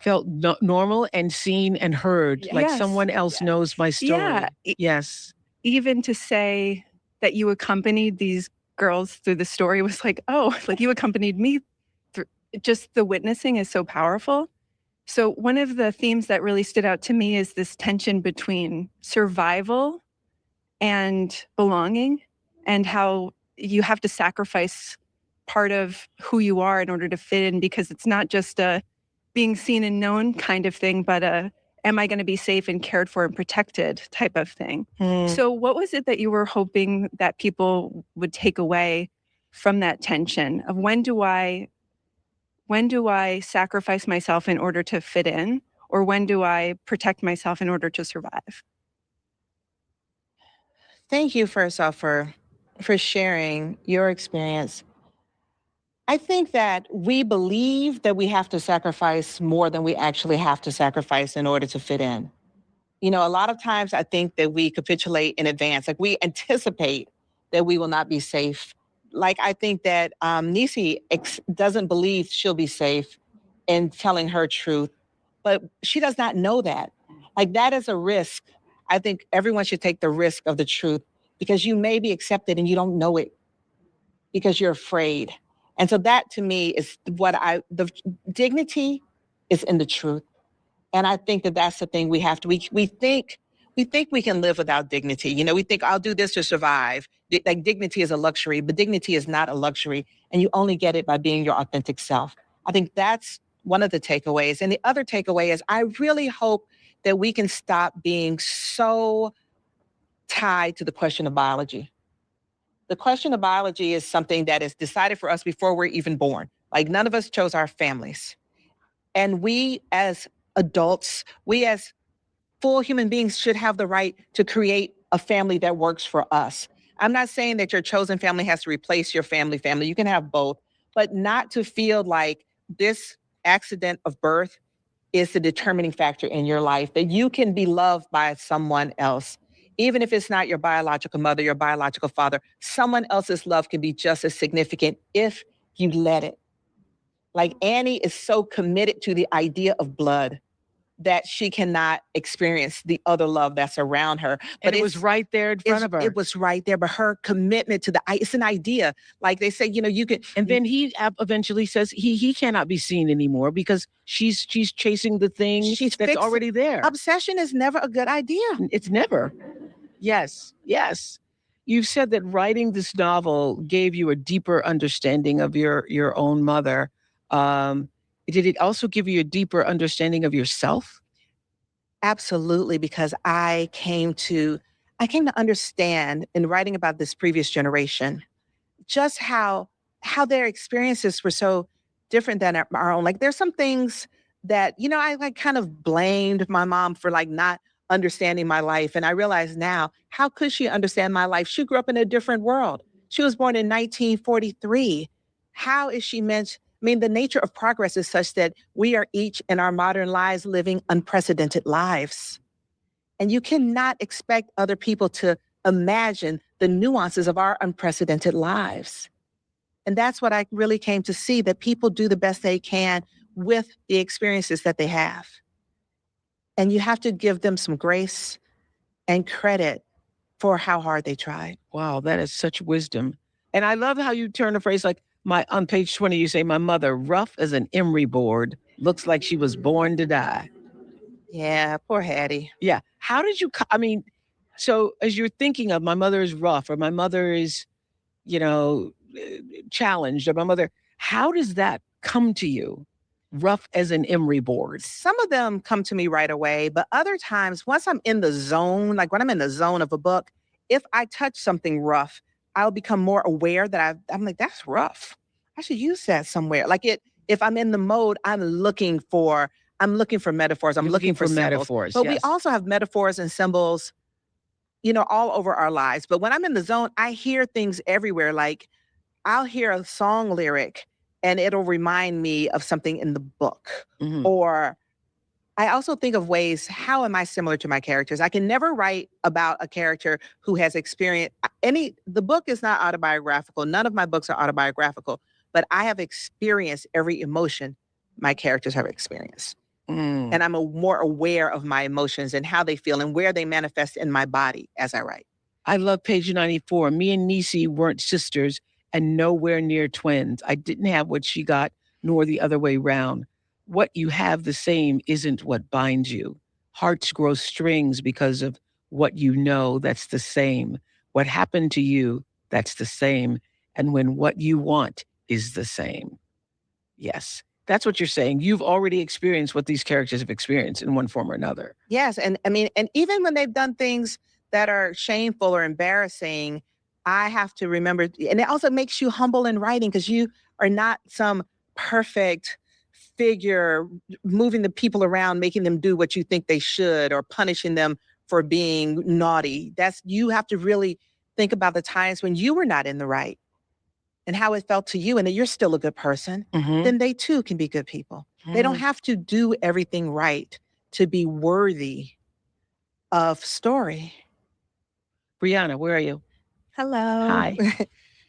Felt normal and seen and heard, like Yes. someone else knows my story. Yeah. Yes. Even to say that you accompanied these girls through the story was like, oh, like you accompanied me through. Just the witnessing is so powerful. So one of the themes that really stood out to me is this tension between survival and belonging, and how you have to sacrifice part of who you are in order to fit in, because it's not just a being seen and known kind of thing, but a am I going to be safe and cared for and protected type of thing. So what was it that you were hoping that people would take away from that tension of when do I sacrifice myself in order to fit in, or when do I protect myself in order to survive? Thank you, first off, for sharing your experience. I think that we believe that we have to sacrifice more than we actually have to sacrifice in order to fit in. You know, a lot of times I think that we capitulate in advance, like we anticipate that we will not be safe. Like I think that Niecy doesn't believe she'll be safe in telling her truth, but she does not know that. Like that is a risk. I think everyone should take the risk of the truth, because you may be accepted and you don't know it because you're afraid. And so that to me is the dignity is in the truth. And I think that that's the thing we have to, we think we can live without dignity. You know, we think I'll do this to survive. Like dignity is a luxury, but dignity is not a luxury. And you only get it by being your authentic self. I think that's one of the takeaways. And the other takeaway is I really hope that we can stop being so tied to the question of biology. The question of biology is something that is decided for us before we're even born. Like none of us chose our families. And we as adults, we as full human beings should have the right to create a family that works for us. I'm not saying that your chosen family has to replace your family. You can have both, but not to feel like this accident of birth is the determining factor in your life, that you can be loved by someone else. Even if it's not your biological mother, your biological father, someone else's love can be just as significant if you let it. Like Annie is so committed to the idea of blood that she cannot experience the other love that's around her. But it was right there in front of her. It was right there, but her commitment to it's an idea. Like they say, you know, you can. And then he eventually says he cannot be seen anymore because she's chasing the thing that's already there. Obsession is never a good idea. It's never. Yes. You've said that writing this novel gave you a deeper understanding of your own mother. Did it also give you a deeper understanding of yourself? Absolutely, because I came to understand in writing about this previous generation just how their experiences were so different than our own. Like there's some things that, you know, I like kind of blamed my mom for like not understanding my life. And I realize now, how could she understand my life? She grew up in a different world. She was born in 1943. How is she meant? I mean, the nature of progress is such that we are each in our modern lives living unprecedented lives. And you cannot expect other people to imagine the nuances of our unprecedented lives. And that's what I really came to see, that people do the best they can with the experiences that they have. And you have to give them some grace and credit for how hard they tried. Wow, that is such wisdom. And I love how you turn a phrase like on page 20, you say, my mother, rough as an emery board, looks like she was born to die. Yeah, poor Hattie. Yeah. How did you, so as you're thinking of my mother is rough or my mother is, challenged or my mother, how does that come to you? Rough as an emery board. Some of them come to me right away, but other times, once I'm in the zone, like when I'm in the zone of a book, if I touch something rough, I'll become more aware that I'm like, that's rough. I should use that somewhere. If I'm in the mode, I'm looking for metaphors. I'm looking for symbols. metaphors. But yes. we also have metaphors and symbols, all over our lives. But when I'm in the zone, I hear things everywhere. Like I'll hear a song lyric and it'll remind me of something in the book. Mhm. Or I also think of ways, how am I similar to my characters? I can never write about a character who has experienced the book is not autobiographical. None of my books are autobiographical, but I have experienced every emotion my characters have experienced. And I'm more aware of my emotions and how they feel and where they manifest in my body as I write. I love page 94. Me and Niecy weren't sisters and nowhere near twins. I didn't have what she got, nor the other way round. What you have the same isn't what binds you. Hearts grow strings because of what you know that's the same. What happened to you, that's the same. And when what you want is the same. Yes, that's what you're saying. You've already experienced what these characters have experienced in one form or another. Yes. And I mean, and even when they've done things that are shameful or embarrassing, I have to remember, and it also makes you humble in writing because you are not some perfect figure moving the people around, making them do what you think they should or punishing them for being naughty. You have to really think about the times when you were not in the right and how it felt to you and that you're still a good person. Then they too can be good people. They don't have to do everything right to be worthy of story. Brianna, where are you? Hello. Hi.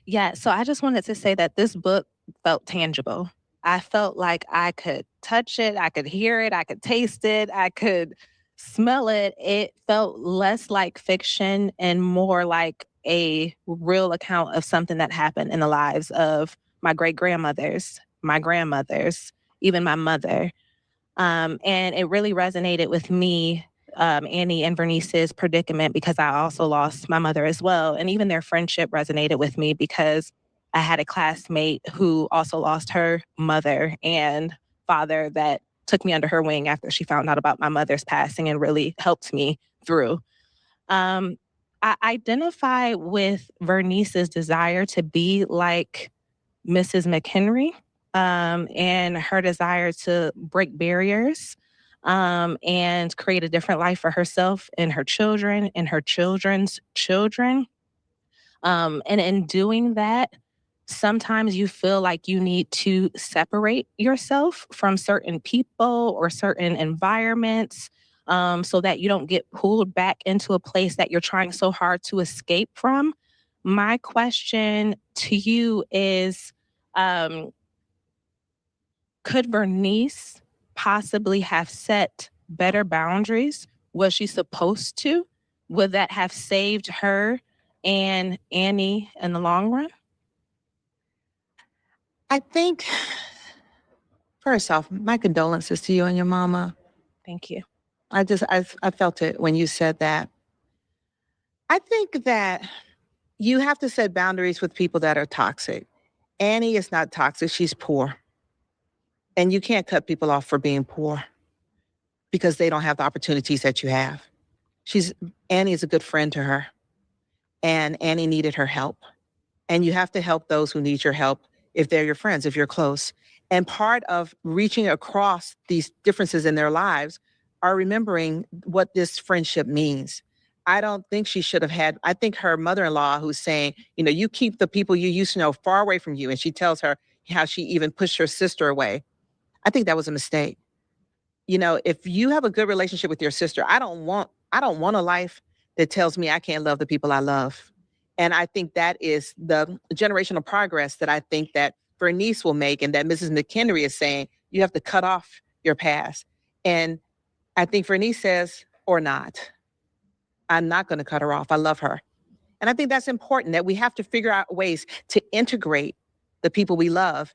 Yeah, so I just wanted to say that this book felt tangible. I felt like I could touch it, I could hear it, I could taste it, I could smell it. It felt less like fiction and more like a real account of something that happened in the lives of my great grandmothers, my grandmothers, even my mother. And it really resonated with me, Annie and Vernice's predicament, because I also lost my mother as well. And even their friendship resonated with me because I had a classmate who also lost her mother and father that took me under her wing after she found out about my mother's passing and really helped me through. I identify with Vernice's desire to be like Mrs. McHenry, and her desire to break barriers, and create a different life for herself and her children and her children's children. And in doing that, sometimes you feel like you need to separate yourself from certain people or certain environments, so that you don't get pulled back into a place that you're trying so hard to escape from. My question to you is, could Bernice possibly have set better boundaries? Was she supposed to? Would that have saved her and Annie in the long run? I think, first off, my condolences to you and your mama. Thank you. I felt it when you said that. I think that you have to set boundaries with people that are toxic. Annie is not toxic, she's poor. And you can't cut people off for being poor because they don't have the opportunities that you have. Annie is a good friend to her, and Annie needed her help. And you have to help those who need your help if they're your friends, if you're close. And part of reaching across these differences in their lives are remembering what this friendship means. I don't think she should have had, I think her mother-in-law who's saying, you keep the people you used to know far away from you. And she tells her how she even pushed her sister away. I think that was a mistake. If you have a good relationship with your sister, I don't want a life that tells me I can't love the people I love. And I think that is the generational progress that I think that Bernice will make and that Mrs. McHenry is saying, you have to cut off your past. And I think Bernice says, or not. I'm not going to cut her off. I love her. And I think that's important, that we have to figure out ways to integrate the people we love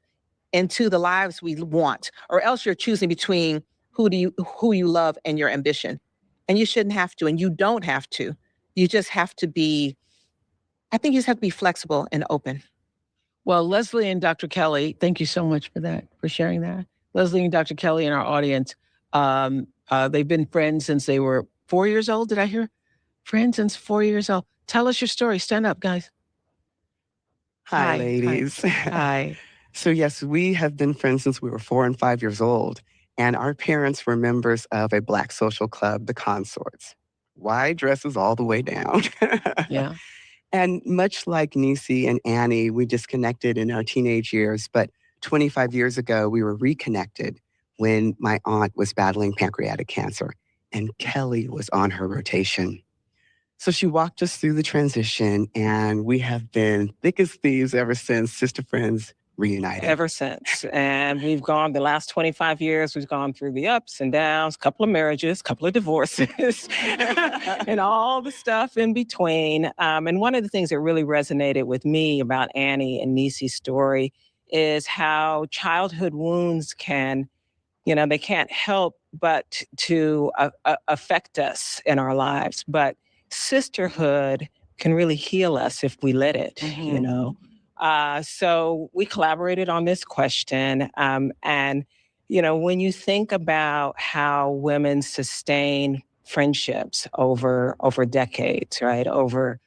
into the lives we want, or else you're choosing between who you love and your ambition. And you shouldn't have to, and you don't have to. You just have to be, I think you just have to be flexible and open. Well, Leslie and Dr. Kelly, thank you so much for that, for sharing that. Leslie and Dr. Kelly in our audience, they've been friends since they were 4 years old. Did I hear? Friends since 4 years old. Tell us your story. Stand up, guys. Hi, ladies. Hi. So yes, we have been friends since we were 4 and 5 years old. And our parents were members of a Black social club, the Consorts. Wide dresses all the way down. Yeah. And much like Niecy and Annie, we disconnected in our teenage years. But 25 years ago, we were reconnected when my aunt was battling pancreatic cancer and Kelly was on her rotation. So she walked us through the transition, and we have been thick as thieves ever since, sister friends reunited. Ever since. And we've gone the last 25 years, we've gone through the ups and downs, couple of marriages, couple of divorces, and all the stuff in between. And one of the things that really resonated with me about Annie and Niecy's story is how childhood wounds can, they can't help but to affect us in our lives. But sisterhood can really heal us if we let it, So we collaborated on this question. And, when you think about how women sustain friendships over decades, right? Over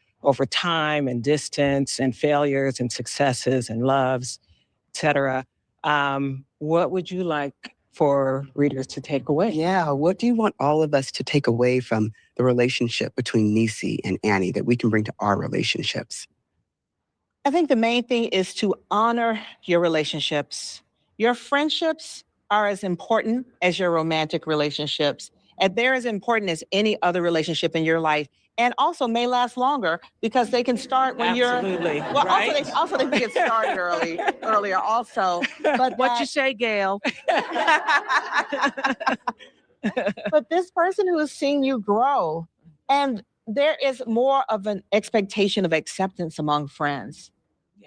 time and distance and failures and successes and loves, et cetera. What would you like for readers to take away? Yeah, what do you want all of us to take away from the relationship between Niecy and Annie that we can bring to our relationships? I think the main thing is to honor your relationships. Your friendships are as important as your romantic relationships, and they're as important as any other relationship in your life, and also may last longer because they can start when Absolutely. Well, right? also they can get started earlier also. But What you say, Gail? But this person who has seen you grow, and there is more of an expectation of acceptance among friends.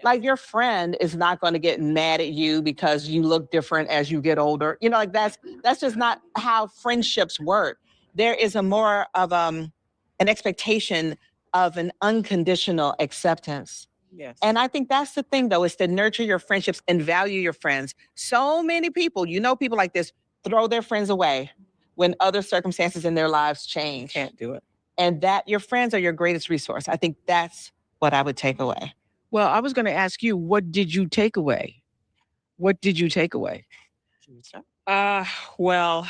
Like your friend is not going to get mad at you because you look different as you get older. That's just not how friendships work. There is a more of an expectation of an unconditional acceptance. Yes. And I think that's the thing, though, is to nurture your friendships and value your friends. So many people, people like this, throw their friends away when other circumstances in their lives change. Can't do it. And that your friends are your greatest resource. I think that's what I would take away. Well, I was going to ask you, what did you take away? What did you take away? Well,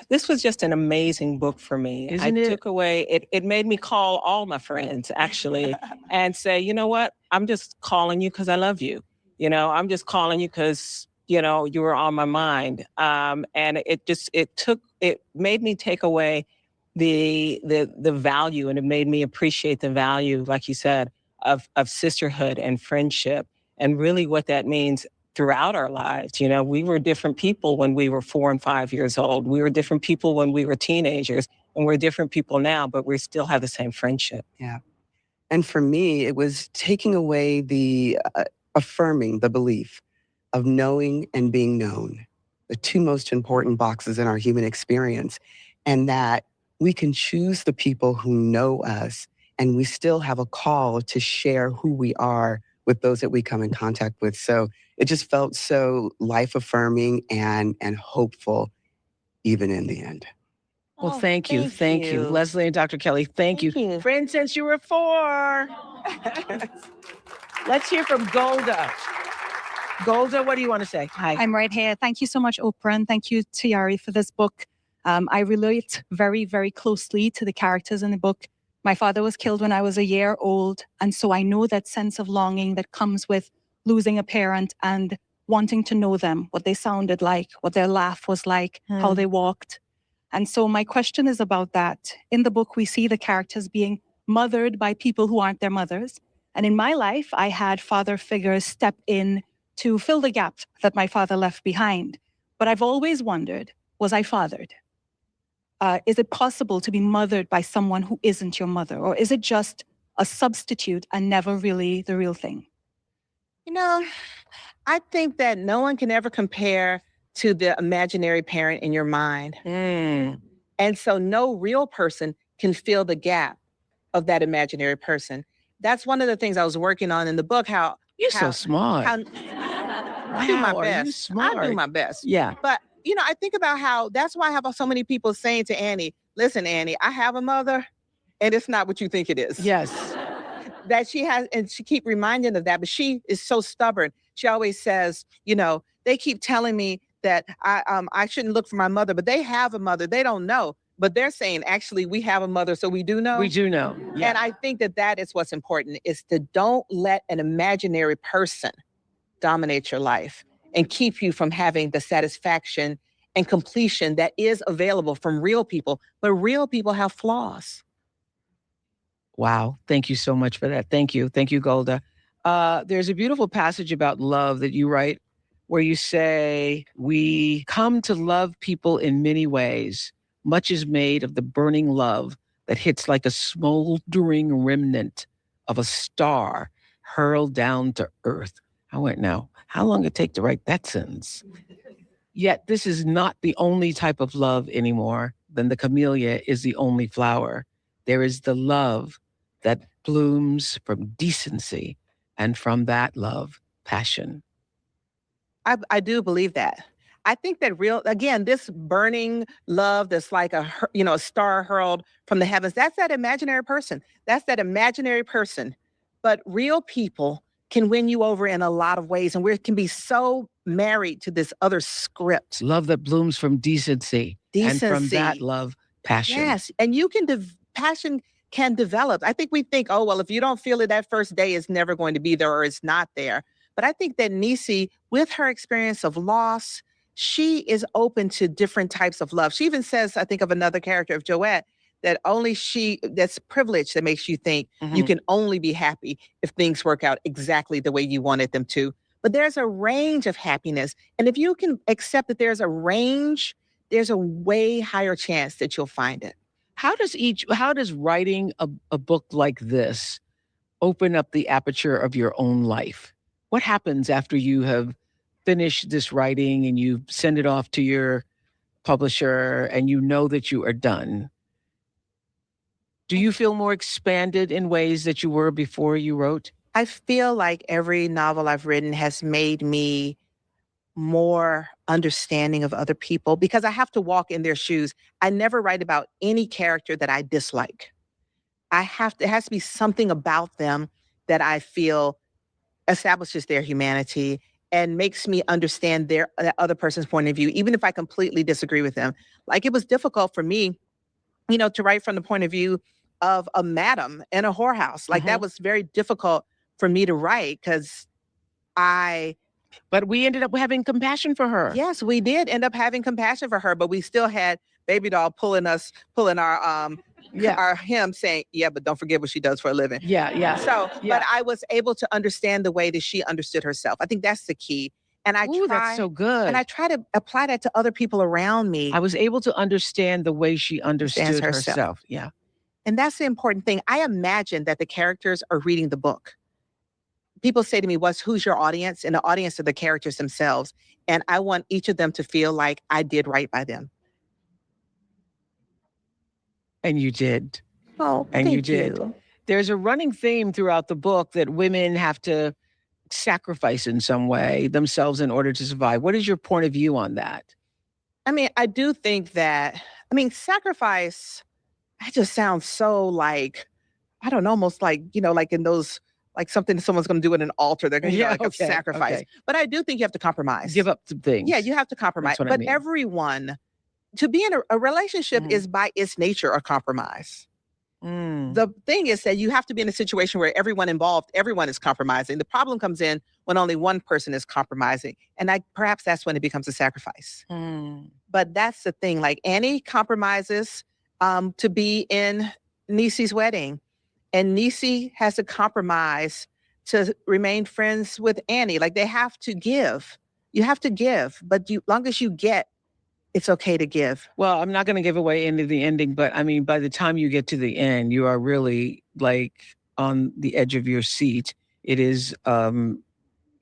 this was just an amazing book for me. Isn't it? Took away, it made me call all my friends actually and say, you know what? I'm just calling you because I love you. I'm just calling you because, you were on my mind. And it made me take away the value, and it made me appreciate the value, like you said, of sisterhood and friendship, and really what that means throughout our lives. We were different people when we were 4 and 5 years old. We were different people when we were teenagers, and we're different people now, but we still have the same friendship. Yeah. And for me, it was taking away the affirming the belief of knowing and being known, the two most important boxes in our human experience, and that we can choose the people who know us, and we still have a call to share who we are with those that we come in contact with. So it just felt so life-affirming and hopeful, even in the end. Well, thank you. Thank you. Leslie and Dr. Kelly, thank you. Friends since you were 4. Let's hear from Golda. Golda, what do you want to say? Hi. I'm right here. Thank you so much, Oprah, and thank you, Tiari, for this book. I relate very, very closely to the characters in the book. My father was killed when I was a year old, and so I know that sense of longing that comes with losing a parent and wanting to know them, what they sounded like, what their laugh was like, how they walked. And so my question is about that. In the book, we see the characters being mothered by people who aren't their mothers. And in my life, I had father figures step in to fill the gap that my father left behind. But I've always wondered, was I fathered? is it possible to be mothered by someone who isn't your mother? Or is it just a substitute and never really the real thing? You know, I think that no one can ever compare to the imaginary parent in your mind. And so no real person can fill the gap of that imaginary person. That's one of the things I was working on in the book, how You're so smart. I do my Wow, are you best. smart? I do my best. Yeah. But, you know, I think about how that's why I have so many people saying to Annie, listen, Annie, I have a mother and it's not what you think it is. Yes. That she has, and she keep reminding of that, but she is so stubborn. She always says, you know, they keep telling me that I shouldn't look for my mother, but they have a mother. They don't know. But they're saying, actually, we have a mother, so we do know. We do know. Yeah. And I think that that is what's important, is to don't let an imaginary person dominate your life and keep you from having the satisfaction and completion that is available from real people. But real people have flaws. Wow. Thank you so much for that. Thank you. Thank you, Golda. There's a beautiful passage about love that you write where you say, we come to love people in many ways. Much is made of the burning love that hits like a smoldering remnant of a star hurled down to earth. I went, now, how long did it take to write that sentence? Yet this is not the only type of love anymore. Then the camellia is the only flower. There is the love that blooms from decency, and from that love, passion. I do believe that. I think that again, this burning love that's like a star hurled from the heavens, that's that imaginary person. That's that imaginary person. But real people can win you over in a lot of ways, and we can be so married to this other script. Love that blooms from decency. And from that love, passion. Yes, and you can, passion can develop. I think we think, oh, well, if you don't feel it that first day, it's never going to be there or it's not there. But I think that Niecy, with her experience of loss, she is open to different types of love. She even says, I think of another character of Joette, that only that's privilege that makes you think you can only be happy if things work out exactly the way you wanted them to. But there's a range of happiness. And if you can accept that there's a range, there's a way higher chance that you'll find it. How does writing a book like this open up the aperture of your own life? What happens after you have finished this writing and you send it off to your publisher and you know that you are done? Do you feel more expanded in ways that you were before you wrote? I feel like every novel I've written has made me more understanding of other people because I have to walk in their shoes. I never write about any character that I dislike. It has to be something about them that I feel establishes their humanity and makes me understand that other person's point of view, even if I completely disagree with them. Like, it was difficult for me, to write from the point of view of a madam in a whorehouse. Like, that was very difficult for me to write because But we ended up having compassion for her. Yes, we did end up having compassion for her, but we still had Baby Doll pulling our hymn saying, yeah, but don't forget what she does for a living. Yeah. So, but I was able to understand the way that she understood herself. I think that's the key. And that's so good. And I try to apply that to other people around me. I was able to understand the way she understood herself. Yeah. And that's the important thing. I imagine that the characters are reading the book. People say to me, who's your audience? And the audience are the characters themselves. And I want each of them to feel like I did right by them. And you did. Oh, and thank you did. you. There's a running theme throughout the book that women have to sacrifice in some way themselves in order to survive. What is your point of view on that? I mean, I do think that, sacrifice, that just sounds so like, I don't know, almost like, like in those, like something someone's going to do at an altar. They're going to a sacrifice. Okay. But I do think you have to compromise. Give up some things. Yeah, you have to compromise. But I mean. Everyone, to be in a relationship is by its nature a compromise. The thing is that you have to be in a situation where everyone involved, everyone is compromising. The problem comes in when only one person is compromising. And perhaps that's when it becomes a sacrifice. But that's the thing. Like, Annie compromises to be in Niecy's wedding. And Niecy has to compromise to remain friends with Annie. Like, they have to give. You have to give. But long as you get, it's okay to give. Well, I'm not going to give away any of the ending, but I mean, by the time you get to the end, you are really like on the edge of your seat. It is,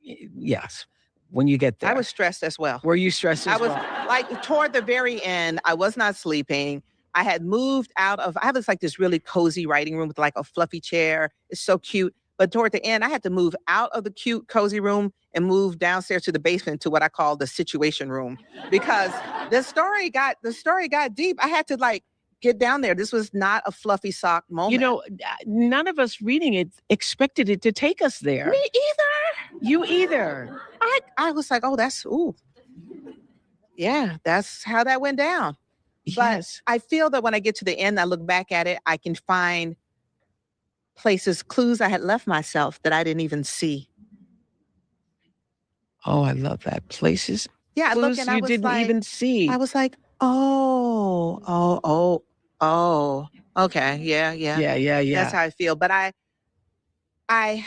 yes, when you get there. I was stressed as well. Were you stressed as well? I was like toward the very end, I was not sleeping. I had moved out of, I have this really cozy writing room with like a fluffy chair. It's so cute. But toward the end, I had to move out of the cute, cozy room and move downstairs to the basement to what I call the situation room, because the story got deep. I had to like get down there. This was not a fluffy sock moment. You know, none of us reading it expected it to take us there. Me either. You either. I was like, oh, yeah, that's how that went down. But I feel that when I get to the end, I look back at it, I can find places, clues I had left myself that I didn't even see. Oh, I love that. Places. Yeah, clues look, and I you was didn't like, even see. I was like, okay, yeah. Yeah. That's how I feel. But I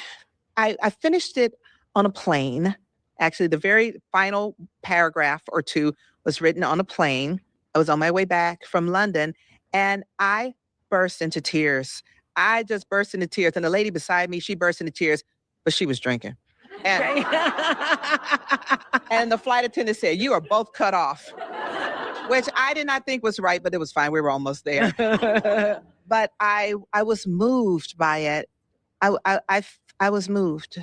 finished it on a plane. Actually, the very final paragraph or two was written on a plane. I was on my way back from London, and I burst into tears. I just burst into tears. And the lady beside me, she burst into tears, but she was drinking. And, and the flight attendant said, "You are both cut off," which I did not think was right, but it was fine. We were almost there. But I was moved by it. I was moved.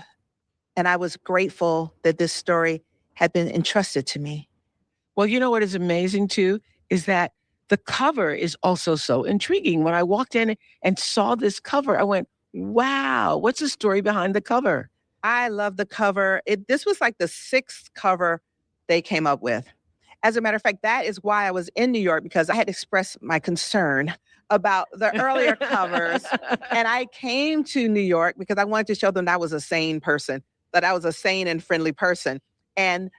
And I was grateful that this story had been entrusted to me. Well, you know what is amazing too, is that the cover is also so intriguing. When I walked in and saw this cover, I went, wow, what's the story behind the cover? I love the cover. This was like the 6th cover they came up with. As a matter of fact, that is why I was in New York, because I had expressed my concern about the earlier covers. And I came to New York because I wanted to show them that I was a sane person, that I was a sane and friendly person. And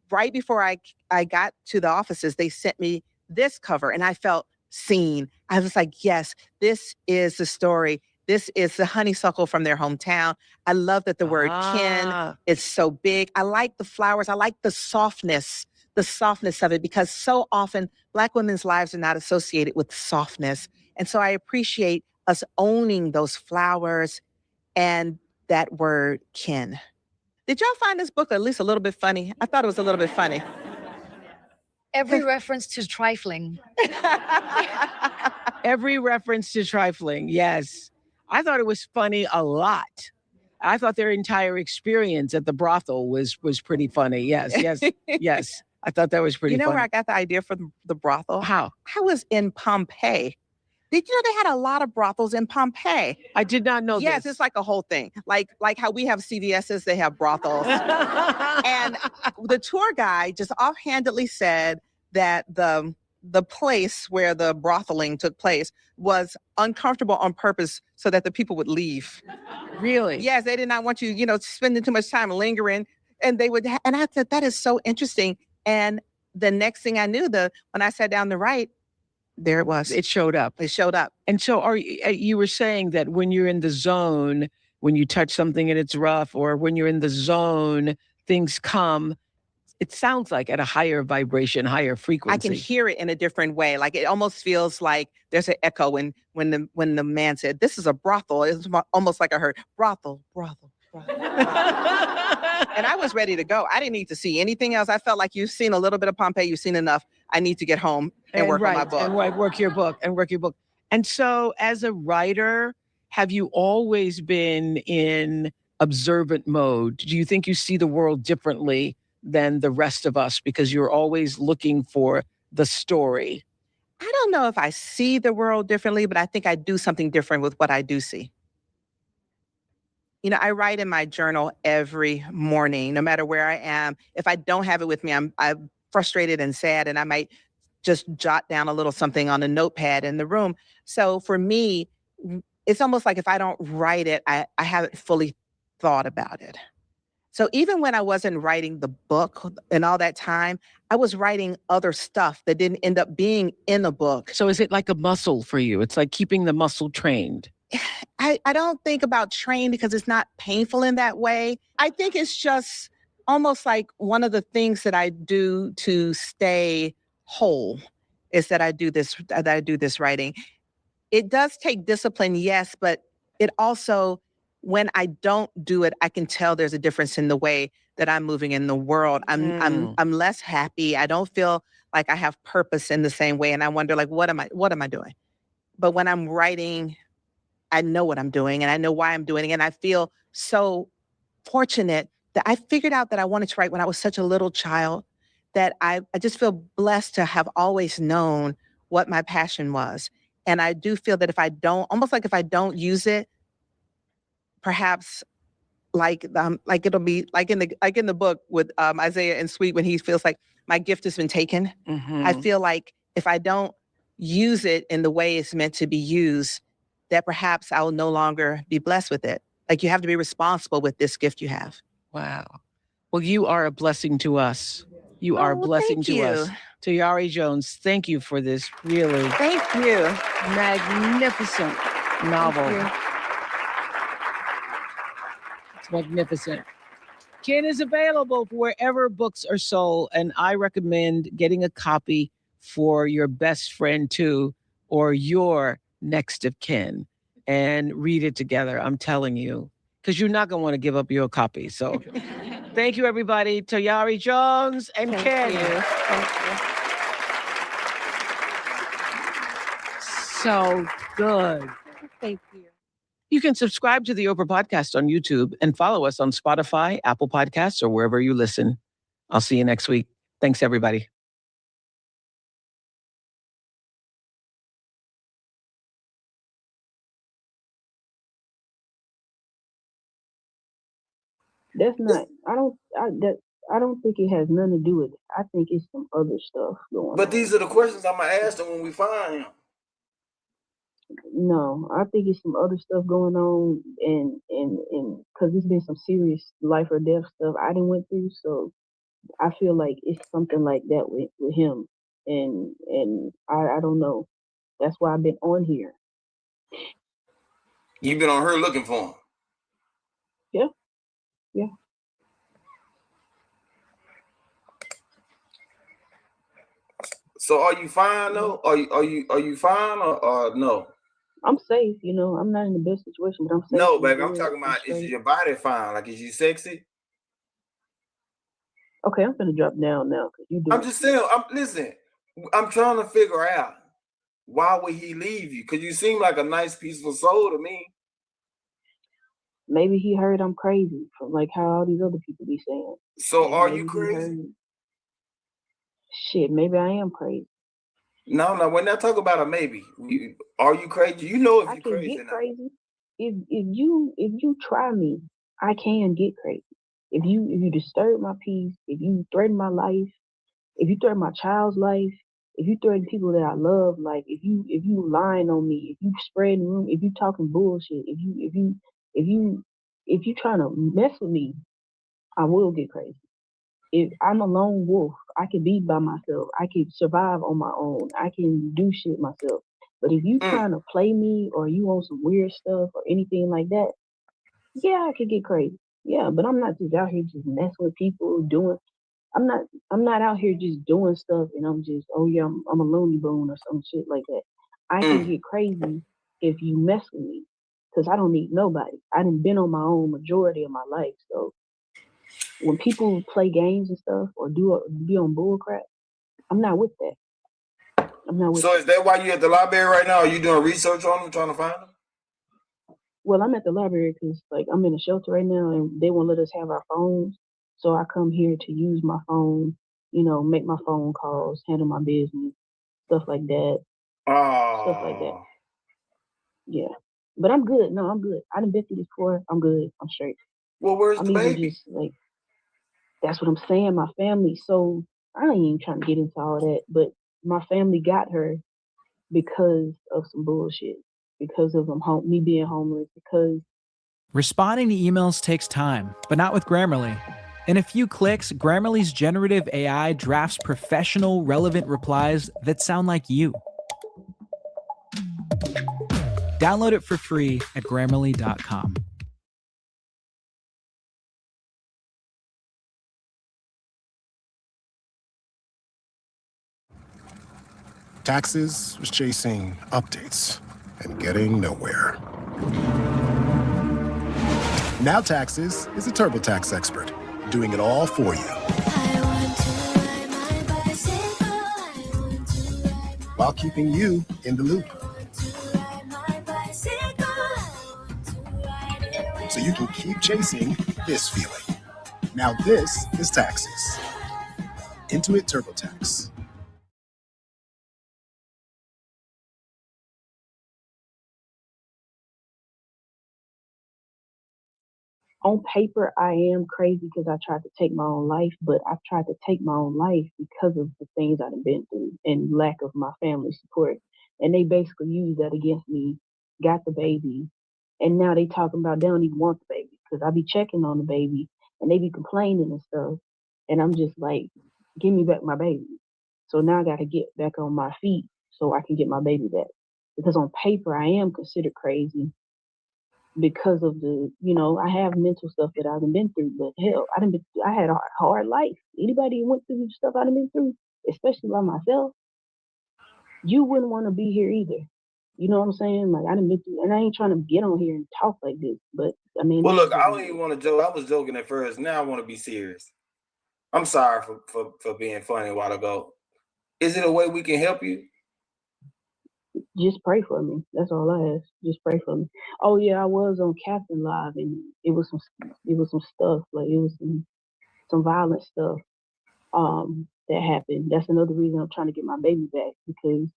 right before I got to the offices, they sent me this cover and I felt seen. I was like, yes, this is the story. This is the honeysuckle from their hometown. I love that the word kin is so big. I like the flowers. I like the softness of it, because so often Black women's lives are not associated with softness. And so I appreciate us owning those flowers and that word kin. Did y'all find this book at least a little bit funny? I thought it was a little bit funny. Every reference to trifling. Every reference to trifling, yes. I thought it was funny a lot. I thought their entire experience at the brothel was pretty funny. Yes. I thought that was pretty funny. You know where I got the idea for the brothel? How? I was in Pompeii. Did you know they had a lot of brothels in Pompeii? I did not know yes, this. It's like a whole thing. Like how we have CVS's, they have brothels. And the tour guide just offhandedly said that the place where the brotheling took place was uncomfortable on purpose so that the people would leave. Really? Yes, they did not want you, spending too much time lingering. And they would, and I thought that is so interesting. And the next thing I knew, when I sat down to write, there it was. It showed up. It showed up. And so you were saying that when you're in the zone, when you touch something and it's rough, or when you're in the zone, things come, it sounds like at a higher vibration, higher frequency. I can hear it in a different way. Like it almost feels like there's an echo when the man said, "This is a brothel." It's almost like I heard brothel. And I was ready to go. I didn't need to see anything else. I felt like you've seen a little bit of Pompeii. You've seen enough. I need to get home and work on my book. And work your book. And so as a writer, have you always been in observant mode? Do you think you see the world differently than the rest of us because you're always looking for the story? I don't know if I see the world differently, but I think I do something different with what I do see. I write in my journal every morning, no matter where I am. If I don't have it with me, I'm frustrated and sad, and I might just jot down a little something on a notepad in the room. So for me, it's almost like if I don't write it, I haven't fully thought about it. So even when I wasn't writing the book and all that time, I was writing other stuff that didn't end up being in a book. So is it like a muscle for you? It's like keeping the muscle trained. I don't think about trained because it's not painful in that way. I think it's just almost like one of the things that I do to stay whole is that I do this writing. It does take discipline, yes, but it also, when I don't do it, I can tell there's a difference in the way that I'm moving in the world. I'm less happy. I don't feel like I have purpose in the same way. And I wonder, like, what am I doing? But when I'm writing, I know what I'm doing and I know why I'm doing it. And I feel so fortunate that I figured out that I wanted to write when I was such a little child, that I just feel blessed to have always known what my passion was. And I do feel that if I don't, almost like if I don't use it, perhaps like it'll be like in the book with Isaiah and Sweet, when he feels like my gift has been taken. I feel like if I don't use it in the way it's meant to be used, that perhaps I will no longer be blessed with it. Like, you have to be responsible with this gift you have. Wow. Well, you are a blessing to us. You are a blessing to us. Tayari Jones, thank you for this really magnificent novel. It's magnificent. Ken is available wherever books are sold, and I recommend getting a copy for your best friend too, or your next of kin, and read it together. I'm telling you, because you're not going to want to give up your copy. So thank you, everybody. Tayari Jones and Ken. So good. Thank you. You can subscribe to the Oprah Podcast on YouTube and follow us on Spotify, Apple Podcasts, or wherever you listen. I'll see you next week. Thanks, everybody. That's not. I don't think it has nothing to do with it. I think it's some other stuff going on. But these are the questions I'm gonna ask them when we find him. No, I think it's some other stuff going on, and because there's been some serious life or death stuff I done went through, so I feel like it's something like that with him, and I don't know. That's why I've been on here. You've been on her looking for him. Yeah. So are you fine though? Are you fine or no? I'm safe, I'm not in the best situation, but I'm safe. No, baby, I'm talking about, is your body fine? Like, is you sexy? Okay, I'm gonna drop down now because you do. I'm just saying. Listen. I'm trying to figure out why would he leave you? Because you seem like a nice, peaceful soul to me. Maybe he heard I'm crazy from like how all these other people be saying. So are you crazy? Shit, maybe I am crazy. No, we're not talking about a maybe. Are you crazy? You know if you're crazy. I can get crazy. If you try me, I can get crazy. If you disturb my peace, if you threaten my life, if you threaten my child's life, if you threaten people that I love, like if you lying on me, if you spreading rumors, if you talking bullshit, if you trying to mess with me, I will get crazy. If I'm a lone wolf, I can be by myself. I can survive on my own. I can do shit myself. But if you trying to play me or you on some weird stuff or anything like that, yeah, I could get crazy. Yeah, but I'm not just out here just messing with people doing. I'm not out here just doing stuff and I'm just, oh yeah, I'm a loony bone or some shit like that. I can get crazy if you mess with me, because I don't need nobody. I done been on my own majority of my life, so when people play games and stuff or be on bull crap, I'm not with that. So is that why you at the library right now? Are you doing research on them, trying to find them? Well, I'm at the library because like I'm in a shelter right now and they won't let us have our phones. So I come here to use my phone, make my phone calls, handle my business, stuff like that. Stuff like that. Yeah. But I'm good. No, I'm good. I done been through this before. I'm good. I'm straight. Well, where's the baby? Just like, that's what I'm saying. My family. So I ain't even trying to get into all that, but my family got her because of some bullshit, because of me being homeless, because Responding to emails takes time, but not with Grammarly. In a few clicks, Grammarly's generative AI drafts professional, relevant replies that sound like you. Download it for free at Grammarly.com. Taxes was chasing updates and getting nowhere. Now Taxes is a TurboTax expert, doing it all for you. While keeping you in the loop. So you can keep chasing this feeling. Now this is Taxes. Intuit TurboTax. On paper, I am crazy because I tried to take my own life, but I've tried to take my own life because of the things I've been through and lack of my family support. And they basically used that against me, got the baby, and now they talking about they don't even want the baby because I be checking on the baby and they be complaining and stuff. And I'm just like, give me back my baby. So now I got to get back on my feet so I can get my baby back. Because on paper, I am considered crazy because of I have mental stuff that I've been through, but hell, I had a hard life. Anybody who went through the stuff I've been through, especially by myself, you wouldn't want to be here either. You know what I'm saying? Like I done been through, and I ain't trying to get on here and talk like this, but I mean, Well, look, I don't even want to joke. I was joking at first. Now I want to be serious. I'm sorry for being funny a while ago. Is it a way we can help you? just pray for me. That's all I ask. Just pray for me. Oh yeah, I was on Captain Live, and it was some stuff like it was some violent stuff that happened. That's another reason I'm trying to get my baby back because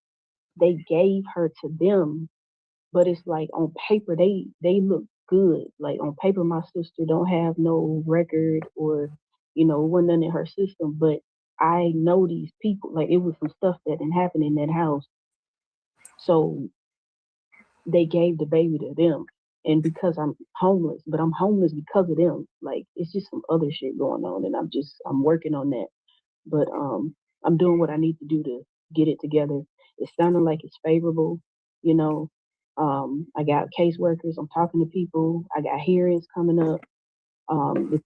they gave her to them, but it's like on paper they look good. Like on paper, my sister don't have no record or wasn't none in her system, but I know these people. Like it was some stuff that didn't happen in that house, so they gave the baby to them. And because I'm homeless, but I'm homeless because of them. Like it's just some other shit going on, and I'm working on that. But I'm doing what I need to do to get it together. It's sounding like it's favorable, you know. I got caseworkers. I'm talking to people. I got hearings coming up. The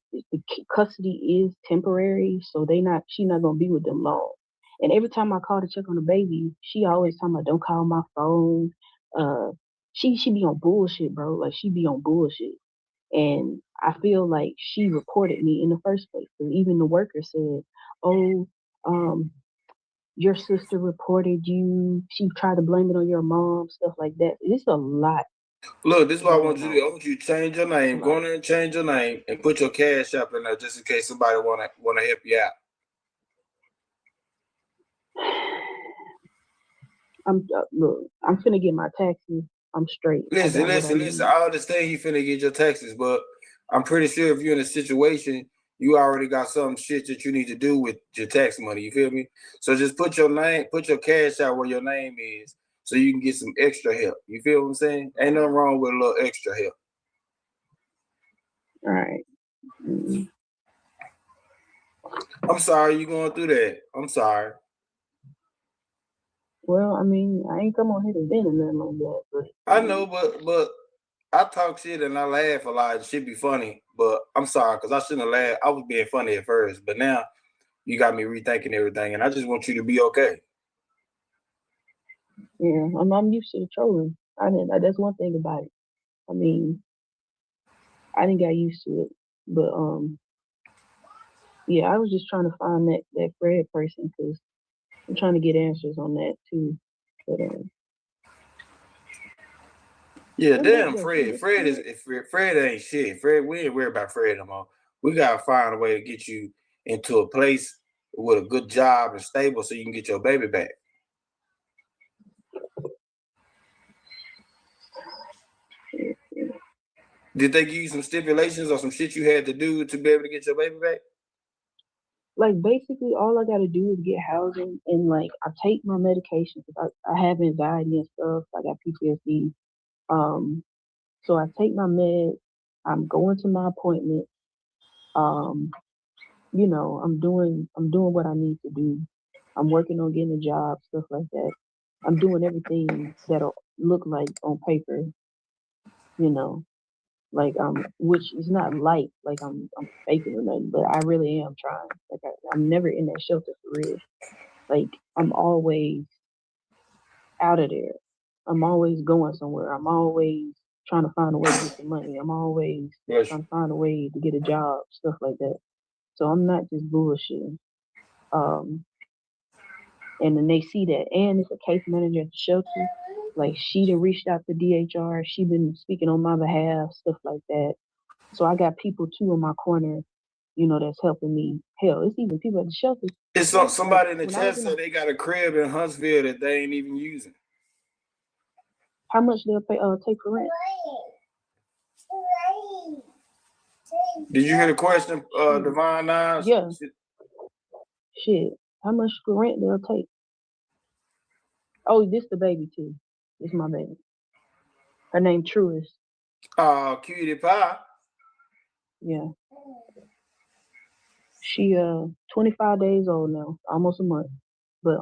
custody is temporary, so she's not gonna be with them long. And every time I call to check on the baby, she always talking about don't call my phone. Uh, she be on bullshit, bro. Like she be on bullshit. And I feel like she reported me in the first place. Because even the worker said, "Oh, um, your sister reported you. She tried to blame it on your mom, stuff like that." It's a lot. Look, this is what I want you to do. I want you to change your name. Go in there and change your name and put your cash up in there just in case somebody wanna help you out. Look, I'm finna get my taxes. I'm straight. Listen. I understand you finna get your taxes, but I'm pretty sure if you're in a situation, you already got some shit that you need to do with your tax money. You feel me? So just put your cash out where your name is, so you can get some extra help. You feel what I'm saying? Ain't nothing wrong with a little extra help. All right. Mm-hmm. I'm sorry you going through that. I'm sorry. Well, I mean, I ain't come on here to vent or nothing like that, but I know, but I talk shit and I laugh a lot. It should be funny, but I'm sorry because I shouldn't have laughed. I was being funny at first, but now you got me rethinking everything, and I just want you to be okay. Yeah, I'm used to the trolling. That's one thing about it. I mean, I didn't get used to it, but yeah, I was just trying to find that Fred person because I'm trying to get answers on that too. But yeah, damn, Fred. Fred ain't shit. Fred, we ain't worried about Fred no more. We gotta find a way to get you into a place with a good job and stable so you can get your baby back. Did they give you some stipulations or some shit you had to do to be able to get your baby back? Like basically, all I gotta do is get housing and like I take my medication because I have anxiety and stuff. I got PTSD. So I take my meds. I'm going to my appointment. Um, I'm doing what I need to do. I'm working on getting a job, stuff like that. I'm doing everything that'll look like on paper, you know, like which is not light, like I'm faking or nothing, but I really am trying. Like I'm never in that shelter for real. Like I'm always out of there. I'm always going somewhere. I'm always trying to find a way to get some money. I'm always trying to find a way to get a job, stuff like that. So I'm not just bullshitting. And then they see that, and it's a case manager at the shelter. Like she done reached out to DHR. She been speaking on my behalf, stuff like that. So I got people too in my corner, you know, that's helping me. Hell, it's even people at the shelter. It's somebody in the chat said they got a crib in Huntsville that they ain't even using. How much they'll pay take for rent? Did you hear the question, Divine Nines? Yeah. Shit. How much for rent they'll take? Oh, this the baby too. This my baby. Her name Truist. Oh, cutie pie. Yeah. She 25 days old now, almost a month. But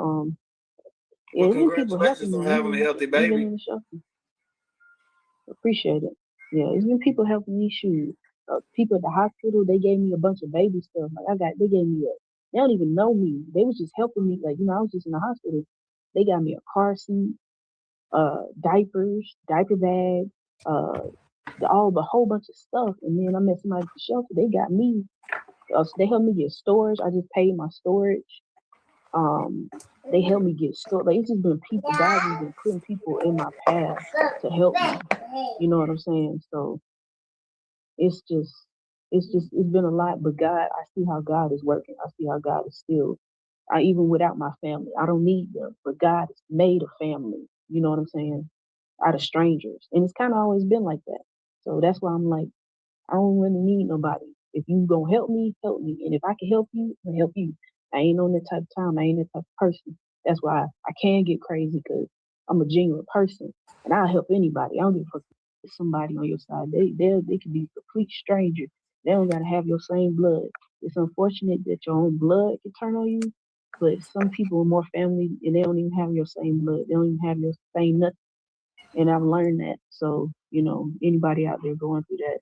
yeah, Well, it's been people helping congratulations on me, having a healthy even baby. in the shelter. Appreciate it. Yeah, it's been people helping me. Shoot, people at the hospital, they gave me a bunch of baby stuff. Like they gave me they don't even know me. They was just helping me. Like, you know, I was just in the hospital. They got me a car seat, diapers, diaper bag, the whole bunch of stuff. And then I met somebody at the shelter. They got me. They helped me get storage. I just paid my storage. They helped me get storage. Like, it's just been people. God has been putting people in my path to help me. You know what I'm saying? So it's been a lot. But God, I see how God is working. I see how God is still. Even without my family, I don't need them. But God has made a family. You know what I'm saying? Out of strangers, and it's kind of always been like that. So that's why I'm like, I don't really need nobody. If you gonna help me, help me. And if I can help you, I'll help you. I ain't on that type of time. I ain't that type of person. That's why I can get crazy, because I'm a genuine person and I'll help anybody. I don't give a fuck if somebody on your side. They could be a complete stranger. They don't gotta have your same blood. It's unfortunate that your own blood can turn on you, but some people are more family and they don't even have your same blood. They don't even have your same nothing. And I've learned that. So, you know, anybody out there going through that,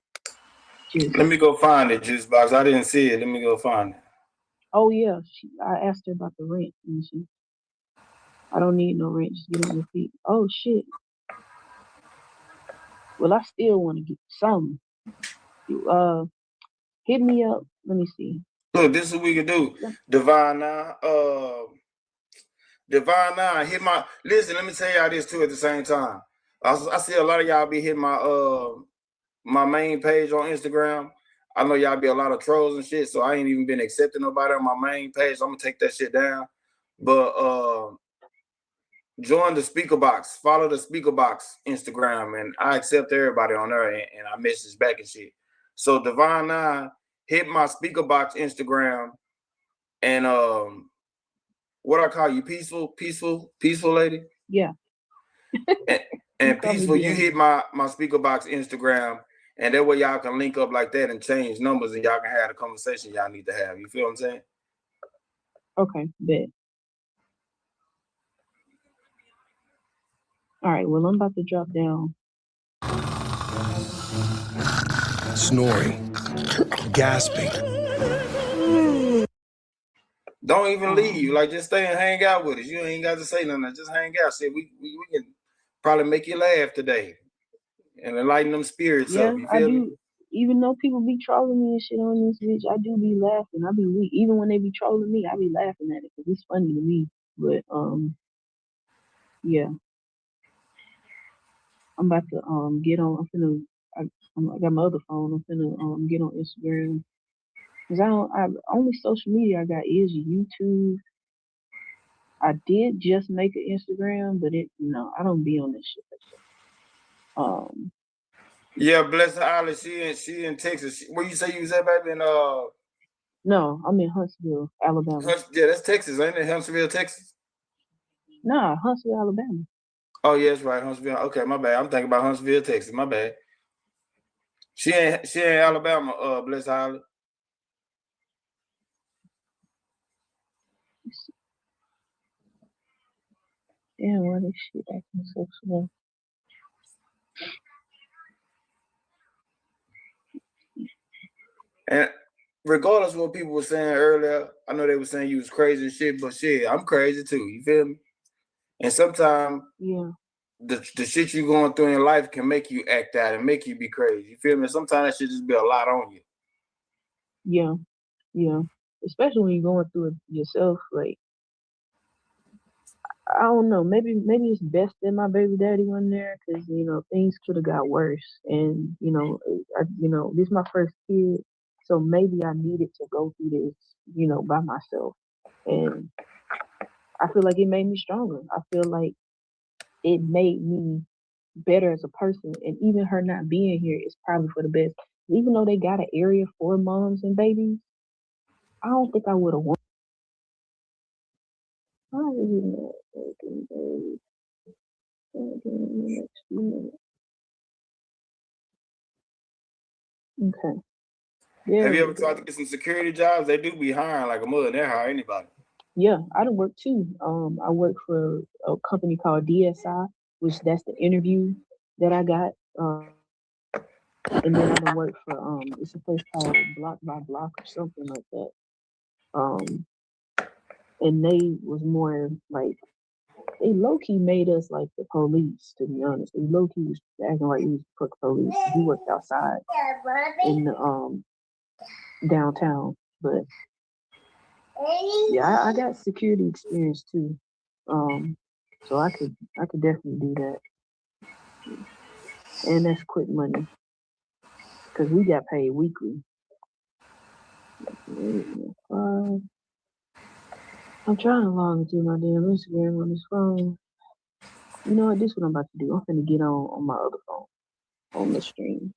Let me go find it, Juice Box. I didn't see it. Let me go find it. Oh yeah, I asked her about the rent, and I don't need no rent. Just get on your feet. Oh shit. Well, I still want to get some. You hit me up. Let me see. Look, this is what we can do. Divine Nine, hit my. Listen, let me tell y'all this too at the same time. I see a lot of y'all be hitting my main page on Instagram. I know y'all be a lot of trolls and shit, so I ain't even been accepting nobody on my main page. So I'm gonna take that shit down. But join the speaker box, follow the speaker box Instagram, and I accept everybody on there, and I message back and shit. So Divine Nine, hit my speaker box Instagram, and what I call you, peaceful lady. Yeah. and peaceful, you hit my speaker box Instagram, and that way y'all can link up like that and change numbers, and y'all can have the conversation y'all need to have. You feel what I'm saying? Okay, bet. All right, well, I'm about to drop down. Snoring, gasping. Don't even leave. Like, just stay and hang out with us. You ain't got to say nothing. Just hang out. Shit, we can probably make you laugh today and enlighten them spirits up. You I feel do. me? Even though people be trolling me and shit on this bitch, I do be laughing. I be weak. Even when they be trolling me, I be laughing at it because it's funny to me. But yeah, I'm about to get on. I got my other phone. I'm finna get on Instagram, because only social media I got is YouTube. I did just make an Instagram, but I don't be on this shit like that. Yeah, bless her Island. She in Texas. Where you say you was at, baby? In No, I'm in Huntsville, Alabama. Yeah, that's Texas, ain't it? Huntsville, Texas. Nah, Huntsville, Alabama. Oh yeah, that's right, Huntsville. Okay, my bad. I'm thinking about Huntsville, Texas. My bad. She ain't Alabama. Bless Island. Damn, why this shit acting so slow? And regardless of what people were saying earlier, I know they were saying you was crazy and shit, but shit, I'm crazy too. You feel me? And sometimes Yeah. the shit you going through in your life can make you act out and make you be crazy. You feel me? Sometimes that shit just be a lot on you. Yeah. Yeah. Especially when you're going through it yourself. Like, I don't know. Maybe it's best that my baby daddy wasn't there because things could have got worse. And this is my first kid, so maybe I needed to go through this, by myself. And I feel like it made me stronger. I feel like it made me better as a person. And even her not being here is probably for the best. Even though they got an area for moms and babies, I don't think I would have won. Why is it not working, baby? Okay. There Have you we ever tried to get some security jobs? They do be hiring like a mother. They hire anybody. Yeah, I done worked too. I worked for a company called DSI, which that's the interview that I got. And then I done worked for it's a place called Block by Block or something like that. And they was more like they low key made us like the police, to be honest. They low key was acting like we was the police. We worked outside in the downtown, but yeah, I got security experience too. So I could definitely do that. And that's quick money. Cause we got paid weekly. I'm trying to log into my damn Instagram on this phone. You know what? This is what I'm about to do. I'm finna get on my other phone on the stream.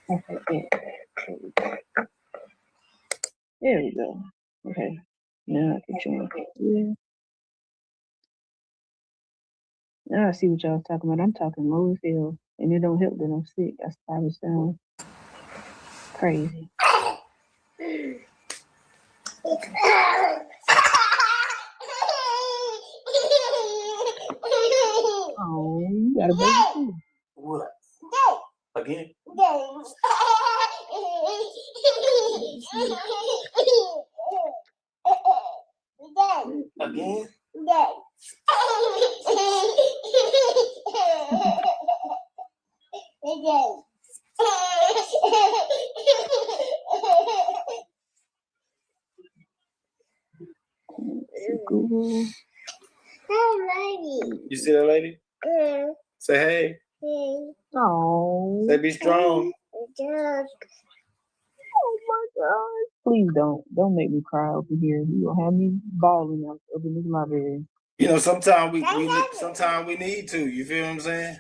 Okay, there we go. Okay. Now I can join. Yeah. Now I see what y'all talking about. I'm talking low as hell. And it don't help that I'm sick. That's probably sound crazy. Oh, you got a baby too. What? Again? Again? Google. You see that lady? Say hey. Oh. Say be strong. Oh my God. Please don't make me cry over here. You gonna have me bawling up in this library. You know, sometimes we need to. You feel what I'm saying?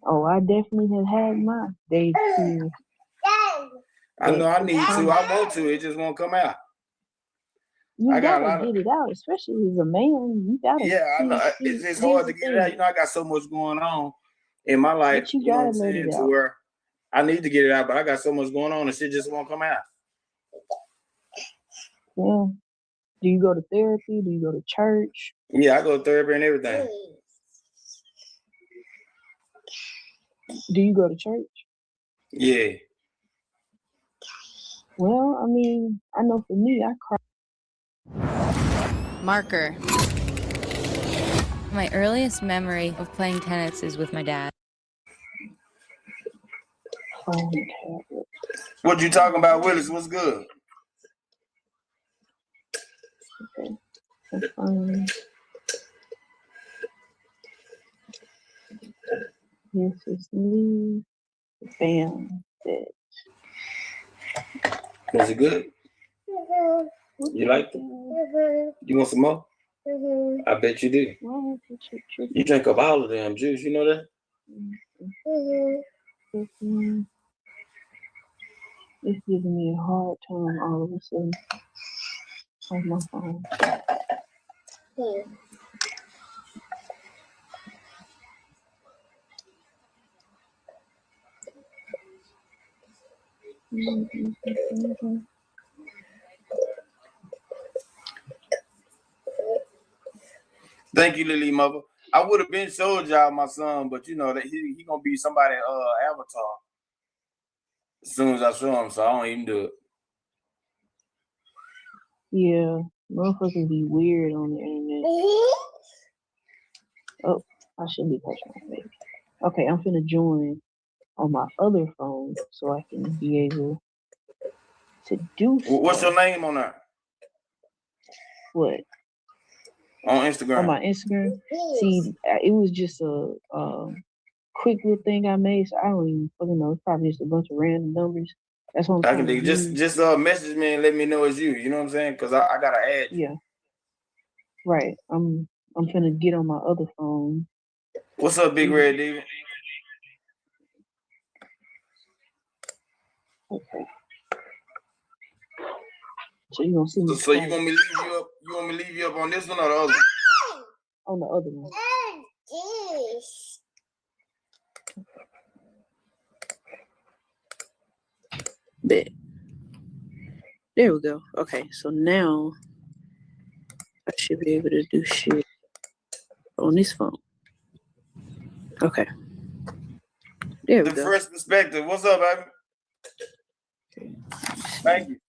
Oh, I definitely have had my days too. I know I need to. I want to. It just won't come out. You gotta get it out, especially as a man. You gotta. Yeah, I know. It's hard to get it out. You know, I got so much going on in my life. But you know what gotta I'm let saying? it To out. where I need to get it out, but I got so much going on and shit just won't come out. Yeah. Do you go to therapy? Do you go to church? Yeah, I go to therapy and everything. Do you go to church? Yeah. Well, I mean, I know for me, I cry. Marker. My earliest memory of playing tennis is with my dad. What you talking about, Willis? What's good? Okay. This is me. Bam. Was it good? You liked it? You want some more? I bet you do. You drink up all of them juice, you know that? It's giving me a hard time all of a sudden on my phone. Thank you, Lily Mother. I would have been showed y'all my son, but you know that he gonna be somebody avatar as soon as I show him, so I don't even do it. Yeah, motherfuckers be weird on the internet. Oh, I shouldn't be touching my face. Okay, I'm finna join on my other phone so I can be able to do stuff. What's your name on that? What? On Instagram. On my Instagram? See, it was just a quick little thing I made, so I don't even fucking know. It's probably just a bunch of random numbers. That's what I'm I can trying to do. do. Just message me and let me know it's you. You know what I'm saying? Because I gotta add you. Yeah. Right. I'm finna get on my other phone. What's up, Big Red Diva? Okay. So you gonna see me? So you want me to leave you up? You want me to leave you up on this one or the other? On the other one. Bet. There we go. Okay, so now I should be able to do shit on this phone. Okay. There we The go. first perspective. What's up, baby? Okay. Thank you.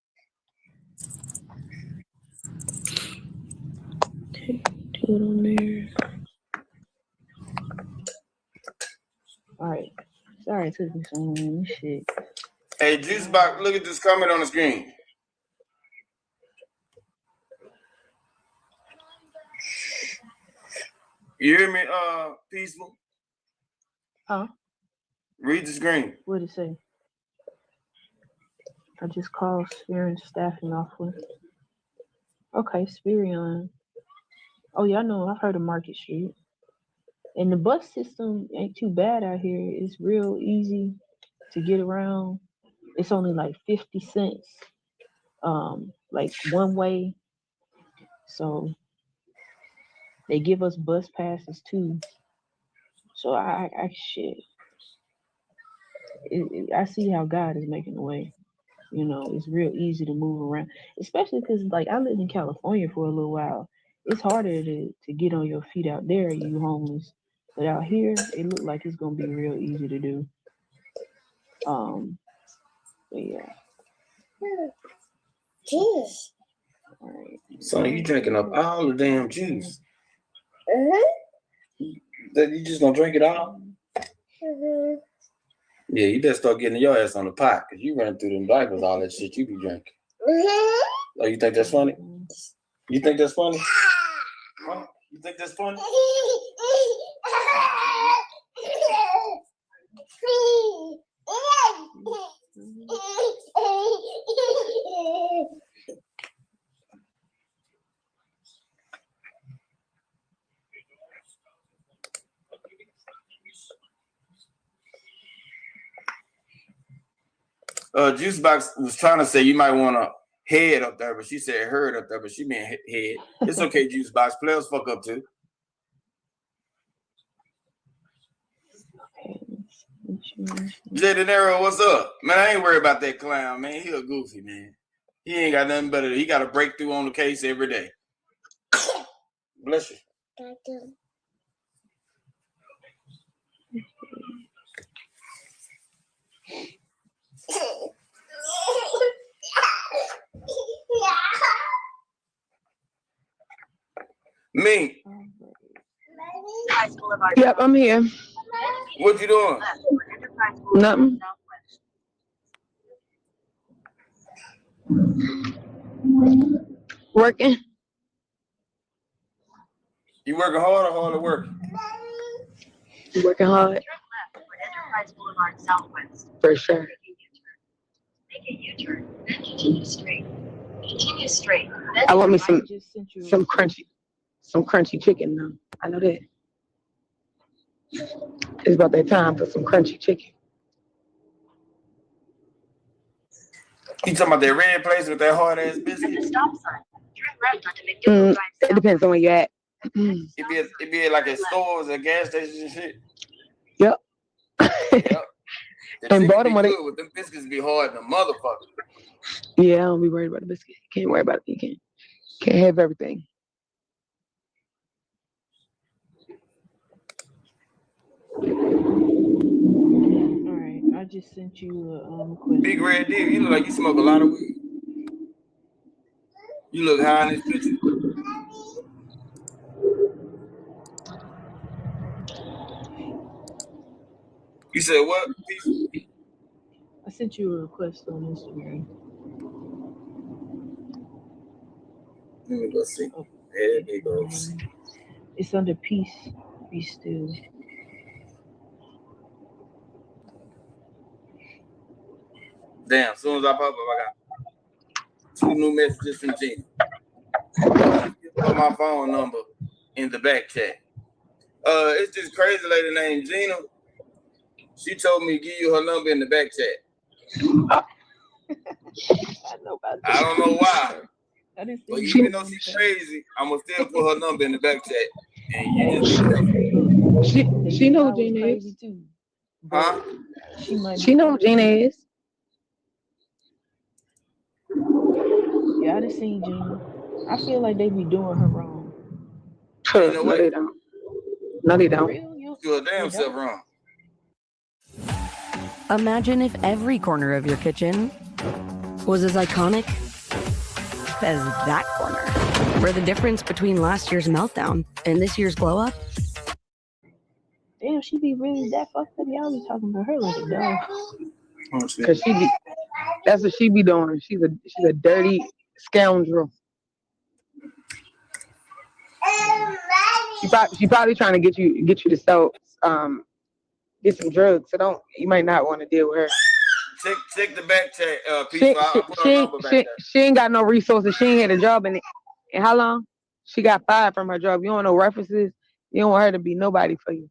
Okay, do it on there. Alright. Sorry it took me so long. This shit. Hey, Juicebox, look at this comment on the screen. You hear me, Peaceful? Huh? Read the screen. What'd it say? I just called Spirion staffing off with. Okay, Spirion. Oh yeah, I know. I've heard of Market Street. And the bus system ain't too bad out here. It's real easy to get around. It's only like 50 cents, like one way. So they give us bus passes too. So I shit. I see how God is making a way. You know, it's real easy to move around, especially because like I lived in California for a little while. It's harder to get on your feet out there, you homeless. But out here, it looked like it's gonna be real easy to do. But yeah. Juice. All right. So you drinking up all the damn juice. That you just gonna drink it all? Yeah, you better start getting your ass on the pot, because you run through them diapers, all that shit you be drinking. Oh, you think that's funny? You think that's funny? Huh? You think that's funny? Juicebox was trying to say you might want to head up there, but she said herd up there, but she meant head. It's okay, Juicebox. Players fuck up too. Jay De Niro, what's up? Man, I ain't worried about that clown, man. He a goofy, man. He ain't got nothing better. He got a breakthrough on the case every day. Bless you. Thank you. Me. Yep, I'm here. What you doing? Nothing. Working. You working hard or hard at work? Working hard. For sure. Make a U-turn, then continue straight. Continue straight. I want me some crunchy chicken though. I know that. It's about that time for some crunchy chicken. You talking about that red place with that hard ass biscuit? The stop sign. Turn left onto McDougal Drive. It depends on where you're at. It be like at stores, at gas stations and shit. Yep. Yep. The In chicken Baltimore, be they, good, but them biscuits be hard than a motherfucker. yeah, I don't be worried about the biscuit. Can't worry about it. You can't have everything. All right, I just sent you a question. Big red deal. You look like you smoke a lot of weed. You look high in this picture. You said what? I sent you a request on Instagram. Let me go see. There it goes. It's under peace. Be still. Damn, as soon as I pop up, I got 2 new messages from Gina. Put my phone number in the back chat. It's this crazy lady named Gina. She told me to give you her number in the back chat. I don't know why. But even though she's crazy, I'm gonna still put her number in the back chat. And you just be careful. She know who Gina is. Too. Huh? She know who Gina is. Yeah, I done seen Gina. I feel like they be doing her wrong. You know No, they don't. No, they don't. You're damn self wrong. Imagine if every corner of your kitchen was as iconic as that corner, where the difference between last year's meltdown and this year's glow up. Damn, she be really that fucked up. Y'all be talking about her like a dog. Cause that's what she be doing. She's a dirty scoundrel. She probably trying to get you to sell get some drugs. So you might not want to deal with her. Check the back chat, Peaceful. I'll put her number back there. She ain't got no resources. She ain't had a job in how long? She got fired from her job. You don't know references. You don't want her to be nobody for you.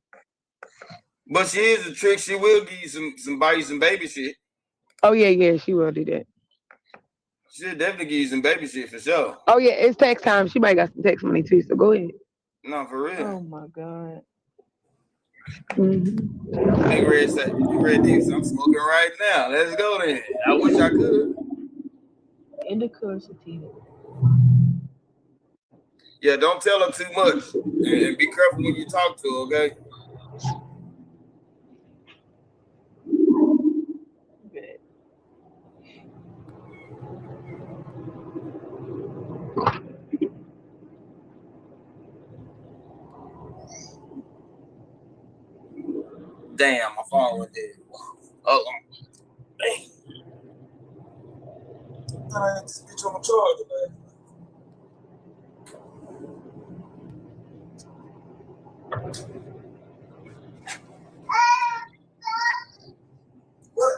But she is a trick. She will give you some buy you some baby shit. Oh yeah, she will do that. She'll definitely give you some baby shit for sure. Oh yeah, it's tax time. She might got some tax money too. So go ahead. No, for real. Oh my god. Big Red said, Big Red D, I'm smoking right now. Let's go then. I wish I could. Indica sativa. Yeah, don't tell her too much. And be careful when you talk to her, okay? Damn, my phone went dead. Oh, dang. I thought I had this bitch on my charger, man. What?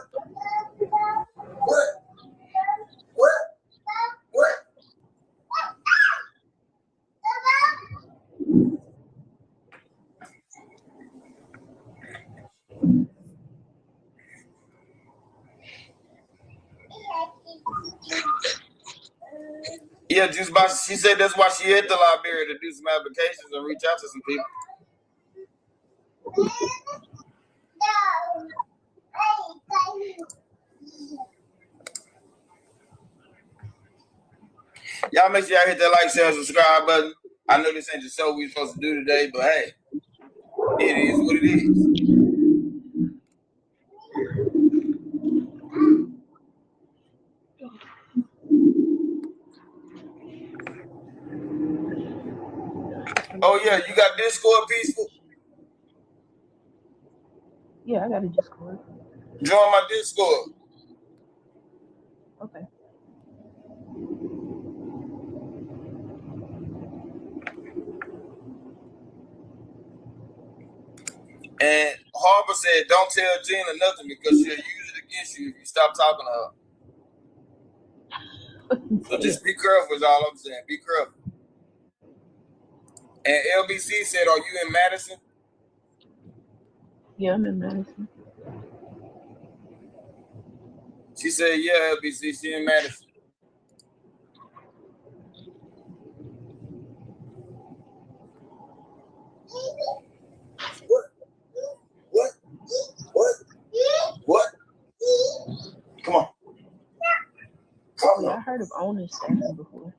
Yeah, she said that's why she hit the library to do some applications and reach out to some people. Y'all make sure y'all hit that like, share, and subscribe button. I know this ain't the show we supposed to do today, but hey, it is what it is. Oh yeah, you got Discord, Peaceful? Yeah, I got a Discord. Join my Discord. Okay. And Harper said, don't tell Gina nothing because she'll use it against you if you stop talking to her. So just be careful is all I'm saying. Be careful. And LBC said, are you in Madison? Yeah, I'm in Madison. She said, yeah, LBC, she in Madison. What? heard of owner status before.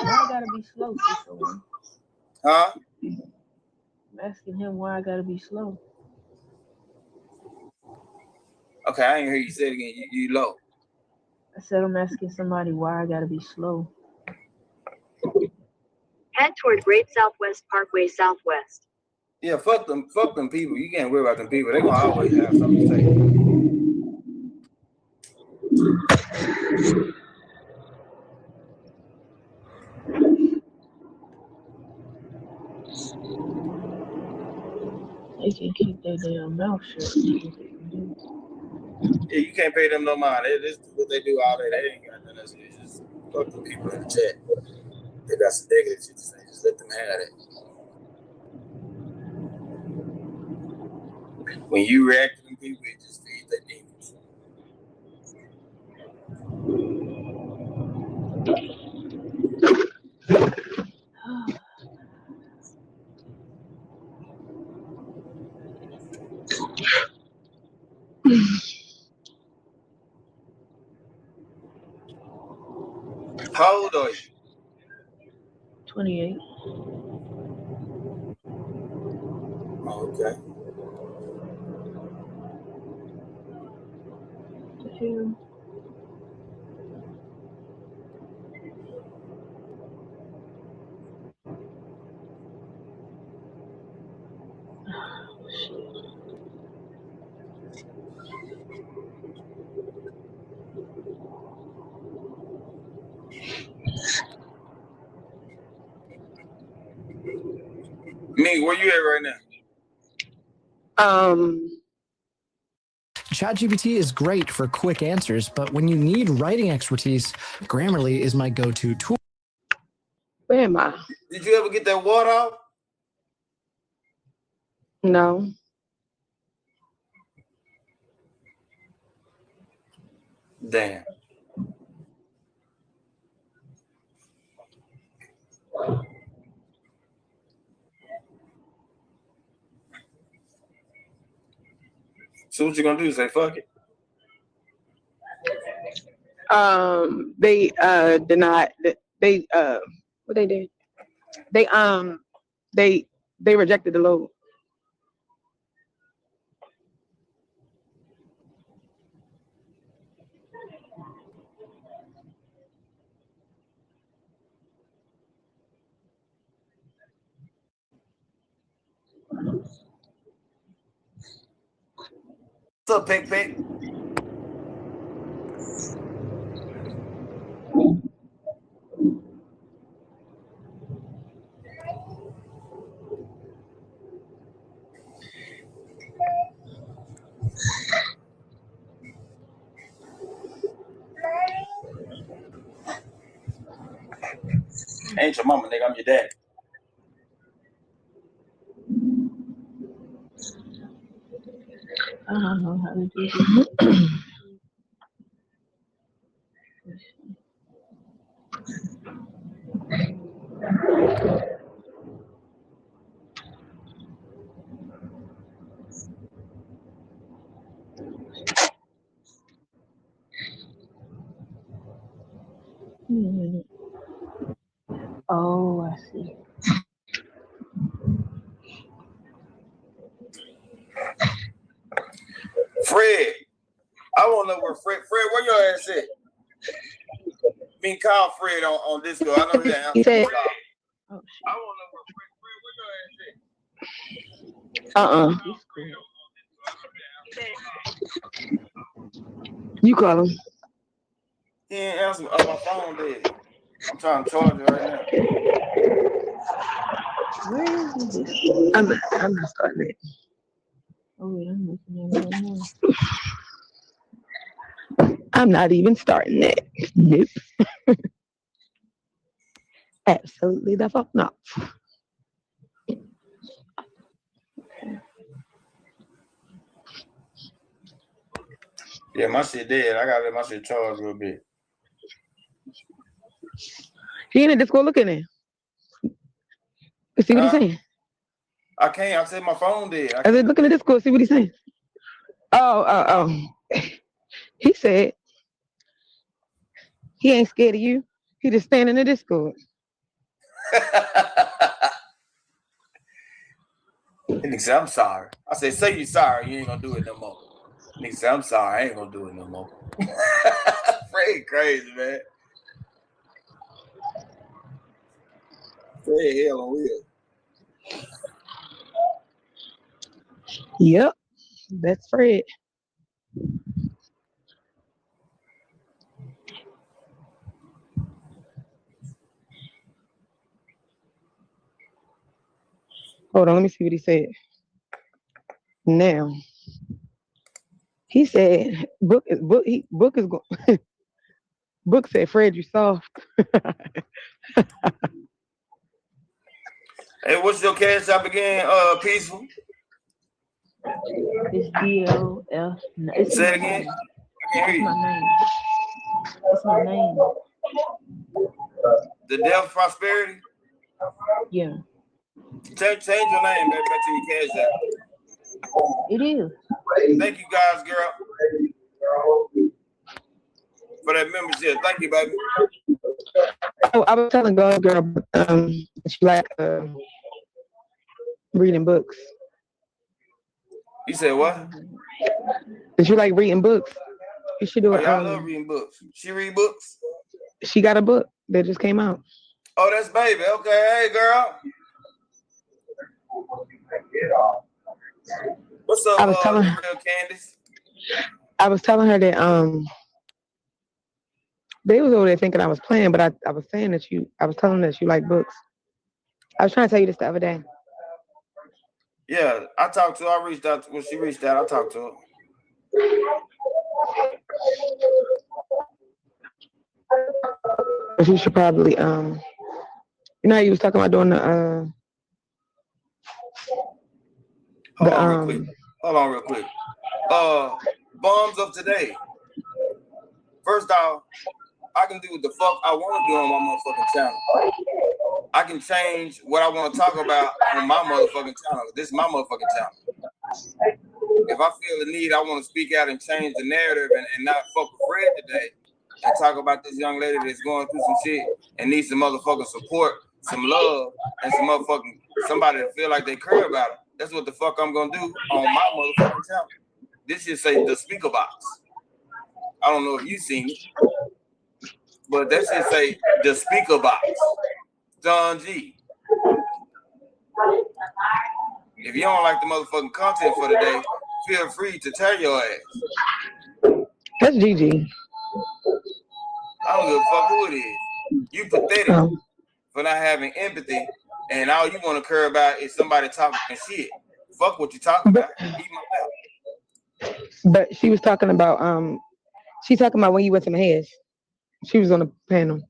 Why I gotta be slow, Cicero? Huh? I'm asking him why I gotta be slow. Okay, I ain't hear you say it again. You low. I said I'm asking somebody why I gotta be slow. Head toward Great Southwest Parkway Southwest. Yeah, fuck them people. You can't worry about them people. They're gonna always have something to say. They can keep their damn mouth shut. Yeah, you can't pay them no mind. This is what they do all day. They ain't got nothing else to do. Just fuck the people in the chat. They got some negative shit to say. Just let them have it. When you react to them people, it just feeds their demons. How old are you? 28. Oh, okay. The hell? Me, where you at right now? ChatGPT is great for quick answers, but when you need writing expertise, Grammarly is my go-to tool. Where am I? Did you ever get that water off? No. Damn. So what you gonna do? Say fuck it? They denied that they what they did. They rejected the load. What's up, Pick Pick? Ain't your mama, nigga. I'm your daddy. I don't know how to do this. Oh, I see. Fred, I want to know where Fred, where your ass at? Me call Fred on Discord. I know he didn't answer. He said, I want to know where Fred, where your ass at? You call him. He ain't answer me. Oh, my phone dead. I'm trying to charge it right now. Where is this? I'm not starting it. Oh, wait, I'm looking at it right now. I'm not even starting it. Nope. Absolutely the fuck not. Yeah, my shit dead. I gotta let my shit charge a little bit. He in the Discord looking at. See what he's saying. I can't. I said my phone dead. I said, look in the Discord, see what he's saying. Oh. He said, He ain't scared of you. He just standing in the Discord. Nigga say, I'm sorry. I say you sorry. You ain't gonna do it no more. Nigga say, I'm sorry. I ain't gonna do it no more. Fred crazy, man. Fred hell on wheels. Yep, that's Fred. Hold on, let me see what he said. Now, he said, Book is going. Book said, Fred, you soft. Hey, what's your cash app again? Peaceful. It's DLF. It's Say my it again. name. I can't hear It's you. my name. It's my name. The Death Prosperity. Yeah. Change your name, baby, back to your cash app. It is. Thank you guys, girl, for that membership. Thank you, baby. Oh, I was telling God, girl, she like reading books. You said what? Did you like reading books? You should do Oh, it. yeah, I love reading books. She read books? She got a book that just came out. Oh, that's baby. Okay, hey, girl. What's up, I was telling the her, real Candace? I was telling her that they was over there thinking I was playing, but I was saying that I was telling them that you like books. I was trying to tell you this the other day. Yeah, I talked to her. I reached out when she reached out. I talked to her. But you should probably you know how you was talking about doing the Hold on real quick. Bombs of today. First off, I can do what the fuck I want to do on my motherfucking channel. I can change what I want to talk about on my motherfucking channel. This is my motherfucking channel. If I feel the need, I want to speak out and change the narrative and not fuck with Fred today and talk about this young lady that's going through some shit and needs some motherfucking support, some love, and some motherfucking somebody to feel like they care about her. That's what the fuck I'm gonna do on my motherfucking channel. This should say the speaker box. I don't know if you seen it, but that should say the speaker box. John G. If you don't like the motherfucking content for the day, feel free to tear your ass. That's Gigi. I don't give a fuck who it is. You pathetic for not having empathy, and all you want to care about is somebody talking shit. Fuck what you talking about. Eat my mouth. But she was talking about she's talking about when you went to Mahesh. She was on the panel.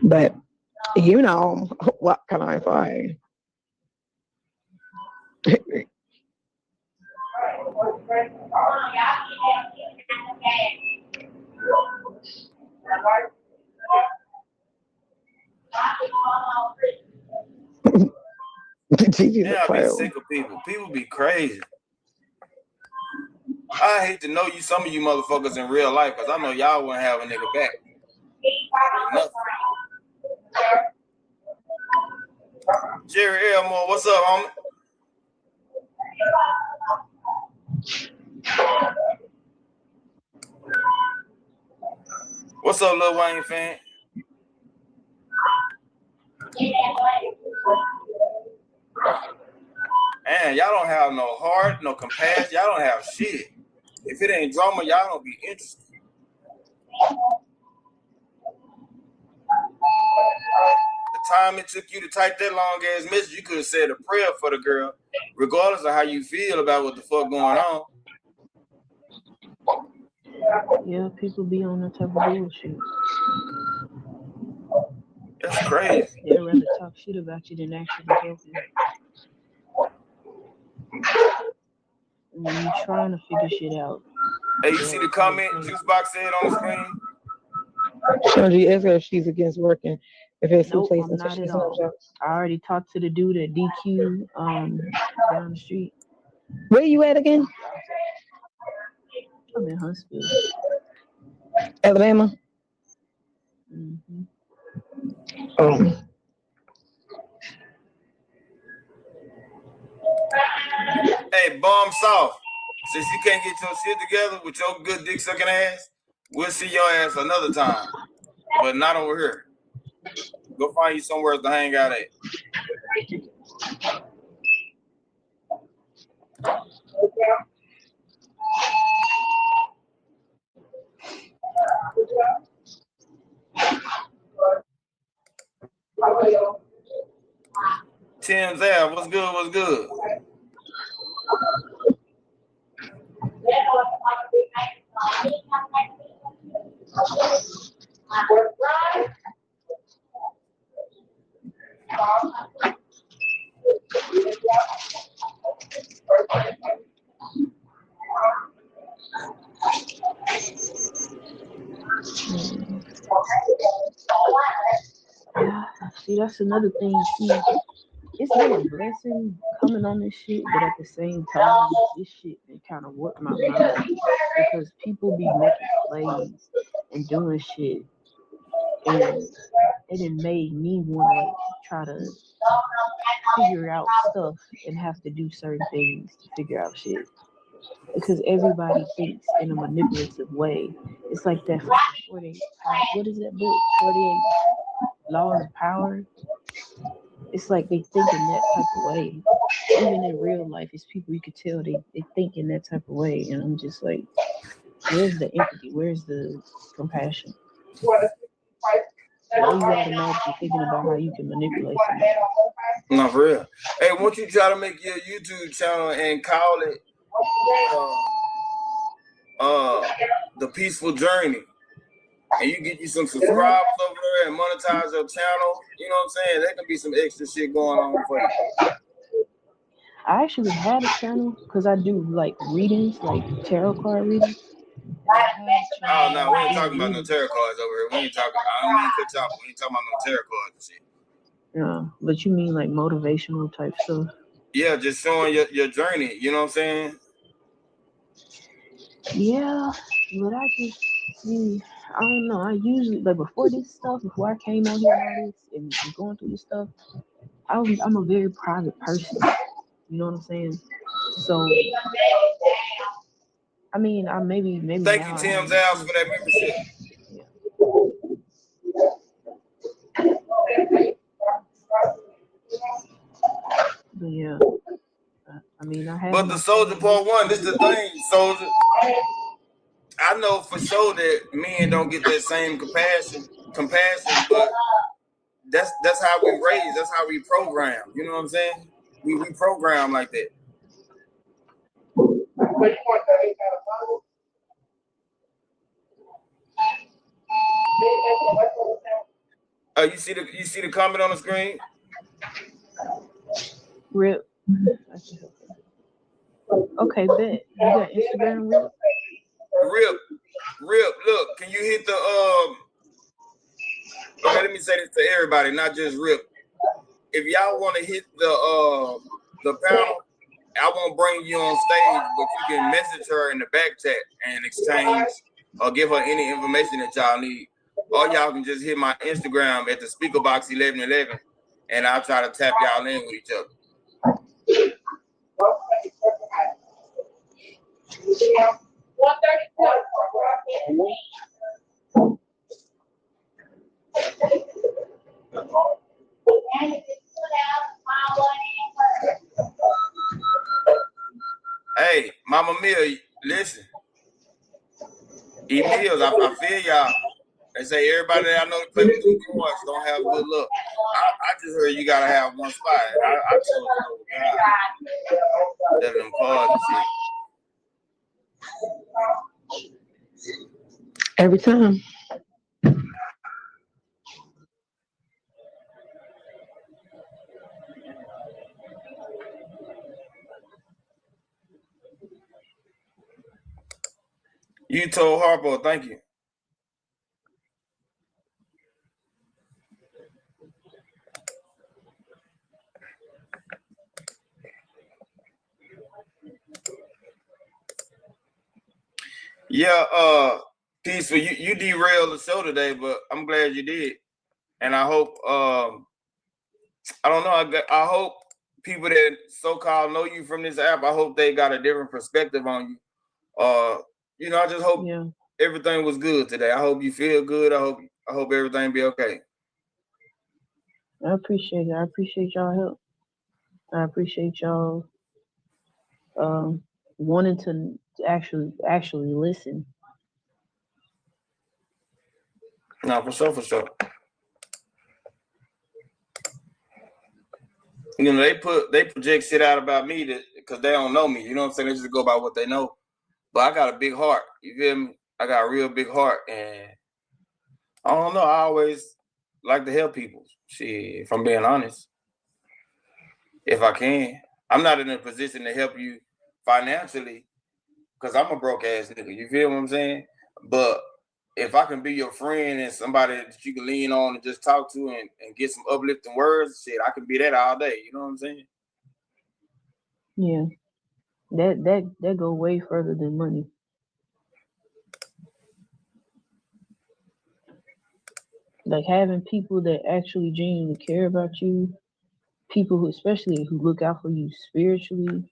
But you know what can I say? Yeah, I be sick of people. People be crazy. I hate to know you, some of you motherfuckers in real life, because I know y'all wouldn't have a nigga back. Nothing. Jerry Elmore, what's up, homie? What's up, Lil Wayne fan? Man, y'all don't have no heart, no compassion. Y'all don't have shit. If it ain't drama, y'all don't be interested. The time it took you to type that long ass message, you could have said a prayer for the girl, regardless of how you feel about what the fuck going on. Yeah, people be on that type of bullshit. That's crazy. They'd rather talk shit about you than actually help you. When you're trying to figure shit out. Hey, you see the comment Juicebox said on the screen? Sean G asked her if she's against working. If it's Nope, place I'm not at all. I already talked to the dude at DQ down the street. Where you at again? I'm in Huntsville. Alabama. Mm-hmm. Hey, bomb soft. Since you can't get your shit together with your good dick sucking ass, we'll see your ass another time, but not over here. Go find you somewhere to hang out at. Tim's out. What's good? What's good? Yeah, see, that's another thing. See, it's been a blessing coming on this shit, but at the same time, this shit been kind of warped my mind because people be making plays and doing shit, and it made me want to try to figure out stuff and have to do certain things to figure out shit. Because everybody thinks in a manipulative way. It's like that fucking 48 what is that book? 48 Laws of Power. It's like they think in that type of way. Even in real life, it's people you could tell they think in that type of way. And I'm just like, where's the empathy? Where's the compassion? Why you automatically thinking about how you can manipulate somebody? No, for real. Hey, won't you try to make your YouTube channel and call it The Peaceful Journey? And you get you some subscribers over there and monetize your channel. You know what I'm saying? There can be some extra shit going on for you. I actually had a channel because I do like readings, like tarot card readings. Oh no, we ain't talking about no tarot cards over here. We ain't talking. I don't mean to cut y'all. We ain't talking about no tarot cards and shit. Yeah, but you mean like motivational type stuff? Yeah, just showing your journey. You know what I'm saying? Yeah, but I just see. I don't know. I usually like before this stuff, before I came on here and all this and going through this stuff, I'm a very private person. You know what I'm saying? So, I mean, I maybe. Thank you, Tim's House, for that membership. But yeah, I mean, I have. But the Soldier Part 1, this is the thing, Soldier. I know for sure that men don't get that same compassion, but that's how we raise, that's how we program. You know what I'm saying? We program like that. You see the comment on the screen? Rip. Okay, bet. You got Instagram, Rip? Rip, look, can you hit the okay, let me say this to everybody, not just Rip. If y'all want to hit the panel, I won't bring you on stage, but you can message her in the back chat and exchange or give her any information that y'all need. Or y'all can just hit my Instagram at the speaker box 1111, and I'll try to tap y'all in with each other. Hey, Mama Mia, listen. E-Mills, I feel y'all. They say everybody that I know that play with two cards don't have good luck. I just heard you gotta have one spot. I chose to go with God. That them cards and shit. Every time. You told Harpo, thank you. Yeah, peaceful. You derailed the show today, but I'm glad you did. And I hope I don't know, I hope people that so-called know you from this app, I hope they got a different perspective on you. I just hope everything was good today. I hope you feel good. I hope everything be okay. I appreciate it. I appreciate y'all help. I appreciate y'all wanting to actually listen. No, for sure. They project shit out about me because they don't know me. You know what I'm saying? They just go by what they know. But I got a big heart. You feel me? I got a real big heart, and I don't know. I always like to help people. Shit, if I'm being honest, if I can, I'm not in a position to help you financially because I'm a broke ass nigga. You feel what I'm saying? But if I can be your friend and somebody that you can lean on and just talk to and get some uplifting words, shit, I can be that all day. You know what I'm saying? Yeah. That go way further than money. Like having people that actually genuinely care about you, people who especially who look out for you spiritually,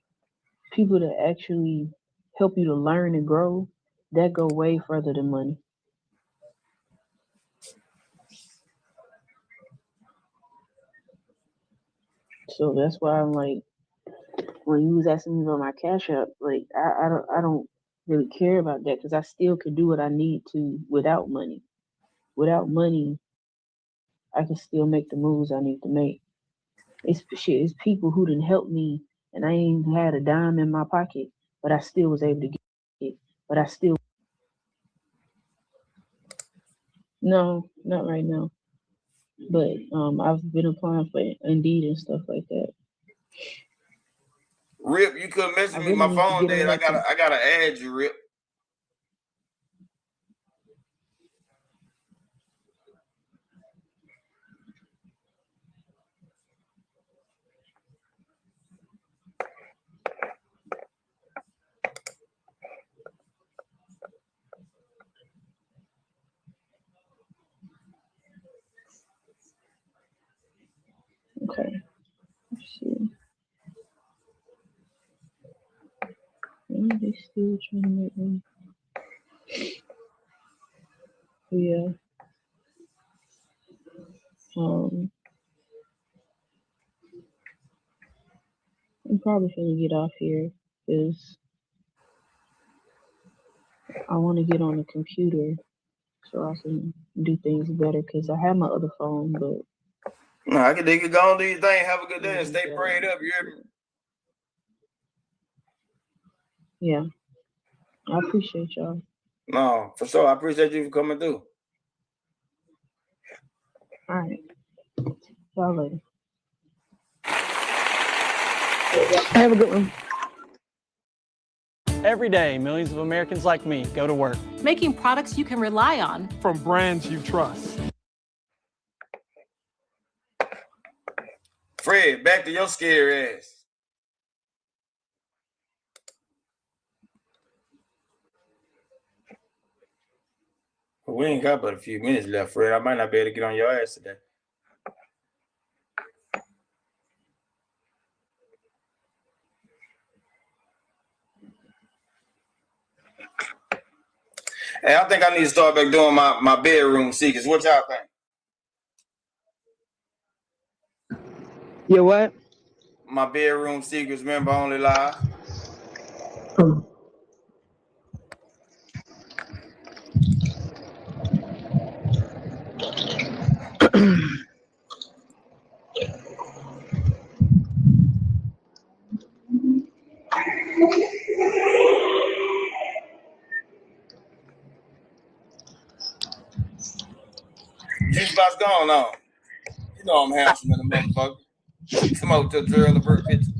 people that actually help you to learn and grow, that go way further than money. So that's why I'm like, when you was asking me about my cash app, like I don't really care about that because I still can do what I need to without money. Without money, I can still make the moves I need to make. It's people who didn't help me, and I ain't had a dime in my pocket, but I still was able to get it. But I still no, not right now. But I've been applying for Indeed and stuff like that. Rip, you couldn't message me. Really My phone dead. I gotta add you, Rip. Okay. Let's see. They still trying to make me. Yeah. I'm probably gonna get off here because I want to get on the computer so I can do things better. Because I have my other phone, but No, I can dig it. Go on, do your thing. Have a good day and stay prayed up. You hear me? yeah, I appreciate y'all. No, for sure. I appreciate you for coming through. All right. Y'all later. Have a good one. Every day, millions of Americans like me go to work, making products you can rely on from brands you trust. Fred, back to your scary ass. We ain't got but a few minutes left, Fred. I might not be able to get on your ass today. Hey, I think I need to start back doing my bedroom secrets. What y'all think? Your what? My bedroom secrets, member only live. G-Spot's going on. You know I'm handsome in the motherfucker. Smoke till Gerald Levert picture.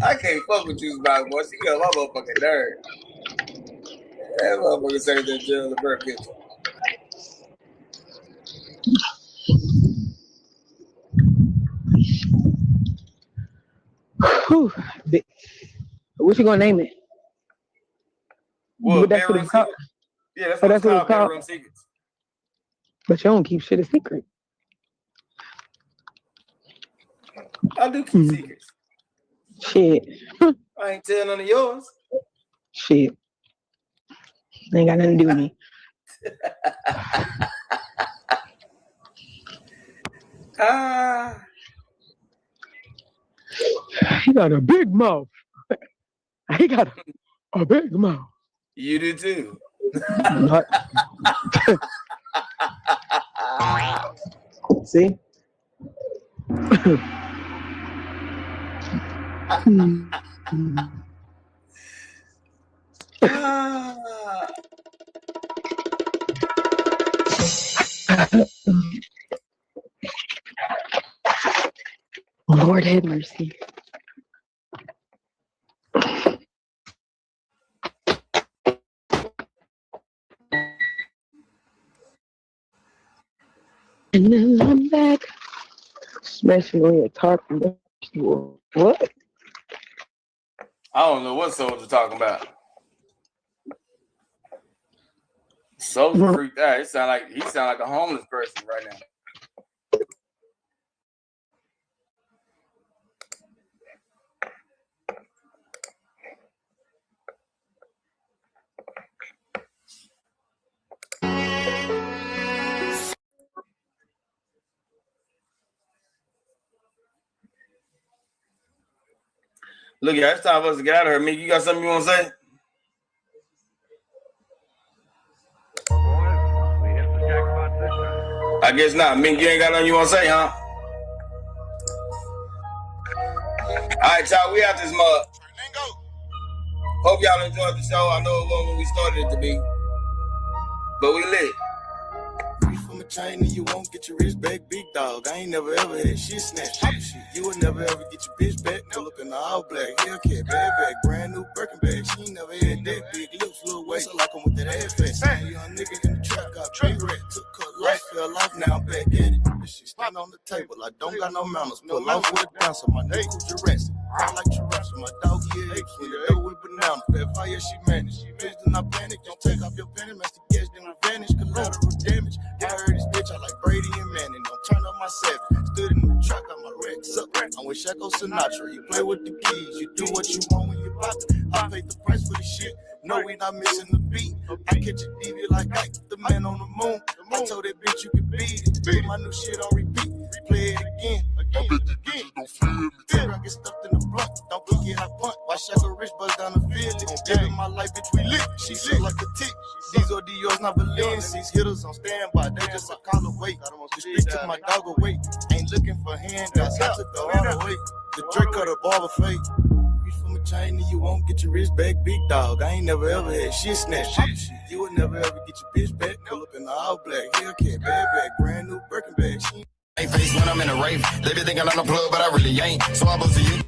I can't fuck with you, Spot, boy. She got my motherfucking nerve. That motherfucker say that Gerald Levert picture. Whew. What you gonna name it? Well, But that's what bedroom it's called. secrets. Yeah, that's Oh, what it's that's what it's called. called. Bedroom secrets. But you don't keep shit a secret. I do keep secrets. Shit. I ain't telling none of yours. Shit. Ain't got nothing to do with me. He got a big mouth. He got a big mouth. You do too. See? Lord have mercy. And then I'm back. Smashing on your talking vegetable. What? I don't know what Soldier talking about. Soldier freaked out. He sound like a homeless person right now. Look, yeah, it's time for us to get out of here. Mick, you got something you want to say? I guess not. Mick, you ain't got nothing you want to say, huh? All right, y'all, we out this mug. Hope y'all enjoyed the show. I know it wasn't when we started it to be, but we lit. From a chain and you won't get your wrist back, big dog. I ain't never ever had shit snatched. Shit, you would never ever get your bitch back. Pull up in the all black, Hellcat, bad bag, brand new Birkin bag. She ain't never had that big lips, little waist. I like 'em with that ass face. Young nigga in the trap, got big rat, took her life, fell off, now I'm back at it. This shit stand on the table, I don't got no manners. Pull off with a bouncer, my nigga Jurassic. I like Jurassic, my dog, yeah, apes. When you know with banana, bad fire, she managed. Bitch, do not panic, don't take off your panties, match the gas, then advantage, collateral damage. I heard this bitch, I like Brady and Manning. Don't turn up my savage. Stood in the truck, got my racks up. I'm with Shacko Sinatra. You play with the keys. You do what you want when you pop it. I paid the price for this shit. No, we not missing the beat. I catch a DV like Ike, the man on the moon. I told that bitch you can beat it. Put my new shit on repeat. Play it again. I bet the bitches don't feel me. Till I get stuffed in the blunt. Don't forget I punt. Why Shacko Rich buzz down the field? Living my life, bitch, we lit. She look like a tick. These are Dior's, not Balenci's. Hitters on standby. They just a call away. The streets took my dog away. Ain't looking for handouts. I took the all away. The Drake cut a barber fade. Reach from a chain and you won't get your wrist back, big dog. I ain't never ever had shit snatched. You would never ever get your bitch back. Pull up in the all black, Hellcat, bad bag, brand new Birkin bag. Face when I'm in a rave. They be thinking I'm a plug, but I really ain't. So I bust to you.